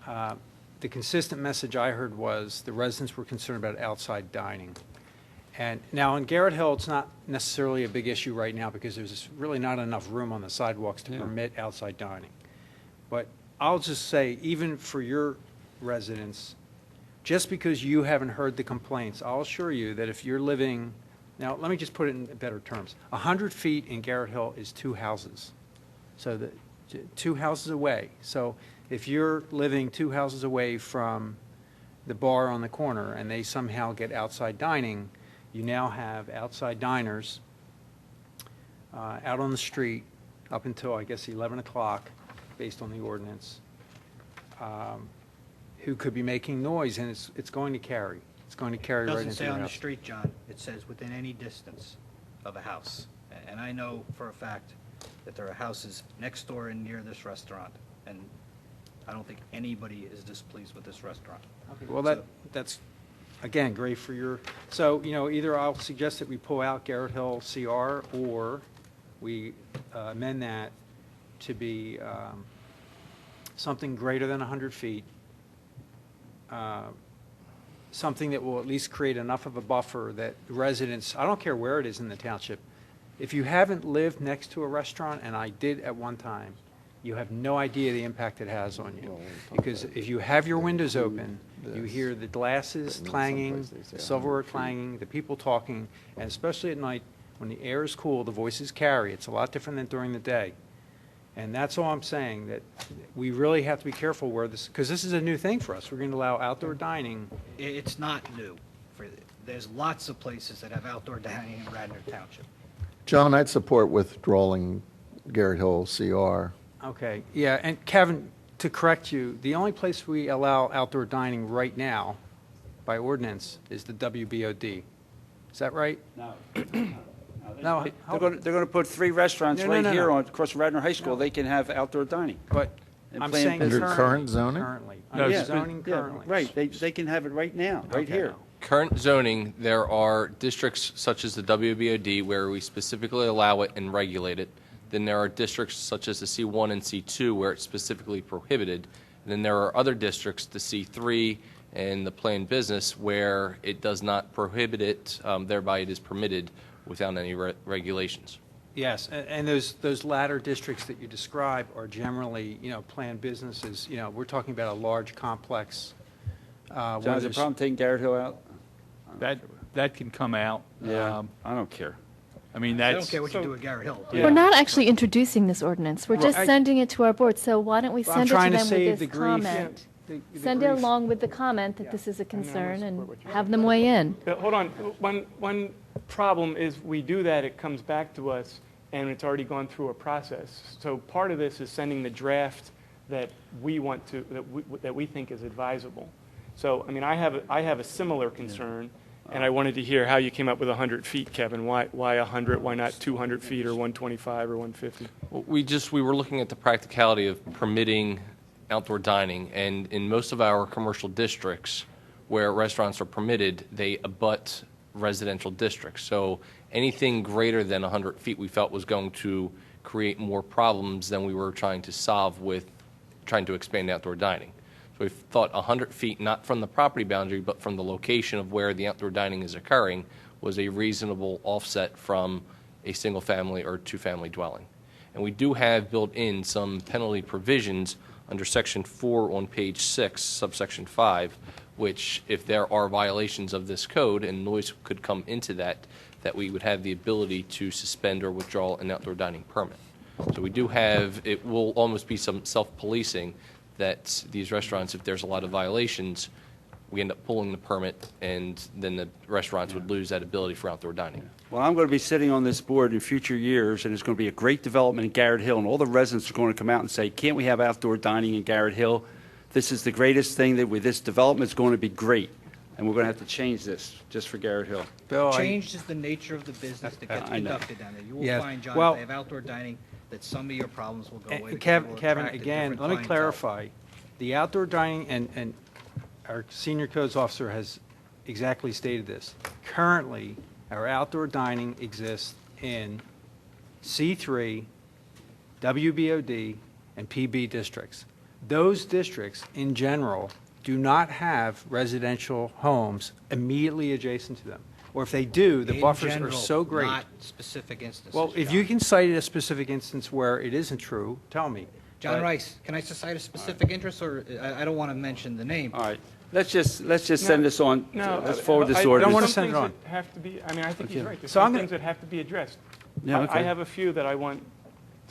the consistent message I heard was the residents were concerned about outside dining. And now in Garrett Hill, it's not necessarily a big issue right now because there's really not enough room on the sidewalks to permit outside dining. But I'll just say, even for your residents, just because you haven't heard the complaints, I'll assure you that if you're living, now let me just put it in better terms. 100 feet in Garrett Hill is 2 houses. So 2 houses away. So if you're living 2 houses away from the bar on the corner and they somehow get outside dining, you now have outside diners out on the street up until, I guess, 11 o'clock, based on the ordinance, who could be making noise, and it's going to carry. It's going to carry right It doesn't into say your on the house. street, John. It says within any distance of a house. And I know for a fact that there are houses next door and near this restaurant, and I don't think anybody is displeased with this restaurant. Well, that's, again, great for your, so, either I'll suggest that we pull out Garrett Hill CR, or we amend that to be something greater than 100 feet, something that will at least create enough of a buffer that residents, I don't care where it is in the township, if you haven't lived next to a restaurant, and I did at one time, you have no idea the impact it has on you. Because if you have your windows open, you hear the glasses clanging, the silverware clanging, the people talking, and especially at night, when the air is cool, the voices carry. It's a lot different than during the day. And that's all I'm saying, that we really have to be careful where this, because this is a new thing for us. We're going to allow outdoor dining. It's not new. There's lots of places that have outdoor dining in Radnor Township. John, I'd support withdrawing Garrett Hill CR. Okay, yeah, and Kevin, to correct you, the only place we allow outdoor dining right now, by ordinance, is the WBOD. Is that right? No. No, They're going to put 3 restaurants No, right no, here no. across from Radnor High School. They can have outdoor dining. But And I'm Planned saying Business. Under current zoning? Currently. No, Under yeah, zoning yeah, currently. right. They can have it right now, right Okay. here. Current zoning, there are districts such as the WBOD where we specifically allow it and regulate it. Then there are districts such as the C1 and C2 where it's specifically prohibited. And then there are other districts, the C3 and the planned business, where it does not prohibit it, thereby it is permitted without any regulations. Yes, and those latter districts that you describe are generally, planned businesses. We're talking about a large complex. John, is there a problem taking Garrett Hill out? That can come out. Yeah, I don't care. I mean, I that's. don't care what you do at Garrett Hill. We're not actually introducing this ordinance. We're just Right. sending it to our board. So why don't we I'm send it to trying to them save with the this grief. comment? send it along with the comment that this is a concern and have them weigh in. Hold on. One problem is we do that, it comes back to us, and it's already gone through a process. So part of this is sending the draft that we want to, that we think is advisable. So, I mean, I have a similar concern, and I wanted to hear how you came up with 100 feet, Kevin. Why 100? Why not 200 feet or 125 or 150? Well, we were looking at the practicality of permitting outdoor dining, and in most of our commercial districts where restaurants are permitted, they abut residential districts. So anything greater than 100 feet we felt was going to create more problems than we were trying to solve with trying to expand outdoor dining. So we thought 100 feet, not from the property boundary, but from the location of where the outdoor dining is occurring, was a reasonable offset from a single-family or two-family dwelling. And we do have built in some penalty provisions under Section 4 on page 6, subsection 5, which, if there are violations of this code and noise could come into that we would have the ability to suspend or withdraw an outdoor dining permit. So we do have, it will almost be some self-policing that these restaurants, if there's a lot of violations, we end up pulling the permit, and then the restaurants would lose that ability for outdoor dining. Well, I'm going to be sitting on this board in future years, and it's going to be a great development in Garrett Hill, and all the residents are going to come out and say, can't we have outdoor dining in Garrett Hill? This is the greatest thing that with this development is going to be great, and we're going to have to change this just for Garrett Hill. Bill, Change is the nature of the business that gets I know. conducted down there. You will Yes. find, John, Well- if they have outdoor dining, that some of your problems will go away. because Kevin, you will Kevin, attract a again, different let me clientele. clarify. The outdoor dining, and our senior codes officer has exactly stated this. Currently, our outdoor dining exists in C3, WBOD, and PB districts. Those districts, in general, do not have residential homes immediately adjacent to them. Or if they do, the In buffers are general, so great. Not specific instances. Well, if John. you can cite a specific instance where it isn't true, tell me. John But- Rice, can I just cite a specific interest, or I don't want to mention the name? All right. Let's just send this on. Let's forward this I ordinance. don't wanna some send it things on. that have to be, I mean, I think he's Okay. right. There's So I'm some gonna- things that have to be addressed. Yeah, okay. I have a few that I want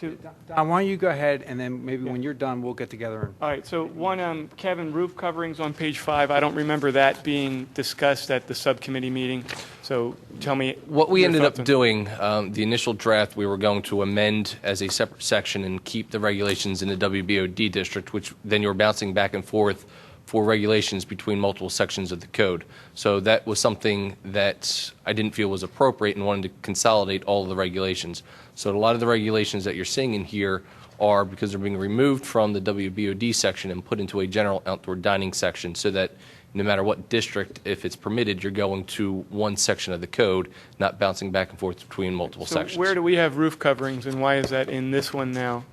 to. Don, why don't you go ahead, and then maybe when you're done, we'll get together and All right, so one, Kevin, roof coverings on page 5. I don't remember that being discussed at the subcommittee meeting. So tell me. What we your ended thoughts up on- doing, the initial draft, we were going to amend as a separate section and keep the regulations in the WBOD district, which then you were bouncing back and forth for regulations between multiple sections of the code. So that was something that I didn't feel was appropriate and wanted to consolidate all of the regulations. So a lot of the regulations that you're seeing in here are because they're being removed from the WBOD section and put into a general outdoor dining section, so that no matter what district, if it's permitted, you're going to one section of the code, not bouncing back and forth between multiple So sections. where do we have roof coverings, and why is that in this one now?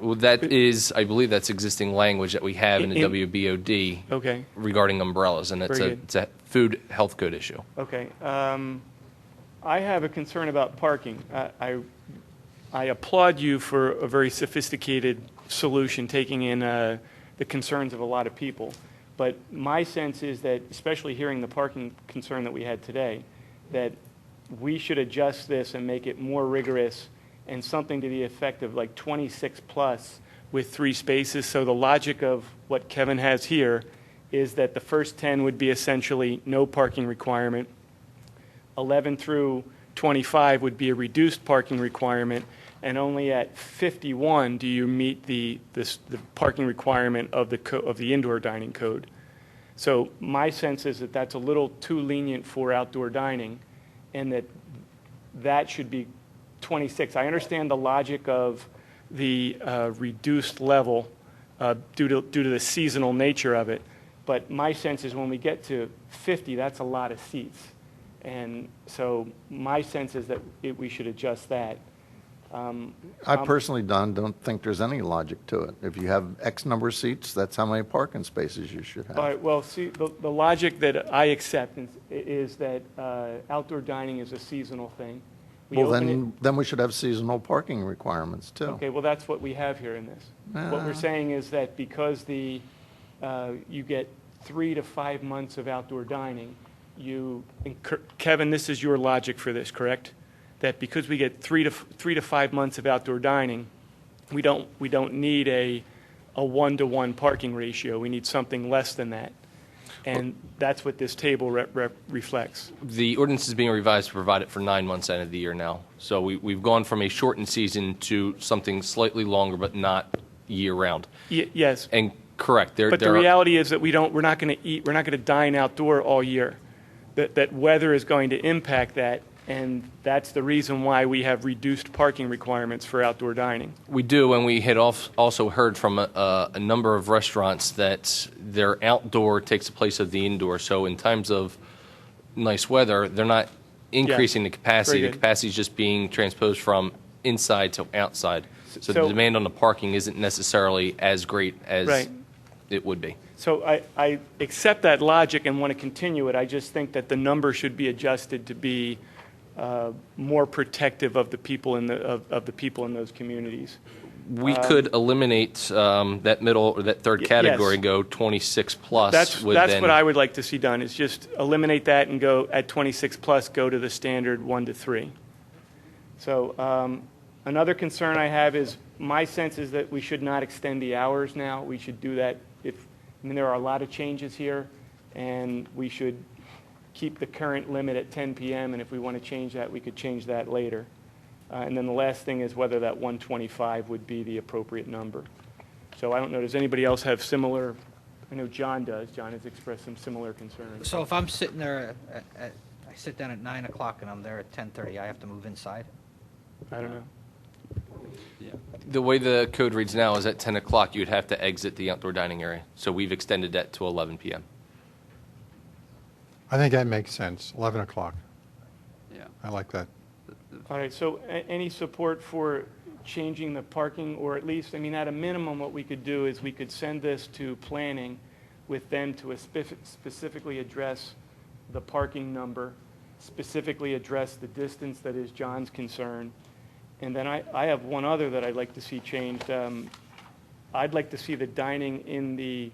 Well, that is, I believe that's existing language that we have in the WBOD Okay, regarding umbrellas, and Very good. it's a food health code issue. okay. I have a concern about parking. I applaud you for a very sophisticated solution, taking in the concerns of a lot of people. But my sense is that, especially hearing the parking concern that we had today, that we should adjust this and make it more rigorous and something to the effect of like 26 plus with 3 spaces. So the logic of what Kevin has here is that the first 10 would be essentially no parking requirement. 11 through 25 would be a reduced parking requirement, and only at 51 do you meet the parking requirement of the indoor dining code. So my sense is that that's a little too lenient for outdoor dining, and that should be 26. I understand the logic of the reduced level due to the seasonal nature of it, but my sense is when we get to 50, that's a lot of seats. And so my sense is that we should adjust that. I personally, Don, don't think there's any logic to it. If you have X number of seats, that's how many parking spaces you should have. All right, well, see, the logic that I accept is that outdoor dining is a seasonal thing. Well, then we should have seasonal parking requirements, too. Okay, well, that's what we have here in this. What we're saying is that because you get 3 to 5 months of outdoor dining, Kevin, this is your logic for this, correct? That because we get 3 to 5 months of outdoor dining, we don't need a a 1-to-1 parking ratio. We need something less than that. And that's what this table reflects. The ordinance is being revised to provide it for 9 months out of the year now. So we've gone from a shortened season to something slightly longer, but not year-round. Yes. And correct. But the reality is that we're not going to dine outdoor all year. That weather is going to impact that, and that's the reason why we have reduced parking requirements for outdoor dining. We do, and we had also heard from a number of restaurants that their outdoor takes the place of the indoor. So in times of nice weather, they're not increasing the capacity. The capacity is just being transposed from inside to outside. So the demand on the parking isn't necessarily as great as it would be. So I accept that logic and want to continue it. I just think that the number should be adjusted to be more protective of the people in the people in those communities. We could eliminate that middle or that third category and go 26 plus. That's what I would like to see done. Is just eliminate that and go at 26 plus. Go to the standard 1 to 3. So another concern I have is my sense is that we should not extend the hours now. We should do that there are a lot of changes here, and we should keep the current limit at 10 p.m., and if we want to change that, we could change that later. And then the last thing is whether that 125 would be the appropriate number. So I don't know, does anybody else have similar, I know John does. John has expressed some similar concerns. So if I'm sitting there, I sit down at 9 o'clock and I'm there at 10:30, I have to move inside? I don't know. The way the code reads now is at 10 o'clock you would have to exit the outdoor dining area. So we've extended that to 11 p.m. I think that makes sense, 11 o'clock. Yeah. I like that. All right, so any support for changing the parking, or at least, at a minimum, what we could do is we could send this to planning with them to specifically address the parking number, specifically address the distance that is John's concern. And then I have one other that I'd like to see changed. I'd like to see the dining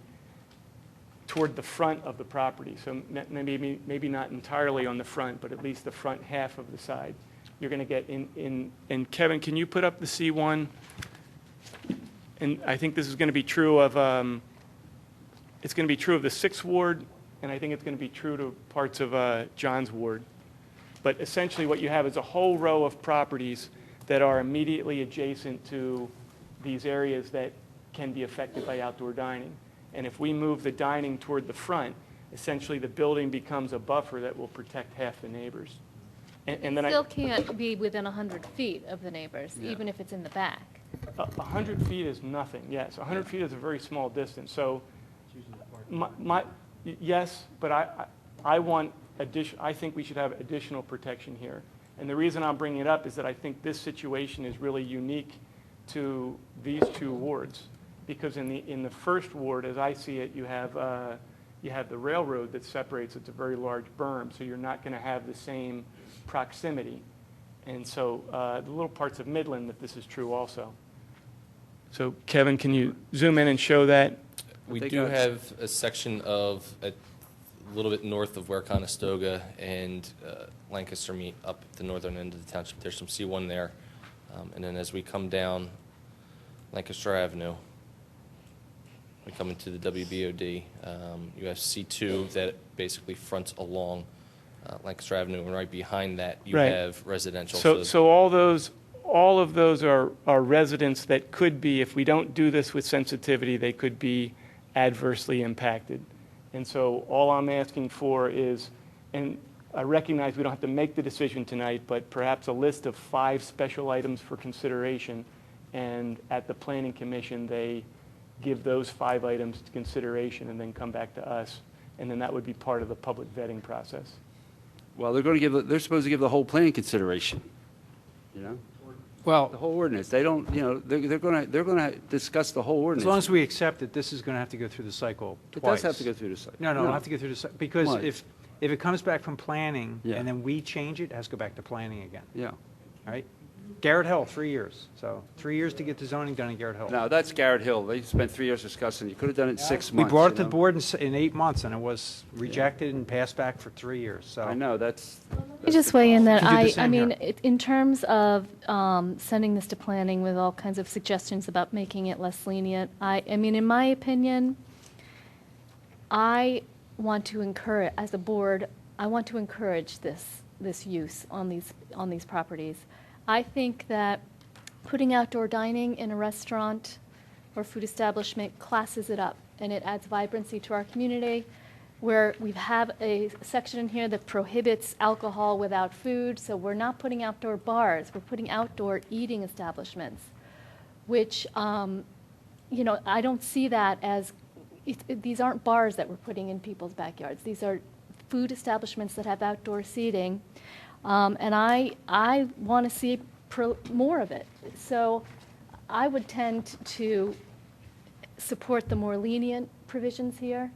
toward the front of the property. So maybe not entirely on the front, but at least the front half of the side. You're going to get and Kevin, can you put up the C1? And I think this is going to be true of, it's going to be true of the 6th ward, and I think it's going to be true to parts of John's ward. But essentially what you have is a whole row of properties that are immediately adjacent to these areas that can be affected by outdoor dining. And if we move the dining toward the front, essentially the building becomes a buffer that will protect half the neighbors. And then Still can't be within 100 feet of the neighbors, even if it's in the back. 100 feet is nothing, yes. 100 feet is a very small distance. So, yes, but I think we should have additional protection here. And the reason I'm bringing it up is that I think this situation is really unique to these two wards, because in the 1st ward, as I see it, you have the railroad that separates. It's a very large berm, so you're not going to have the same proximity. And so the little parts of Midland that this is true also. So Kevin, can you zoom in and show that? We do have a section of a little bit north of where Conestoga and Lancaster meet up at the northern end of the township. There's some C1 there. And then as we come down Lancaster Avenue, we come into the WBOD, you have C2 that basically fronts along Lancaster Avenue, and right behind that you have residential. So all of those are residents that could be, if we don't do this with sensitivity, they could be adversely impacted. And so all I'm asking for is, and I recognize we don't have to make the decision tonight, but perhaps a list of 5 special items for consideration, and at the Planning Commission they give those 5 items to consideration and then come back to us, and then that would be part of the public vetting process. Well, they're supposed to give the whole plan consideration, Well, the whole ordinance. They don't, they're going to discuss the whole ordinance. as long as we accept it, this is going to have to go through the cycle twice. It does have to go through the cycle. No, it'll have to go through the cycle. Because Why? if it comes back from planning Yeah. and then we change it, it has to go back to planning again. Yeah. All right? Garrett Hill, 3 years. So 3 years to get the zoning done in Garrett Hill. No, that's Garrett Hill. They spent 3 years discussing. You could have done it in 6 We months. brought it to the board in 8 months, and it was rejected and passed back for 3 years. So I know, that's, I just weigh in that You can do the I same mean, here. in terms of sending this to planning with all kinds of suggestions about making it less lenient, I mean, in my opinion, I want to encourage, as a board, I want to encourage this use on these properties. I think that putting outdoor dining in a restaurant or food establishment classes it up, and it adds vibrancy to our community, where we have a section in here that prohibits alcohol without food, so we're not putting outdoor bars, we're putting outdoor eating establishments, which, you know, I don't see that as, these aren't bars that we're putting in people's backyards. These are food establishments that have outdoor seating, and I want to see more of it. So I would tend to support the more lenient provisions here.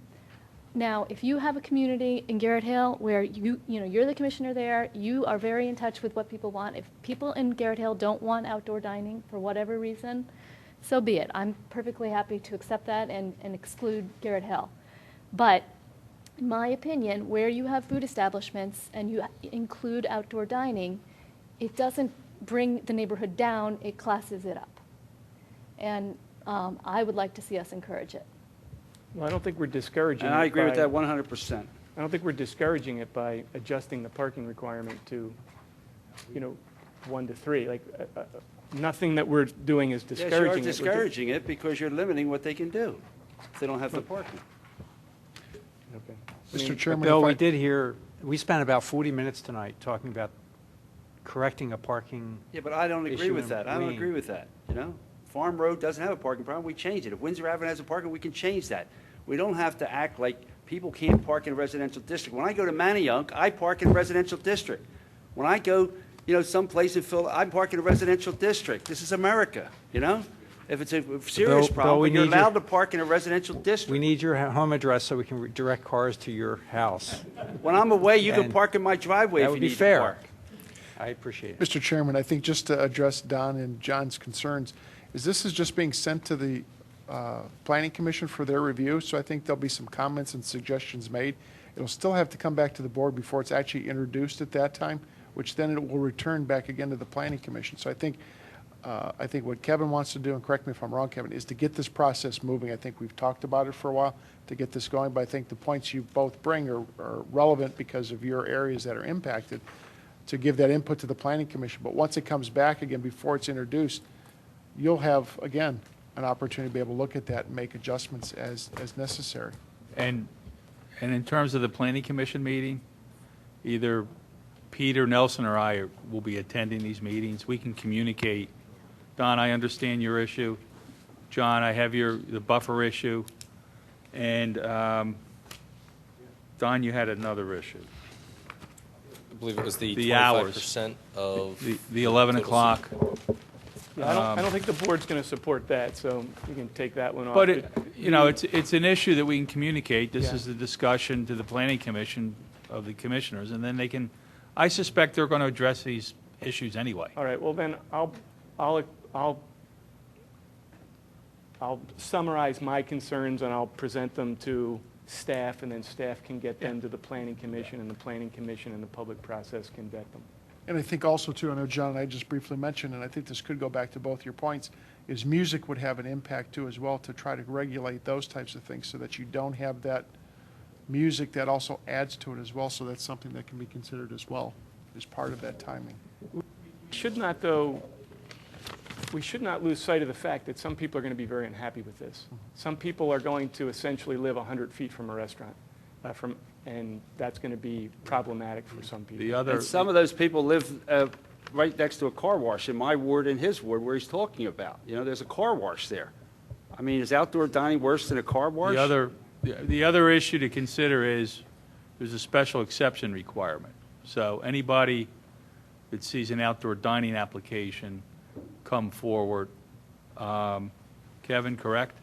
Now, if you have a community in Garrett Hill where you know, you're the commissioner there, you are very in touch with what people want. If people in Garrett Hill don't want outdoor dining for whatever reason, so be it. I'm perfectly happy to accept that and exclude Garrett Hill. But in my opinion, where you have food establishments and you include outdoor dining, it doesn't bring the neighborhood down, it classes it up. And I would like to see us encourage it. Well, I don't think we're discouraging it. And I agree with by- that 100%. I don't think we're discouraging it by adjusting the parking requirement to, you know, 1 to 3. Like, nothing that we're doing is Yes, you are discouraging it. We're ju- discouraging it because you're limiting what they can do if they don't have the parking. Okay. Mr. Chairman, Bill, if I- we did hear, we spent about 40 minutes tonight talking about correcting a parking. Yeah, but I don't agree issue with in that. I don't Green. agree with that, you know? Farm Road doesn't have a parking problem, we change it. If Windsor Avenue has a parking, we can change that. We don't have to act like people can't park in a residential district. When I go to Manayunk, I park in a residential district. When I go, you know, someplace in Phil, I park in a residential district. This is America, you know? If it's a serious Bill, problem, we but you're need your- allowed to park in a residential district. We need your home address so we can direct cars to your house. When I'm away, you can And park in my driveway that if would you be need fair. to park. I appreciate it. Mr. Chairman, I think just to address Don and John's concerns, this is just being sent to the Planning Commission for their review, so I think there'll be some comments and suggestions made. It'll still have to come back to the board before it's actually introduced at that time, which then it will return back again to the Planning Commission. So I think what Kevin wants to do, and correct me if I'm wrong, Kevin, is to get this process moving. I think we've talked about it for a while, to get this going, but I think the points you both bring are relevant because of your areas that are impacted, to give that input to the Planning Commission. But once it comes back again, before it's introduced, you'll have, again, an opportunity to be able to look at that and make adjustments as necessary. And in terms of the planning commission meeting, either Peter, Nelson, or I will be attending these meetings. We can communicate. Don, I understand your issue. John, I have the buffer issue. And Don, you had another issue. I believe it was the The hours. 25% of The 11 total o'clock. Yeah, I don't think the board's going to support that, so you can take that one off. But, it's an issue that we can communicate. This Yeah. is a discussion to the planning commission of the commissioners, and then they can, I suspect they're going to address these issues anyway. All right, well then, I'll summarize my concerns and I'll present them to staff, and then staff can get them to the planning commission, and the planning commission and the public process can vet them. And I think also, too, I know John and I just briefly mentioned, and I think this could go back to both your points, is music would have an impact, too, as well, to try to regulate those types of things so that you don't have that music that also adds to it as well. So that's something that can be considered as well, as part of that timing. Should not, though, we should not lose sight of the fact that some people are going to be very unhappy with this. Some people are going to essentially live 100 feet from a restaurant, and that's going to be problematic for some people. And some of those people live right next to a car wash in my ward and his ward where he's talking about. You know, there's a car wash there. I mean, is outdoor dining worse than a car wash? The other issue to consider is there's a special exception requirement. So anybody that sees an outdoor dining application come forward. Kevin, correct?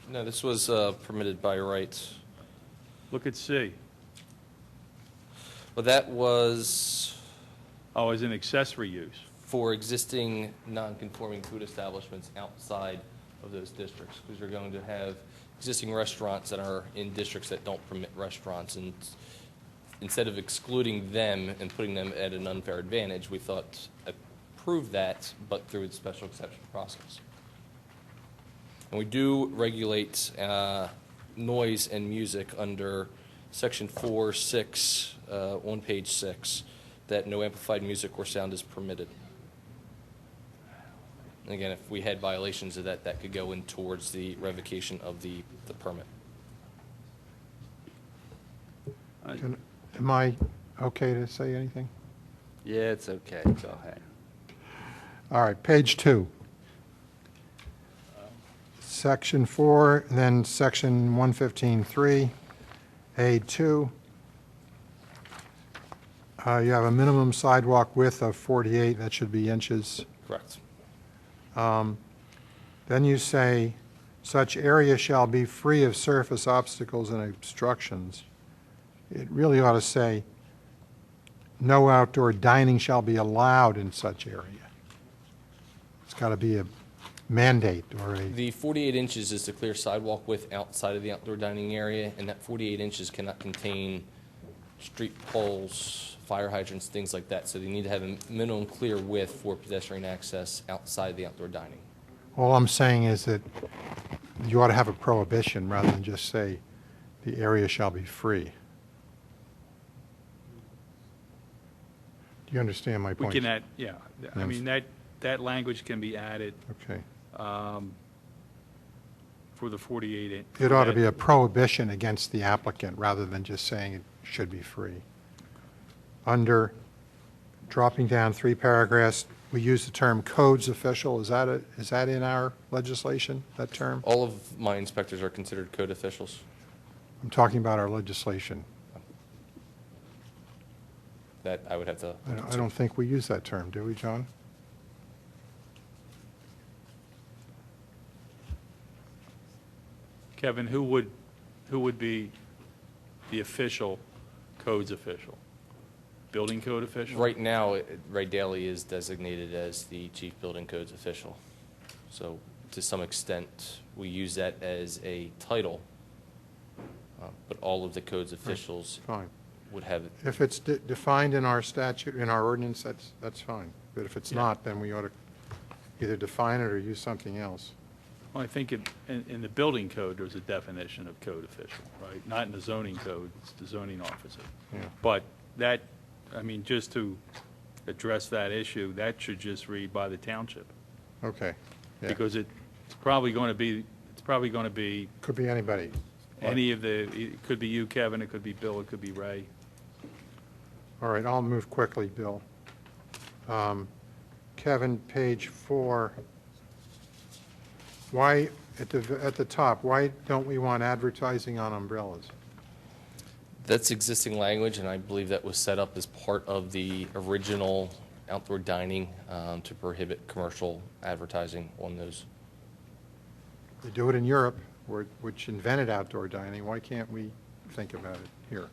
No, this was permitted by rights. Look at C. Well, that was Oh, as an accessory use. for existing non-conforming food establishments outside of those districts, because you're going to have existing restaurants that are in districts that don't permit restaurants, and instead of excluding them and putting them at an unfair advantage, we thought approve that, but through a special exception process. And we do regulate noise and music under Section 4(6) on page 6, that no amplified music or sound is permitted. And again, if we had violations of that, that could go in towards the revocation of the permit. Am I okay to say anything? Yeah, it's okay. Go ahead. All right, page 2. Section 4, then section 115.3, A2. You have a minimum sidewalk width of 48, that should be inches. Correct. Then you say, such area shall be free of surface obstacles and obstructions. It really ought to say, no outdoor dining shall be allowed in such area. It's got to be a mandate or a... The 48 inches is the clear sidewalk width outside of the outdoor dining area, and that 48 inches cannot contain street poles, fire hydrants, things like that. So they need to have a minimum clear width for pedestrian access outside the outdoor dining. All I'm saying is that you ought to have a prohibition rather than just say the area shall be free. Do you understand my We point? can add, yeah, I mean, that language can be added Okay. for the 48 inch. It ought to be a prohibition against the applicant rather than just saying it should be free. Under, dropping down 3 paragraphs, we use the term codes official. Is that in our legislation, that term? All of my inspectors are considered code officials. I'm talking about our legislation. That I would have to. I don't think we use that term, do we, John? Kevin, who would be the official codes official? Building code official? Right now, Ray Daly is designated as the chief building codes official. So to some extent, we use that as a title, but all of the codes officials Fine. would have it. If it's defined in our statute, in our ordinance, that's fine. But if it's not, then we ought to either define it or use something else. Well, I think in the building code, there's a definition of code official, right? Not in the zoning code, it's the zoning officer. Yeah. But that, I mean, just to address that issue, that should just read by the township. Okay. Yeah. Because it's probably going to be, Could be anybody. any of the, it could be you, Kevin, it could be Bill, it could be Ray. All right, I'll move quickly, Bill. Kevin, page 4. Why, at the top, why don't we want advertising on umbrellas? That's existing language, and I believe that was set up as part of the original outdoor dining to prohibit commercial advertising on those. They do it in Europe, which invented outdoor dining. Why can't we think about it here?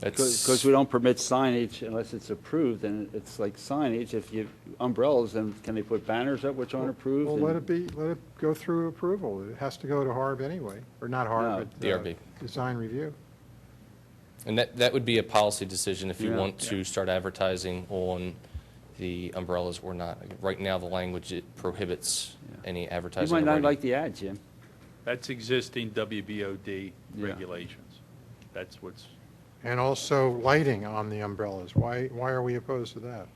Because we don't permit signage unless it's approved, and it's like signage, if you, umbrellas, then can they put banners up which aren't approved? Well, let it go through approval. It has to go to HARB anyway, or not HARB, No. but DRB. design review. And that would be a policy decision if you Yeah. want to start advertising on the umbrellas or not. Right now, the language, it prohibits any You advertising. might not already. like the ad, Jim. That's existing WBOD Yeah. regulations. That's what's, And also lighting on the umbrellas. Why are we opposed to that?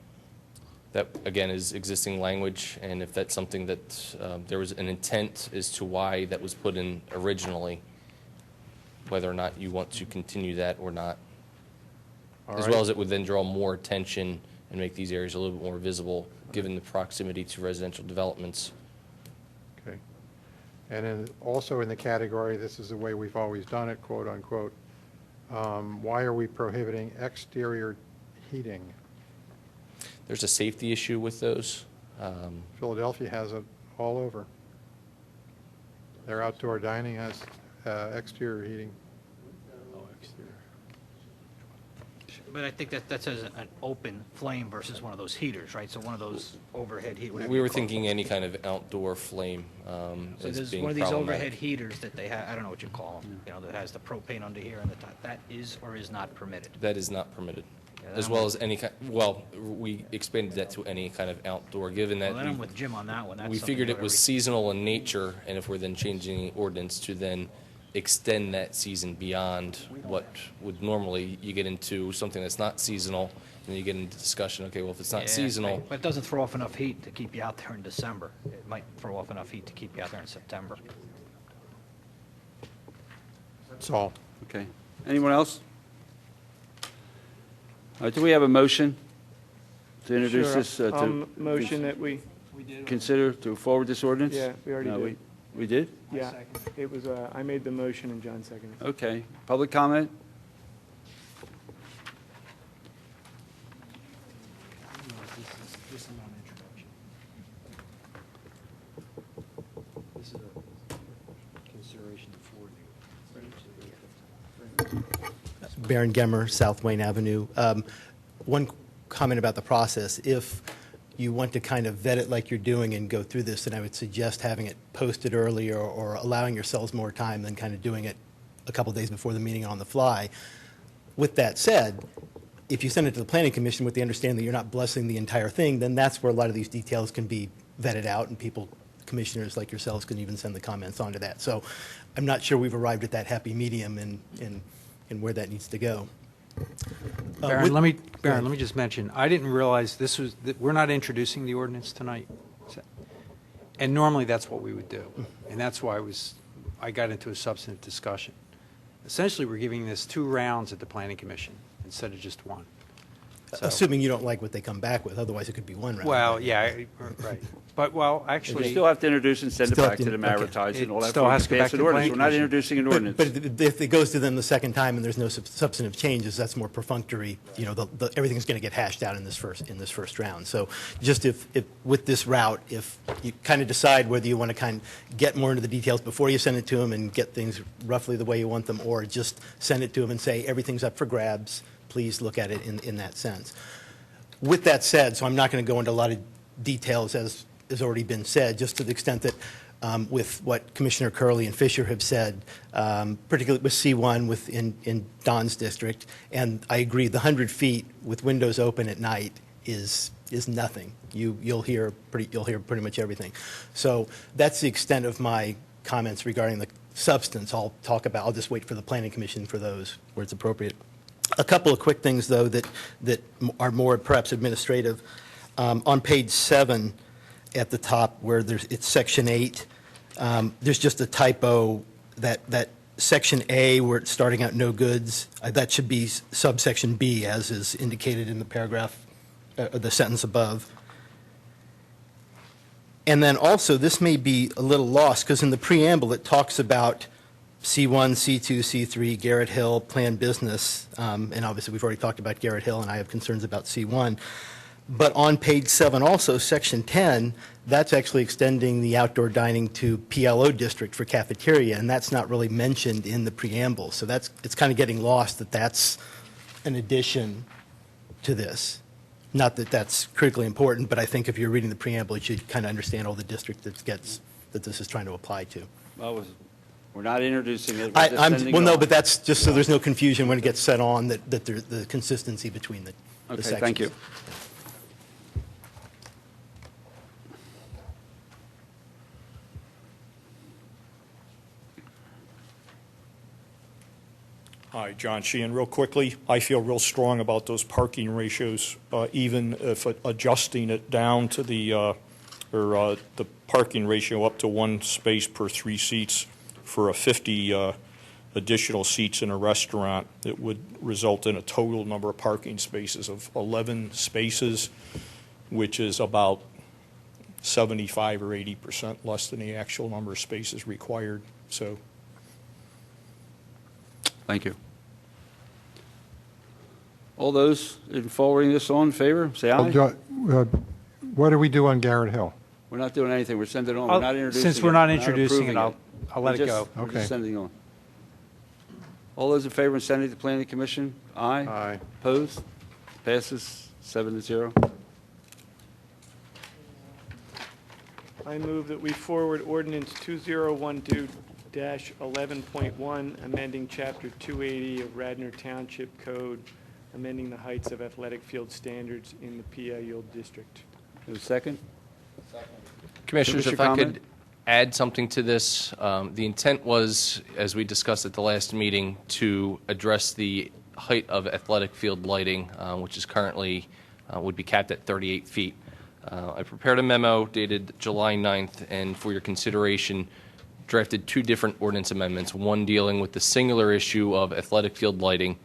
That, again, is existing language, and if that's something that there was an intent as to why that was put in originally, whether or not you want to continue that or not. All As right. well as it would then draw more attention and make these areas a little bit more visible, given the proximity to residential developments. Okay. And then also in the category, this is the way we've always done it, quote unquote, why are we prohibiting exterior heating? There's a safety issue with those. Philadelphia has it all over. Their outdoor dining has exterior heating. oh, exterior. But I think that says an open flame versus one of those heaters, right? So one of those overhead heat. We were thinking any kind of outdoor flame So as there's being one of these problematic. overhead heaters that they have, I don't know what you call them, you know, that has the propane under here and the top. That is or is not permitted. That is not permitted. Yeah, As then well I'm- as any kind, well, we expanded that to any kind of outdoor, given that Well, then I'm with Jim on that one. That's we something figured it that was every- seasonal in nature, and if we're then changing the ordinance to then extend that season beyond what would normally, you get into something that's not seasonal, and you get into discussion, okay, well, if it's not Yeah, seasonal, right. But it doesn't throw off enough heat to keep you out there in December. It might throw off enough heat to keep you out there in September. That's all. Okay. Anyone else? Do we have a motion to introduce Sure. this? Motion that we, Consider to forward this ordinance? yeah, we already No, did. We did? Yeah, it was, I made the motion and John seconded it. Okay. Public comment? This is a consideration for Baron Gemmer, South Wayne Avenue. One comment about the process. If you want to kind of vet it like you're doing and go through this, then I would suggest having it posted earlier or allowing yourselves more time than kind of doing it a couple days before the meeting on the fly. With that said, if you send it to the Planning Commission with the understanding that you're not blessing the entire thing, then that's where a lot of these details can be vetted out, and people, commissioners like yourselves, can even send the comments onto that. So I'm not sure we've arrived at that happy medium in where that needs to go. Baron, let me just mention, I didn't realize this was, that we're not introducing the ordinance tonight. And normally that's what we would do. And that's why I got into a substantive discussion. Essentially, we're giving this 2 rounds at the Planning Commission instead of just 1. So- Assuming you don't like what they come back with, otherwise it could be 1 round. Well, yeah, right. But, well, We actually. still have to introduce and send it Still back have to to- them, okay. advertise and all It that. still before we has to go pass back to an the ordinance. Planning We're not Commission. introducing an ordinance. But if it goes to them the second time and there's no substantive changes, that's more perfunctory. You know, everything's going to get hashed out in this first round. So just if with this route, if you kind of decide whether you want to kind of get more into the details before you send it to them and get things roughly the way you want them, or just send it to them and say, everything's up for grabs, please look at it in that sense. With that said, so I'm not going to go into a lot of details as has already been said, just to the extent that with what Commissioner Curley and Fisher have said, particularly with C1 in Don's district, and I agree, the 100 feet with windows open at night is nothing. You'll hear pretty much everything. So that's the extent of my comments regarding the substance. I'll just wait for the Planning Commission for those where it's appropriate. A couple of quick things, though, that are more perhaps administrative. On page 7 at the top where it's section 8, there's just a typo that section A where it's starting out no goods, that should be subsection B as is indicated in the paragraph, the sentence above. And then also, this may be a little lost because in the preamble it talks about C1, C2, C3, Garrett Hill, planned business, and obviously we've already talked about Garrett Hill and I have concerns about C1. But on page 7 also, section 10, that's actually extending the outdoor dining to PLO district for cafeteria, and that's not really mentioned in the preamble. So it's kind of getting lost that that's an addition to this. Not that that's critically important, but I think if you're reading the preamble, you should kind of understand all the district that this is trying to apply to. Well, we're not introducing it. We're just sending it No, on. but that's just so there's no confusion when it gets set on, that there's the consistency between the Okay, sections. thank you. Hi, John Sheehan. Real quickly, I feel real strong about those parking ratios, even if adjusting it down to the parking ratio up to 1 space per 3 seats for a 50 additional seats in a restaurant. It would result in a total number of parking spaces of 11 spaces, which is about 75 or 80% less than the actual number of spaces required. So. Thank you. All those in forwarding this on, in favor, say aye. What do we do on Garrett Hill? We're not doing anything. We're sending it on. We're not introducing it. Since we're not We're introducing approving it, I'll let it go. We're Okay. just sending it on. All those in favor of sending it to Planning Commission? Aye. Aye. Opposed? Passes 7-0. I move that we forward ordinance 2012-11.1, amending Chapter 280 of Radnor Township Code, amending the heights of athletic field standards in the PI Yield District. Is there a second? Commissioners, if Commissioner I comment? could add something to this. The intent was, as we discussed at the last meeting, to address the height of athletic field lighting, which is currently would be capped at 38 feet. I prepared a memo dated July 9th, and for your consideration, drafted two different ordinance amendments, one dealing with the singular issue of athletic field lighting,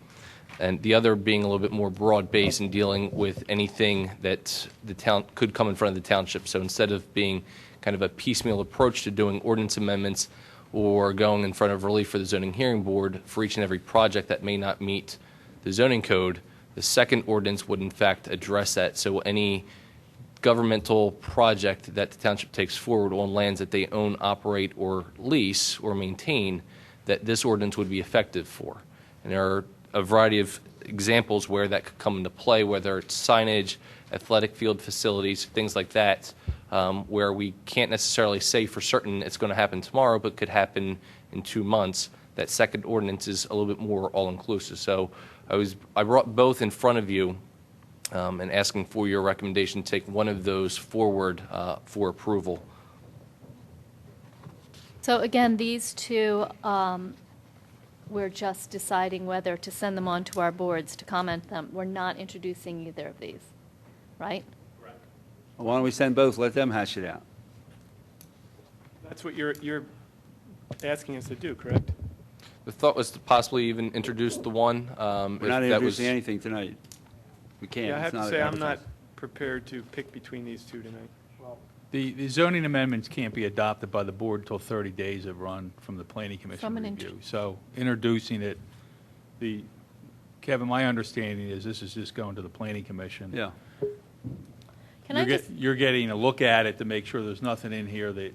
and the other being a little bit more broad-based and dealing with anything that the town could come in front of the township. So instead of being kind of a piecemeal approach to doing ordinance amendments or going in front of relief for the zoning hearing board for each and every project that may not meet the zoning code, the second ordinance would in fact address that. So any governmental project that the township takes forward on lands that they own, operate, or lease or maintain, that this ordinance would be effective for. And there are a variety of examples where that could come into play, whether it's signage, athletic field facilities, things like that, where we can't necessarily say for certain it's going to happen tomorrow, but could happen in 2 months. That second ordinance is a little bit more all-inclusive. So I brought both in front of you and asking for your recommendation to take one of those forward for approval. So again, these two, we're just deciding whether to send them on to our boards to comment them. We're not introducing either of these, right? Well, why don't we send both? Let them hash it out. That's what you're asking us to do, correct? The thought was to possibly even introduce the one. We're not introducing anything tonight. We can't. Yeah, I It's have to not say, I'm not advertised. prepared to pick between these two tonight. The zoning amendments can't be adopted by the board until 30 days have run from the planning commission From an review. So introducing it, Kevin, my understanding is this is just going to the planning commission. Yeah. You're getting a look at it to make sure there's nothing in here that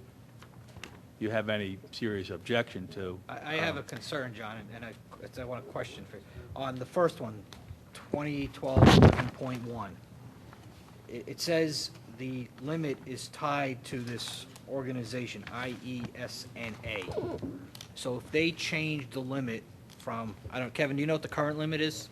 you have any serious objection to. I have a concern, John, and I want a question for you. On the first one, 2012-11.1, it says the limit is tied to this organization, IESNA. So if they change the limit from, Kevin, do you know what the current limit is?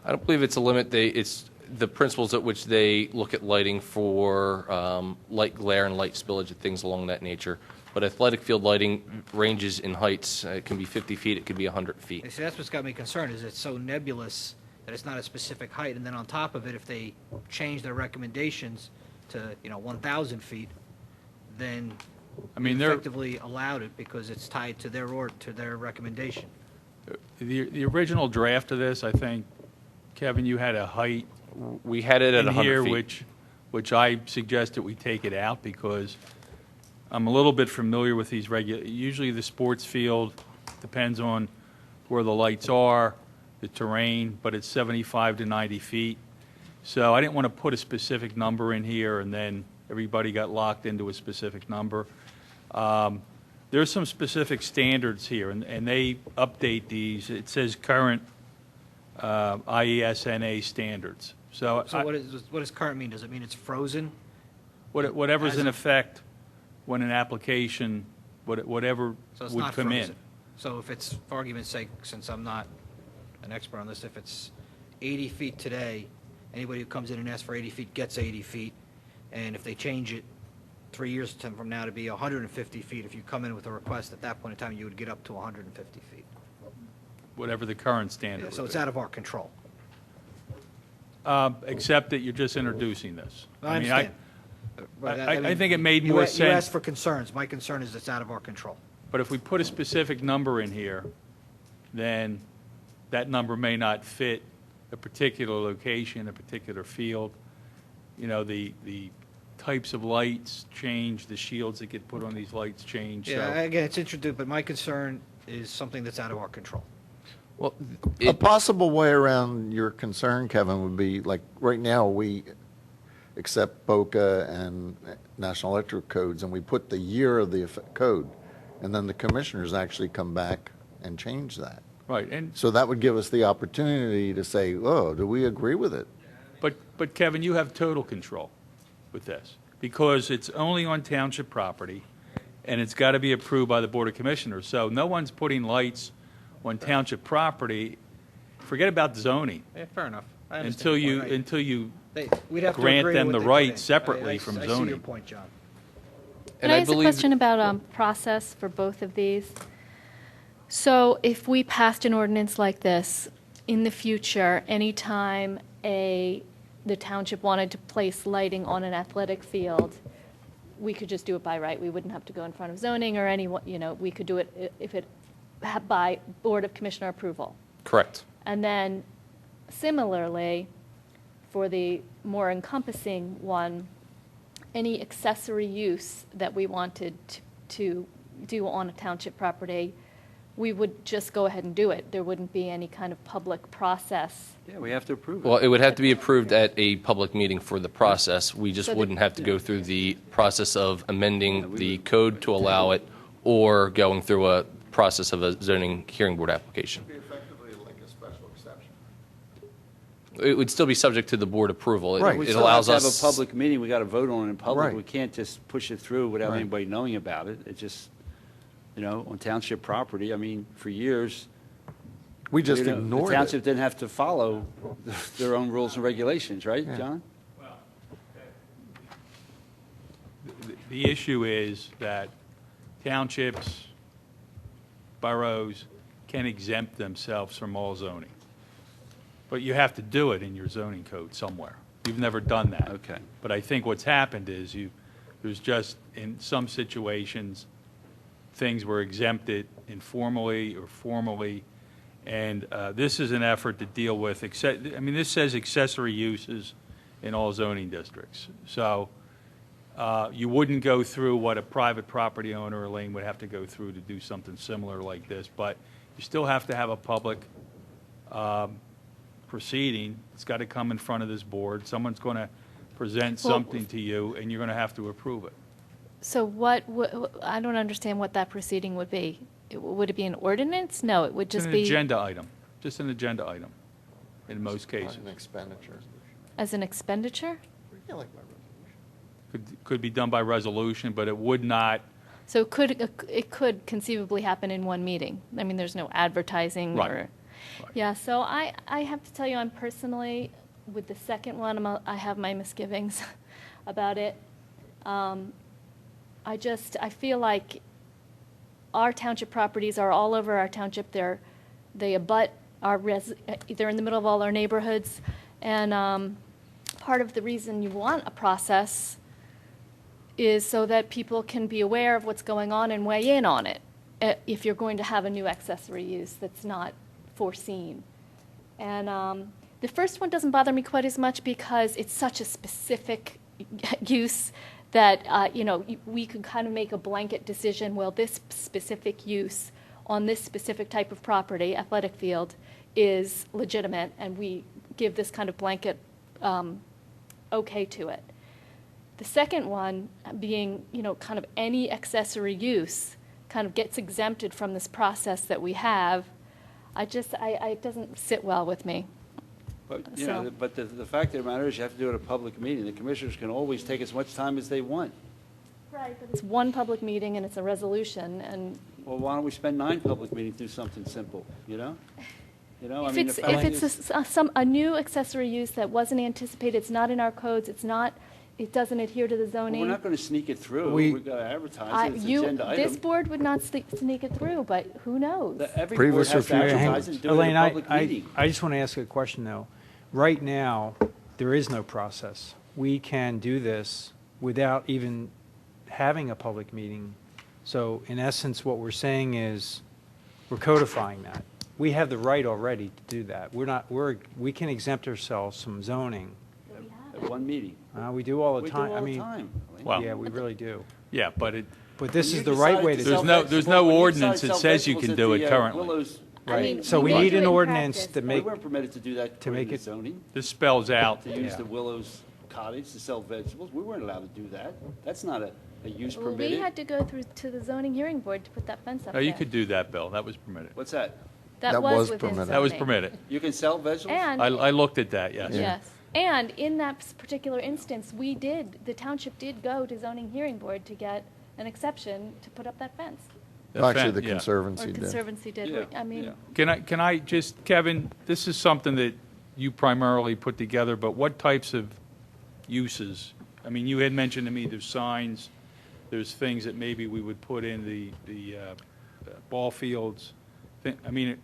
I don't believe it's a limit. It's the principles at which they look at lighting for light glare and light spillage and things along that nature. But athletic field lighting ranges in heights. It can be 50 feet. It could be 100 feet. See, that's what's got me concerned, is it's so nebulous that it's not a specific height. And then on top of it, if they change their recommendations to, 1,000 feet, then they effectively allowed it because it's tied to their recommendation. The original draft of this, I think, Kevin, you had a height. We had it at in 100 here, feet. which I suggested we take it out because I'm a little bit familiar with these usually the sports field depends on where the lights are, the terrain, but it's 75 to 90 feet. So I didn't want to put a specific number in here and then everybody got locked into a specific number. There's some specific standards here, and they update these. It says current IESNA standards. So what does current mean? Does it mean it's frozen? Whatever's in effect when an application, whatever So it's would not come frozen. in. So if it's, for argument's sake, since I'm not an expert on this, if it's 80 feet today, anybody who comes in and asks for 80 feet gets 80 feet. And if they change it 3 years from now to be 150 feet, if you come in with a request at that point in time, you would get up to 150 feet. Whatever the current standard would So it's be. out of our control. Except that you're just introducing this. I understand. I think it made more sense. You asked for concerns. My concern is it's out of our control. But if we put a specific number in here, then that number may not fit a particular location, a particular field. The types of lights change, the shields that get put on these lights change. Yeah, So again, it's introduced, but my concern is something that's out of our control. Well, A possible way around your concern, Kevin, would be like right now we accept BOCA and National Electric codes, and we put the year of the code, and then the commissioners actually come back and change that. Right, and So that would give us the opportunity to say, oh, do we agree with it? but Kevin, you have total control with this because it's only on township property, and it's got to be approved by the Board of Commissioners. So no one's putting lights on township property. Forget about zoning Yeah, fair enough. I understand until your you point. until you We'd have to grant agree them what the they put right in. separately I from see zoning. your point, John. Can I ask a question about process for both of these? So if we passed an ordinance like this, in the future, anytime the township wanted to place lighting on an athletic field, we could just do it by right. We wouldn't have to go in front of zoning or anyone, we could do it if it by Board of Commissioner approval. Correct. And then similarly, for the more encompassing one, any accessory use that we wanted to do on a township property, we would just go ahead and do it. There wouldn't be any kind of public process. Yeah, we have to approve it. Well, it would have to be approved at a public meeting for the process. We just So the- wouldn't have to go through the process of amending the code to allow it or going through a process of a zoning hearing board application. Effectively like a special exception. It would still be subject to the board approval. It, Right. We it still allows have to us. have a public meeting, we got to vote on it in public. Right. We can't just push it through without Right. anybody knowing about it. It just, on township property, I mean, for years. We just The ignored township it. didn't have to follow their own rules and regulations, right, Yeah. John? The issue is that townships, boroughs can exempt themselves from all zoning. But you have to do it in your zoning code somewhere. You've never done that. Okay. But I think what's happened is there's just, in some situations, things were exempted informally or formally, and this is an effort to deal with, this says accessory uses in all zoning districts. So you wouldn't go through what a private property owner or lane would have to go through to do something similar like this, but you still have to have a public proceeding. It's got to come in front of this board. Someone's going to present something to you, and you're going to have to approve it. So I don't understand what that proceeding would be. Would it be an ordinance? No, it would It's just an be agenda item, just an agenda item in most cases. An expenditure. as an expenditure? Yeah, like by resolution. Could be done by resolution, but it would not, So it could conceivably happen in one meeting. I mean, there's no advertising Right. or. Yeah, so I have to tell you, I'm personally, with the second one, I have my misgivings about it. I feel like our township properties are all over our township. They abut they're in the middle of all our neighborhoods. And part of the reason you want a process is so that people can be aware of what's going on and weigh in on it if you're going to have a new accessory use that's not foreseen. And the first one doesn't bother me quite as much because it's such a specific use that, we could kind of make a blanket decision, well, this specific use on this specific type of property, athletic field, is legitimate, and we give this kind of blanket okay to it. The second one being, kind of any accessory use kind of gets exempted from this process that we have. It doesn't sit well with me. But, So- but the fact of the matter is you have to do it at a public meeting. The commissioners can always take as much time as they want. Right, but it's one public meeting and it's a resolution, and Well, why don't we spend 9 public meetings to do something simple, if it's a new accessory use that wasn't anticipated, it's not in our codes, it doesn't adhere to the Well, zoning. we're not going to sneak it through. We- We've got to advertise it. It's an agenda This item. board would not sneak it through, but who knows? Every board Previous has to refusal. advertise it and do it Elaine, in a public meeting. I just want to ask a question, though. Right now, there is no process. We can do this without even having a public meeting. So in essence, what we're saying is, we're codifying that. We have the right already to do that. We can exempt ourselves from zoning. At one meeting. We do all the We do time. all I the mean, time, Elaine. Well- yeah, we really do. yeah, but But this When is you the right decide way to to sell do it. there's vegetables- no when you ordinance decide that to sell says you can vegetables do at it the, currently. Willow's I mean, Right. So we may need do an in ordinance practice, to We make, weren't permitted to do that to according make to it- zoning, This spells out, to use Yeah. the Willow's cottage to sell vegetables. We weren't allowed to do that. That's not a use Well, we permitted. had to go through to the zoning hearing board to put that fence up no, there. you could do that, Bill, that was permitted. What's that? That was within permitted. That was zoning. permitted. You can sell visuals? And, I looked at that, yes. yes, and in that particular instance, the township did go to zoning hearing board to get an exception to put up that fence. Actually, the Yeah. Conservancy Or did. Conservancy did, Yeah, I mean, yeah. Can I just, Kevin, this is something that you primarily put together, but what types of uses? I mean, you had mentioned to me there's signs, there's things that maybe we would put in the ball fields. I mean,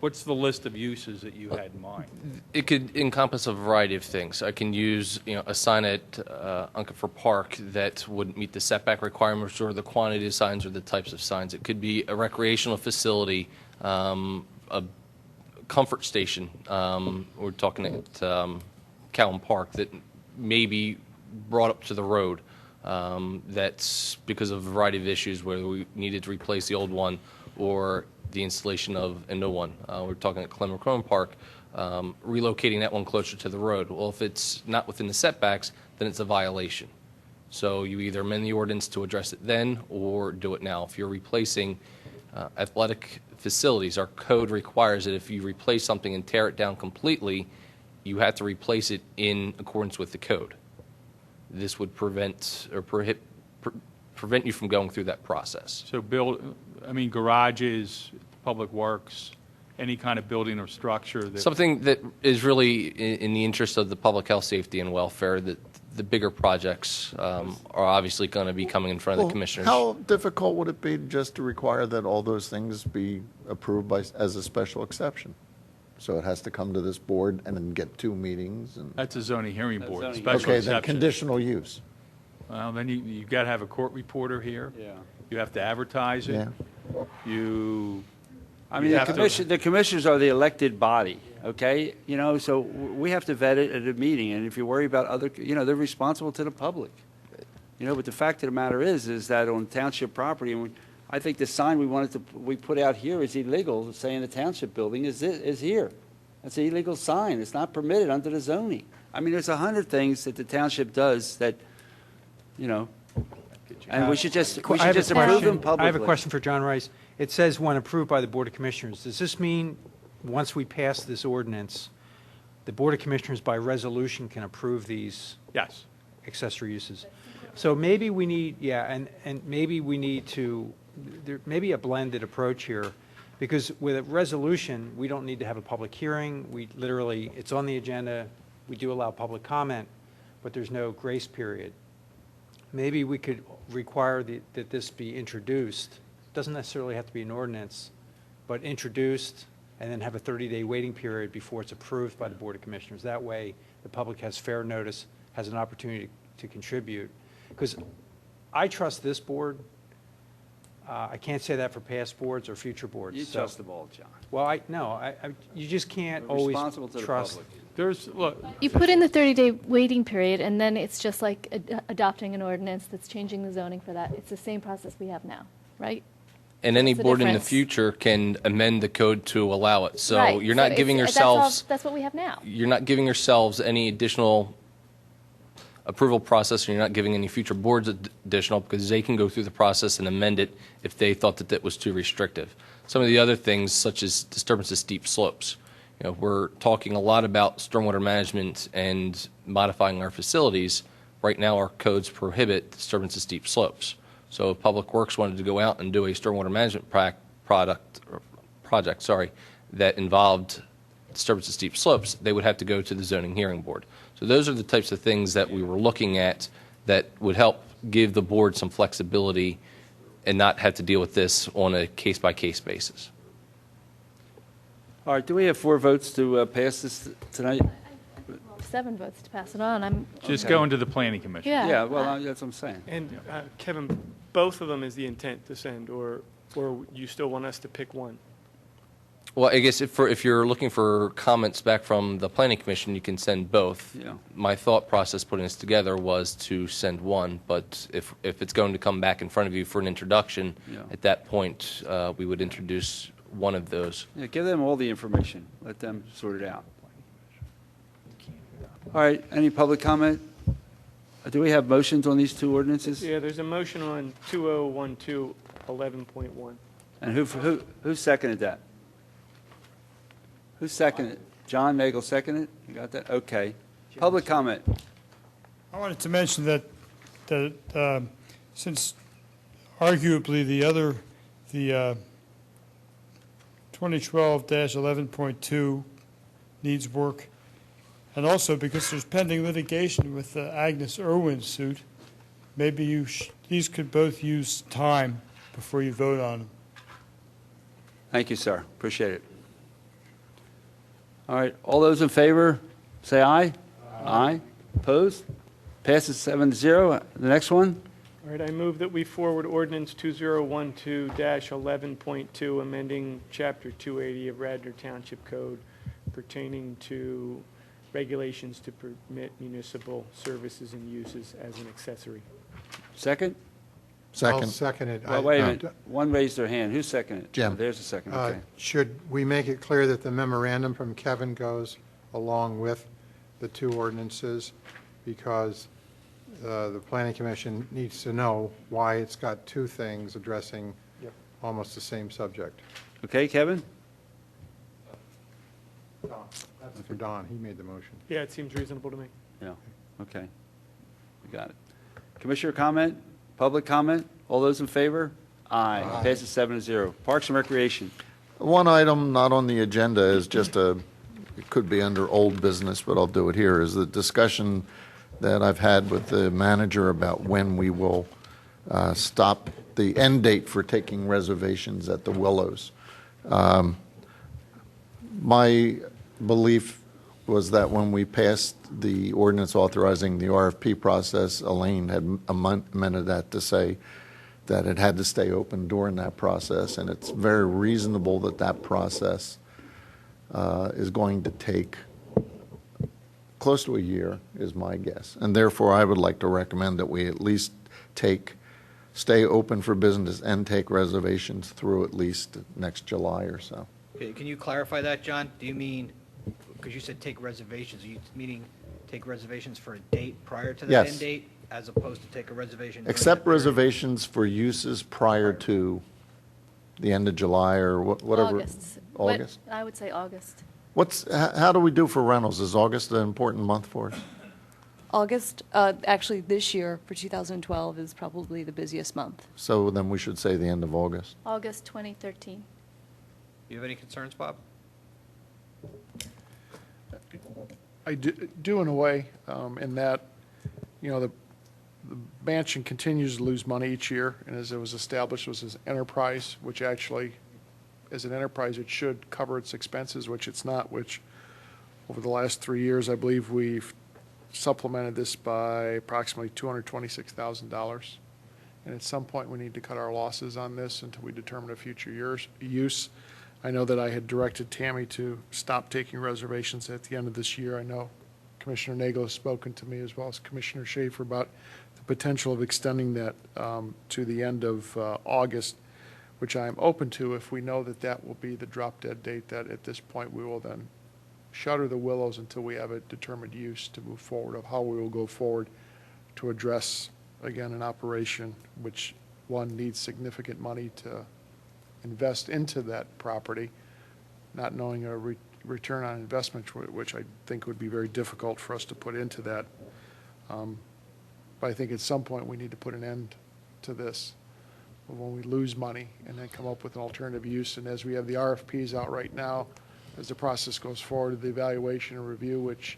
what's the list of uses that you had in mind? It could encompass a variety of things. I can use, a sign at Unkerford Park that would meet the setback requirements or the quantity of signs or the types of signs. It could be a recreational facility, a comfort station. We're talking at Cowan Park that may be brought up to the road. That's because of a variety of issues where we needed to replace the old one or the installation of a new one. We're talking at Clemmer Park, relocating that one closer to the road. Well, if it's not within the setbacks, then it's a violation. So you either amend the ordinance to address it then or do it now. If you're replacing athletic facilities, our code requires that if you replace something and tear it down completely, you have to replace it in accordance with the code. This would prevent or prevent you from going through that process. So garages, public works, any kind of building or structure that... Something that is really in the interest of the public health, safety, and welfare. That the bigger projects are obviously going to be coming in front of the commissioners. How difficult would it be just to require that all those things be approved as a special exception? So it has to come to this board and then get 2 meetings? That's a zoning hearing board, zoning special Okay, then exception. conditional use. Well, then you got to have a court reporter here. Yeah. You have to advertise it. Yeah. I mean, the commissioners are the elected body, okay? So we have to vet it at a meeting, and if you worry about other, they're responsible to the public. But the fact of the matter is that on township property, and I think the sign we put out here is illegal, saying the township building is here. That's an illegal sign. It's not permitted under the zoning. I mean, there's 100 things that the township does that, and we should just approve them publicly. I have a question for John Rice. It says when approved by the Board of Commissioners. Does this mean, once we pass this ordinance, the Board of Commissioners by resolution can approve these Yes. accessory uses? So maybe we need, and maybe we need to, there may be a blended approach here, because with a resolution, we don't need to have a public hearing. We literally, it's on the agenda, we do allow public comment, but there's no grace period. Maybe we could require that this be introduced. Doesn't necessarily have to be an ordinance, but introduced and then have a 30-day waiting period before it's approved by the Board of Commissioners. That way, the public has fair notice, has an opportunity to contribute. Because I trust this board. I can't say that for past boards or future boards. You trust the ball, John. Well, you just can't We're always responsible to the trust. public. Look, you put in the 30-day waiting period, and then it's just like adopting an ordinance that's changing the zoning for that. It's the same process we have now, right? And any What's the board in the difference? future can amend the code to allow it. So Right. you're not So giving it's- yourselves... That's what we have now. You're not giving yourselves any additional approval process, and you're not giving any future boards additional, because they can go through the process and amend it if they thought that that was too restrictive. Some of the other things, such as disturbance of steep slopes. We're talking a lot about stormwater management and modifying our facilities. Right now, our codes prohibit disturbance of steep slopes. So if Public Works wanted to go out and do a stormwater management project that involved disturbance of steep slopes, they would have to go to the zoning hearing board. So those are the types of things that we were looking at that would help give the board some flexibility and not have to deal with this on a case-by-case basis. All right, do we have 4 votes to pass this tonight? 7 votes to pass it on. just go into the planning commission. Yeah. Yeah, well, that's what I'm saying. And Kevin, both of them is the intent to send, or you still want us to pick one? Well, I guess if you're looking for comments back from the planning commission, you can send both. Yeah. My thought process putting this together was to send one, but if it's going to come back in front of you for an introduction, Yeah. at that point, we would introduce one of those. Yeah, give them all the information. Let them sort it out. All right, any public comment? Do we have motions on these 2 ordinances? Yeah, there's a motion on 2012-11.1. And who seconded that? Who seconded it? John Nagel seconded it? You got that? Okay. Public comment. I wanted to mention that since arguably the 2012-11.2 needs work, and also because there's pending litigation with Agnes Irwin's suit, maybe these could both use time before you vote on them. Thank you, sir. Appreciate it. All right. All those in favor, say aye. Aye. Opposed? Passes 7-0. The next one? All right, I move that we forward ordinance 2012-11.2, amending Chapter 280 of Radnor Township Code pertaining to regulations to permit municipal services and uses as an accessory. Second? I'll second it. Well, wait a minute. One raised their hand. Who seconded it? Jim. There's a second. Okay. Should we make it clear that the memorandum from Kevin goes along with the two ordinances? Because the Planning Commission needs to know why it's got two things addressing almost the same subject. Okay, Kevin? Don. That's for Don. He made the motion. Yeah, it seems reasonable to me. Yeah. Okay. You got it. Commissioner comment? Public comment? All those in favor? Aye. Passes 7-0. Parks and Recreation. One item not on the agenda is just it could be under old business, but I'll do it here, is the discussion that I've had with the manager about when we will stop the end date for taking reservations at the Willows. My belief was that when we passed the ordinance authorizing the RFP process, Elaine had amended that to say that it had to stay open during that process, and it's very reasonable that that process is going to take close to a year, is my guess. And therefore, I would like to recommend that we at least stay open for business and take reservations through at least next July or so. Okay, can you clarify that, John? Do you mean, because you said take reservations, are you meaning take reservations for a date prior to that Yes. end date, as opposed to take a reservation? during Accept that period? reservations for uses prior to the end of July or whatever. August. August? I would say August. How do we do for rentals? Is August an important month for us? August, actually this year for 2012 is probably the busiest month. So then we should say the end of August. August 2013. Do you have any concerns, Bob? I do in a way, in that, the mansion continues to lose money each year, and as it was established, was an enterprise, which actually, as an enterprise, it should cover its expenses, which it's not, which over the last 3 years, I believe we've supplemented this by approximately $226,000. And at some point, we need to cut our losses on this until we determine a future use. I know that I had directed Tammy to stop taking reservations at the end of this year. I know Commissioner Nagel has spoken to me, as well as Commissioner Schaefer, about the potential of extending that to the end of August, which I am open to if we know that that will be the drop-dead date, that at this point we will then shutter the Willows until we have a determined use to move forward, of how we will go forward to address, again, an operation which, one, needs significant money to invest into that property, not knowing a return on investment, which I think would be very difficult for us to put into that. But I think at some point we need to put an end to this, when we lose money, and then come up with an alternative use. And as we have the RFPs out right now, as the process goes forward, the evaluation and review, which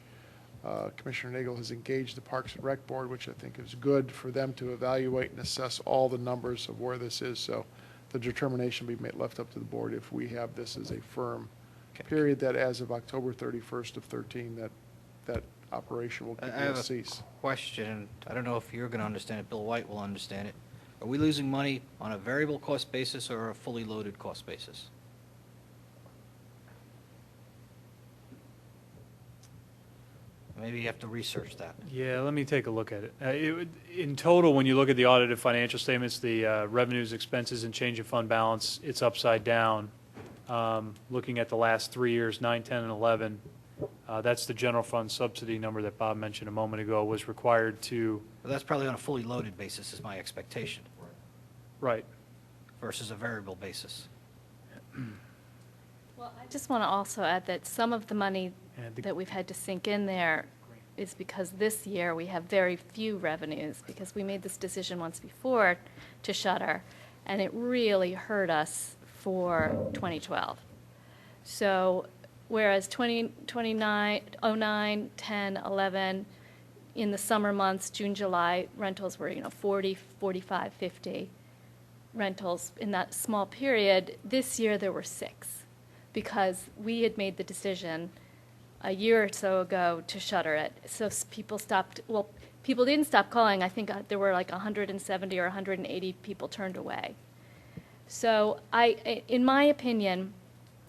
Commissioner Nagel has engaged the Parks and Rec Board, which I think is good for them to evaluate and assess all the numbers of where this is. So the determination will be left up to the board if we have this as a firm period, that as of October 31st of 13, that operation will I have cease. a question. I don't know if you're going to understand it. Bill White will understand it. Are we losing money on a variable cost basis or a fully loaded cost basis? Maybe you have to research that. Yeah, let me take a look at it. In total, when you look at the audited financial statements, the revenues, expenses, and change of fund balance, it's upside down. Looking at the last 3 years, 9, 10, and 11, that's the general fund subsidy number that Bob mentioned a moment ago, was required to... Well, that's probably on a fully loaded basis, is my Right. Versus a variable basis. Well, I just want to also add that some of the money that we've had to sink in there is because this year we have very few revenues, because we made this decision once before to shutter, and it really hurt us for 2012. So whereas 2009, 10, 11, in the summer months, June, July, rentals were, 40, 45, 50 rentals in that small period. This year there were 6, because we had made the decision a year or so ago to shutter it. So people stopped, well, people didn't stop calling. I think there were like 170 or 180 people turned away. So in my opinion,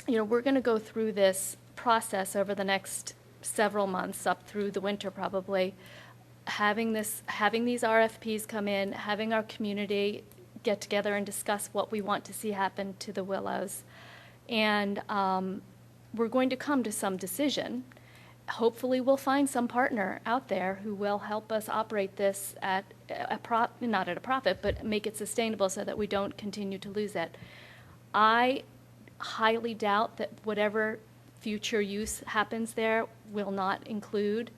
we're going to go through this process over the next several months, up through the winter probably, having these RFPs come in, having our community get together and discuss what we want to see happen to the Willows. And we're going to come to some decision. Hopefully we'll find some partner out there who will help us operate this at not at a profit, but make it sustainable so that we don't continue to lose it. I highly doubt that whatever future use happens there will not include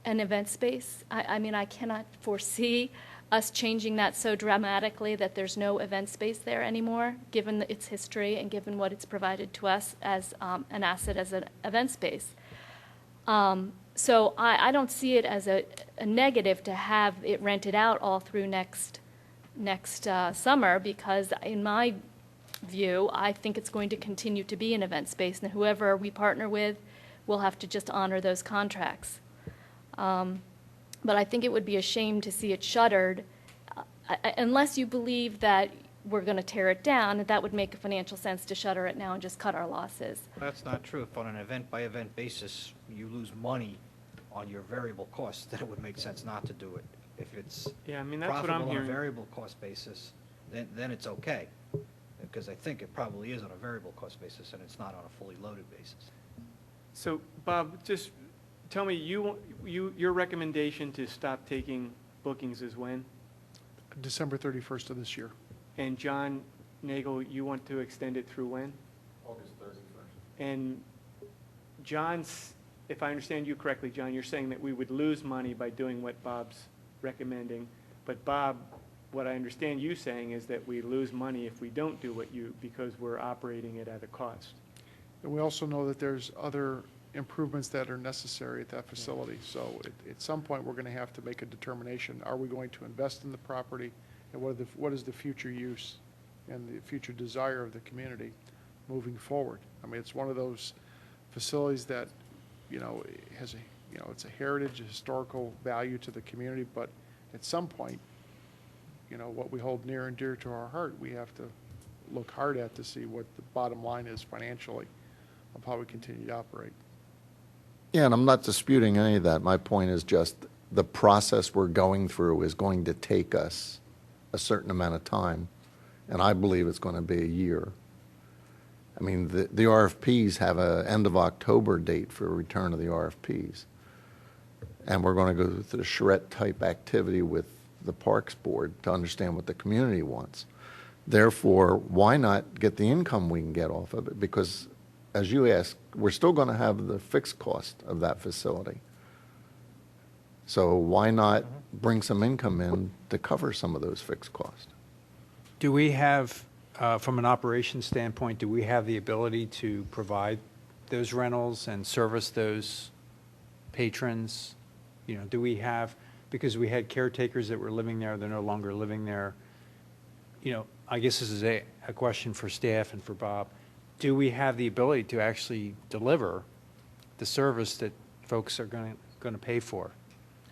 an event space. I mean, I cannot foresee us changing that so dramatically that there's no event space there anymore, given its history and given what it's provided to us as an asset as an event space. So I don't see it as a negative to have it rented out all through next summer, because in my view, I think it's going to continue to be an event space, and whoever we partner with will have to just honor those contracts. But I think it would be a shame to see it shuttered, unless you believe that we're going to tear it down. That would make a financial sense to shutter it now and just cut our losses. That's not true. If on an event-by-event basis, you lose money on your variable costs, then it would make sense not to do it. If it's Yeah, I mean, that's what I'm profitable on a hearing. variable cost basis, then it's okay. Because I think it probably is on a variable cost basis and it's not on a fully loaded basis. So, Bob, just tell me, your recommendation to stop taking bookings is when? December 31st of this year. And John Nagel, you want to extend it through when? August 31st. And John's, if I understand you correctly, John, you're saying that we would lose money by doing what Bob's recommending. But Bob, what I understand you saying is that we lose money if we don't do because we're operating it at a cost. And we also know that there's other improvements that are necessary at that facility. So at some point, we're going to have to make a determination. Are we going to invest in the property? And what is the future use and the future desire of the community moving forward? I mean, it's one of those facilities that, has it's a heritage, a historical value to the community, but at some point, what we hold near and dear to our heart, we have to look hard at to see what the bottom line is financially of how we continue to operate. Yeah, and I'm not disputing any of that. My point is just the process we're going through is going to take us a certain amount of time, and I believe it's going to be a year. I mean, the RFPs have an end of October date for return of the RFPs, and we're going to go through the charrette-type activity with the Parks Board to understand what the community wants. Therefore, why not get the income we can get off of it? Because, as you asked, we're still going to have the fixed cost of that facility. So why not bring some income in to cover some of those fixed costs? Do we have, from an operations standpoint, do we have the ability to provide those rentals and service those patrons? Do we have, because we had caretakers that were living there, they're no longer living there. I guess this is a question for staff and for Bob. Do we have the ability to actually deliver the service that folks are going to pay for?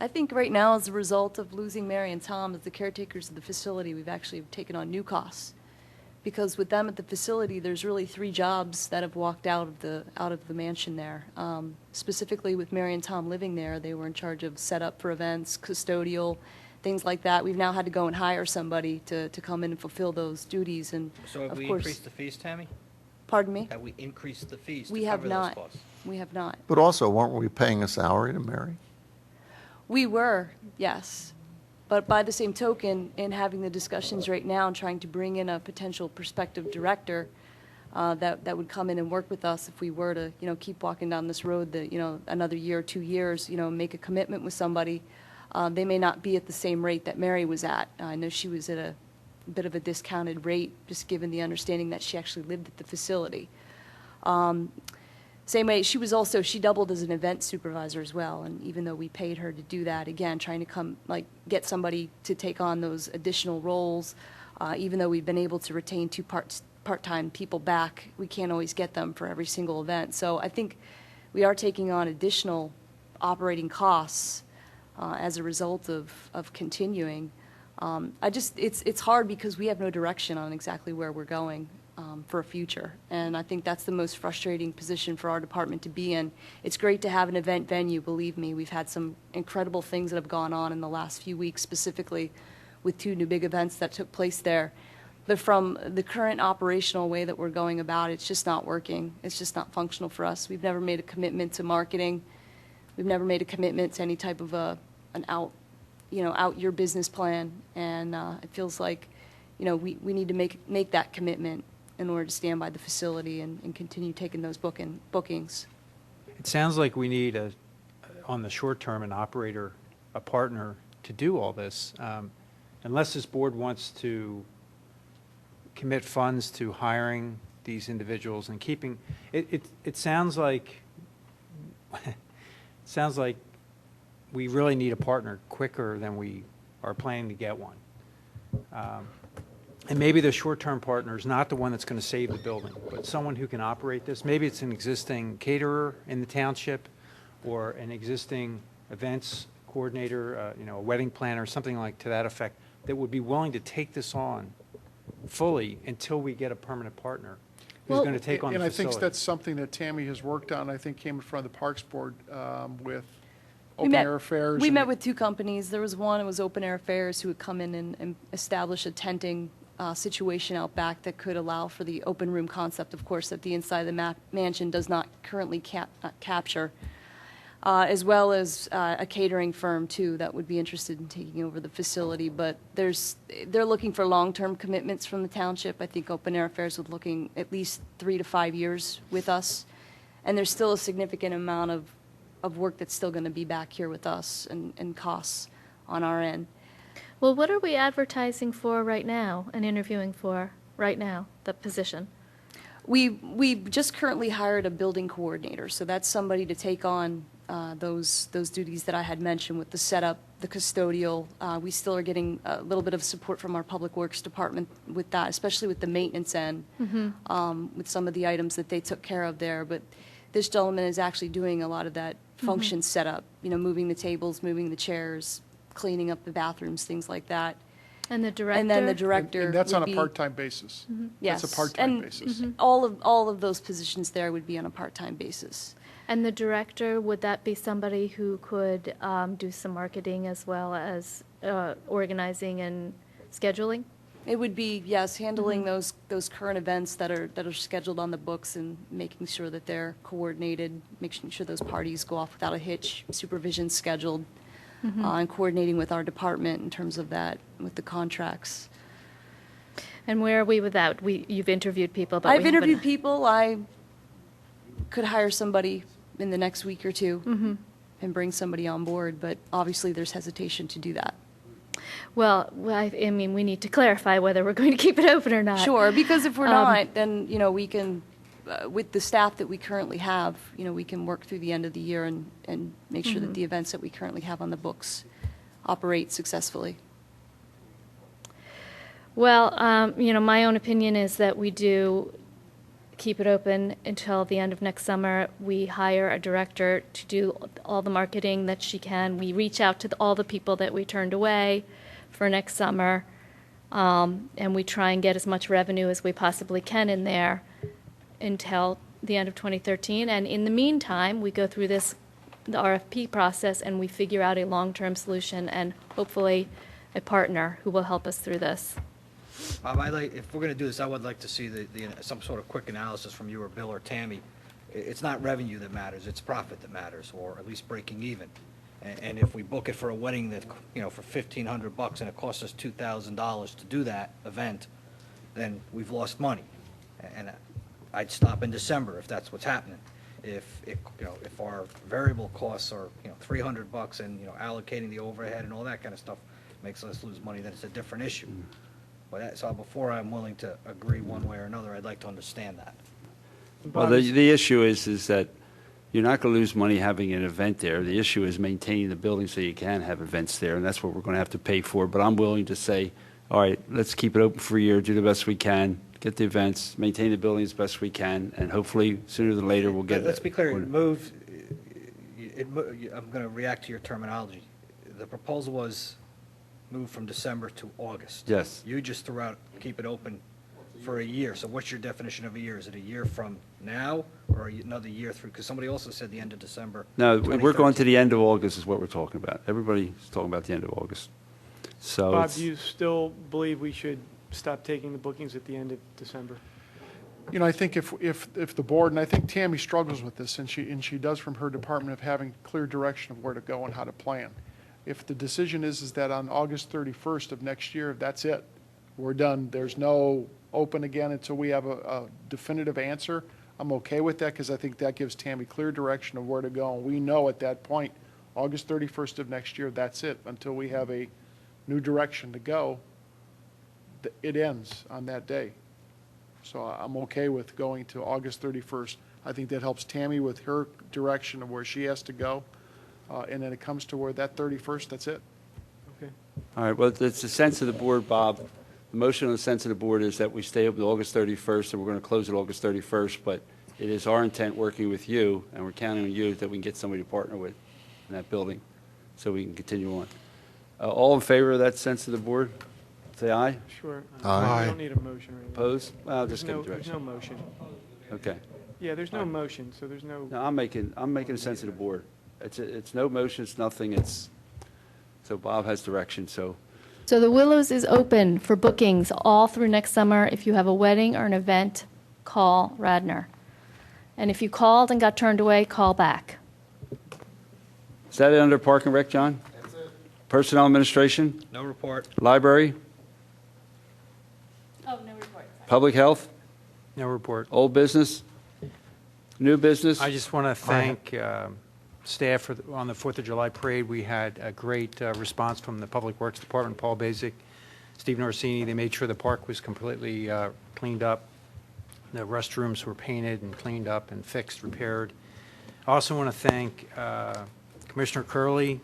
I think right now, as a result of losing Mary and Tom as the caretakers of the facility, we've actually taken on new costs. Because with them at the facility, there's really 3 jobs that have walked out of the mansion there. Specifically with Mary and Tom living there, they were in charge of setup for events, custodial, things like that. We've now had to go and hire somebody to come in and fulfill those duties. And So have of we course, increased the fees, Tammy? Pardon me? Have we increased the fees to We have cover not. those costs? We have not. But also, weren't we paying a salary to Mary? We were, yes. But by the same token, in having the discussions right now and trying to bring in a potential prospective director, that would come in and work with us if we were to, keep walking down this road that, another year or 2 years, make a commitment with somebody. They may not be at the same rate that Mary was at. I know she was at a bit of a discounted rate, just given the understanding that she actually lived at the facility. Same way, she doubled as an event supervisor as well, and even though we paid her to do that, again, trying to get somebody to take on those additional roles, even though we've been able to retain two part-time people back, we can't always get them for every single event. So I think we are taking on additional operating costs as a result of continuing. It's hard because we have no direction on exactly where we're going for a future, and I think that's the most frustrating position for our department to be in. It's great to have an event venue, believe me. We've had some incredible things that have gone on in the last few weeks, specifically with 2 new big events that took place there. But from the current operational way that we're going about, it's just not working. It's just not functional for us. We've never made a commitment to marketing. We've never made a commitment to any type of an out your business plan, and it feels like, we need to make that commitment in order to stand by the facility and continue taking those bookings. It sounds like we need on the short term, a partner to do all this. Unless this board wants to commit funds to hiring these individuals and keeping, it sounds like we really need a partner quicker than we are planning to get one. And maybe the short-term partner is not the one that's going to save the building, but someone who can operate this. Maybe it's an existing caterer in the township or an existing events coordinator, a wedding planner, something like to that effect, that would be willing to take this on fully until we get a permanent partner who's going to take on the facility. And I think that's something that Tammy has worked on, I think came in front of the Parks Board with We Open Air Affairs. We met with 2 companies. There was one, it was Open Air Affairs, who would come in and establish a tenting situation out back that could allow for the open room concept, of course, that the inside of the mansion does not currently capture, as well as a catering firm, too, that would be interested in taking over the facility. But they're looking for long-term commitments from the township. I think Open Air Affairs was looking at least 3 to 5 years with us, and there's still a significant amount of work that's still going to be back here with us and costs on our end. Well, what are we advertising for right now and interviewing for right now, the position? We just currently hired a building coordinator, so that's somebody to take on those duties that I had mentioned with the setup, the custodial. We still are getting a little bit of support from our Public Works Department with that, especially with the maintenance end, with some of the items that they took care of there. But this gentleman is actually doing a lot of that function setup, moving the tables, moving the chairs, cleaning up the bathrooms, things like that. And the director? And then the director And that's on would a be- part-time basis. Yes. That's a part-time And basis. all of those positions there would be on a part-time basis. And the director, would that be somebody who could do some marketing as well as organizing and scheduling? It would be, yes, handling those current events that are scheduled on the books and making sure that they're coordinated, making sure those parties go off without a hitch, supervision scheduled, and coordinating with our department in terms of that, with the contracts. And where are we with that? You've interviewed people, but I've interviewed people. I could hire somebody in the next week or 2 and bring somebody on board, but obviously there's hesitation to do that. Well, I mean, we need to clarify whether we're going to keep it open or not. Sure, because if we're not, then, we can, with the staff that we currently have, we can work through the end of the year and make sure that the events that we currently have on the books operate successfully. Well, my own opinion is that we do keep it open until the end of next summer. We hire a director to do all the marketing that she can. We reach out to all the people that we turned away for next summer, and we try and get as much revenue as we possibly can in there until the end of 2013. And in the meantime, we go through the RFP process, and we figure out a long-term solution and hopefully a partner who will help us through this. If we're going to do this, I would like to see some sort of quick analysis from you or Bill or Tammy. It's not revenue that matters, it's profit that matters, or at least breaking even. And if we book it for a wedding that, for $1,500 and it costs us $2,000 to do that event, then we've lost money. And I'd stop in December if that's what's happening. If our variable costs are, $300 and, allocating the overhead and all that kind of stuff makes us lose money, then it's a different issue. But so before I'm willing to agree one way or another, I'd like to understand that. Well, the issue is that you're not going to lose money having an event there. The issue is maintaining the building so you can have events there, and that's what we're going to have to pay for. But I'm willing to say, all right, let's keep it open for a year, do the best we can, get the events, maintain the building as best we can, and hopefully sooner than later we'll get it. Let's be clear, I'm going to react to your terminology. The proposal was move from December to August. Yes. You just threw out, keep it open for a year. So what's your definition of a year? Is it a year from now or another year through? Because somebody also said the end of December. No, we're going to the end of August is what we're talking about. Everybody's talking about the end of August. So Bob, do you still believe we should stop taking the bookings at the end of December? I think if the board, and I think Tammy struggles with this, and she does from her department of having clear direction of where to go and how to plan. If the decision is that on August 31st of next year, that's it, we're done, there's no open again until we have a definitive answer, I'm okay with that because I think that gives Tammy clear direction of where to go. And we know at that point, August 31st of next year, that's it. Until we have a new direction to go, it ends on that day. So I'm okay with going to August 31st. I think that helps Tammy with her direction of where she has to go. And then it comes to where that 31st, that's it. Okay. all right, well, it's the sense of the board, Bob. The motion on the sense of the board is that we stay open August 31st, and we're going to close it August 31st, but it is our intent working with you, and we're counting on you that we can get somebody to partner with in that building so we can continue on. All in favor of that sense of the board? Say aye. Sure. Aye. We don't need a motion or anything. Opposed? Well, There's just get a no direction. motion. Okay. Yeah, there's no motion, so there's no. No, I'm making a sense of the board. It's no motion, it's nothing, so Bob has direction, so. So the Willows is open for bookings all through next summer. If you have a wedding or an event, call Radnor. And if you called and got turned away, call back. Is that it under Park and Rec, John? That's it. Personnel Administration? No report. Library? Oh, no report. Public Health? No report. Old Business? New Business? I just want to thank staff on the 4th of July parade. We had a great response from the Public Works Department, Paul Basic, Steve Orsini. They made sure the park was completely cleaned up. The restrooms were painted and cleaned up and fixed, repaired. I also want to thank Commissioner Curley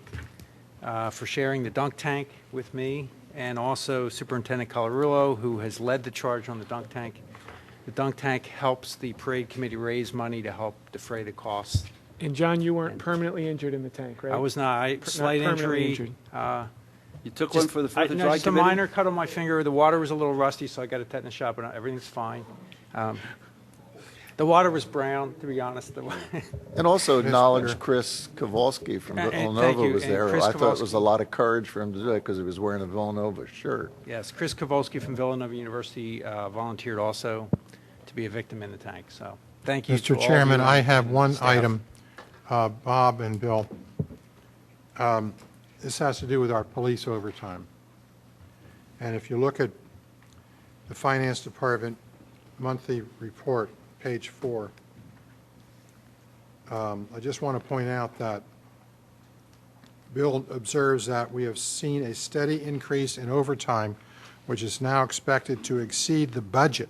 for sharing the dunk tank with me, and also Superintendent Colarulo, who has led the charge on the dunk tank. The dunk tank helps the parade committee raise money to help defray the costs. And John, you weren't permanently injured in the tank, right? I was not. Slight permanently injury. You took one for the 4th of July Just a committee? minor cut on my finger. The water was a little rusty, so I got a tetanus shot, but everything's fine. The water was brown, to be honest. And also Chris acknowledge Porter. Chris Kowalski from And thank Villanova you. was And there. Chris I thought it was Kowalski. a lot of courage for him to do that because he was wearing a Villanova shirt. Yes, Chris Kowalski from Villanova University volunteered also to be a victim in the tank. So thank you. to Mr. all Chairman, you I and have one staff. item, Bob and Bill. This has to do with our police overtime. And if you look at the Finance Department monthly report, page 4, I just want to point out that Bill observes that we have seen a steady increase in overtime, which is now expected to exceed the budget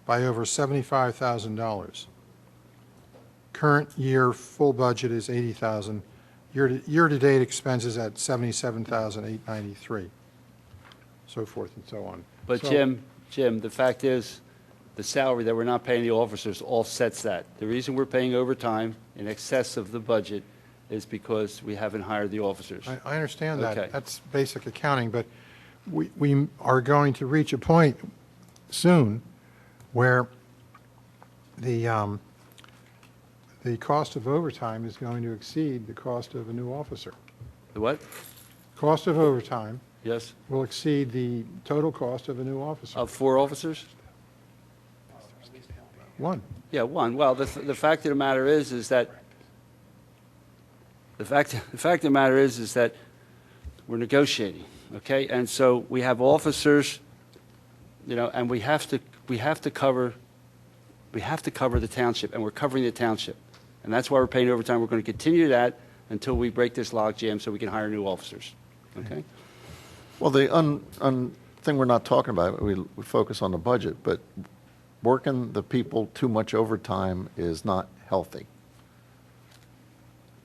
by over $75,000. Current year full budget is $80,000. Year-to-date expenses at $77,893, so forth and so on. But So- Jim, the fact is, the salary that we're not paying the officers offsets that. The reason we're paying overtime in excess of the budget is because we haven't hired the officers. I understand that. Okay. That's basic accounting, but we are going to reach a point soon where the cost of overtime is going to exceed the cost of a new officer. The what? Cost of overtime Yes? will exceed the total cost of a new officer. Of 4 officers? One. Yeah, 1. Well, the fact of the matter is that the fact of the matter is that we're negotiating, okay? And so we have officers, and we have to cover We have to cover the township, and we're covering the township. And that's why we're paying overtime. We're going to continue that until we break this logjam so we can hire new officers. Okay? Well, the thing we're not talking about, we focus on the budget, but working the people too much overtime is not healthy.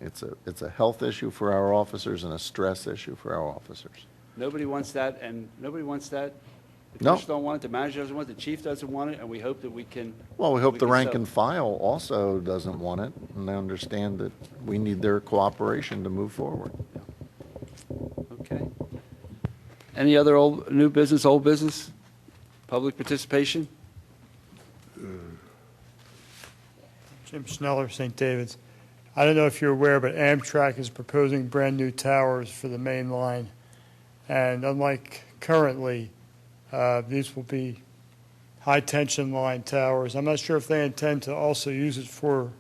It's a health issue for our officers and a stress issue for our officers. Nobody wants that, and nobody wants that. The No. commissioners don't want it, the manager doesn't want it, the chief doesn't want it, and we hope that we can. Well, we hope the can rank sell- and file also doesn't want it, and they understand that we need their cooperation to move forward. Okay. Any other new business, old business? Public participation? Jim Schneller, St. David's. I don't know if you're aware, but Amtrak is proposing brand-new towers for the main line. And unlike currently, these will be high-tension line towers. I'm not sure if they intend to also use it for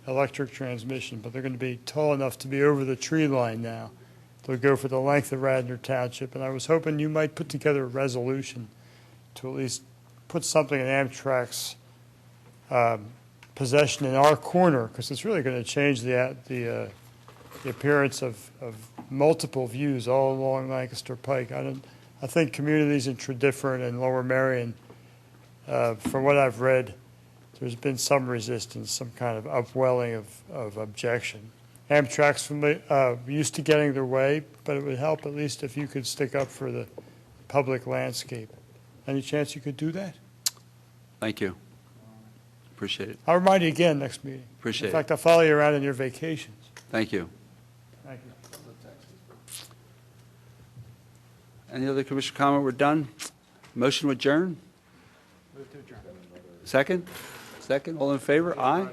electric transmission, but they're going to be tall enough to be over the tree line now. They'll go for the length of Radnor Township. And I was hoping you might put together a resolution to at least put something in Amtrak's possession in our corner, because it's really going to change the appearance of multiple views all along Lancaster Pike. I think communities in Tredyffrin and Lower Merion, from what I've read, there's been some resistance, some kind of upwelling of objection. Amtrak's used to getting their way, but it would help at least if you could stick up for the public landscape. Any chance you could do that? Thank you. Appreciate it. I'll remind you again next meeting. Appreciate it. In fact, I'll follow you around on your vacations. Thank you. Thank you. Any other commissioner comment? We're done. Motion to adjourn? Move to adjourn. Second? Second? All in favor? Aye?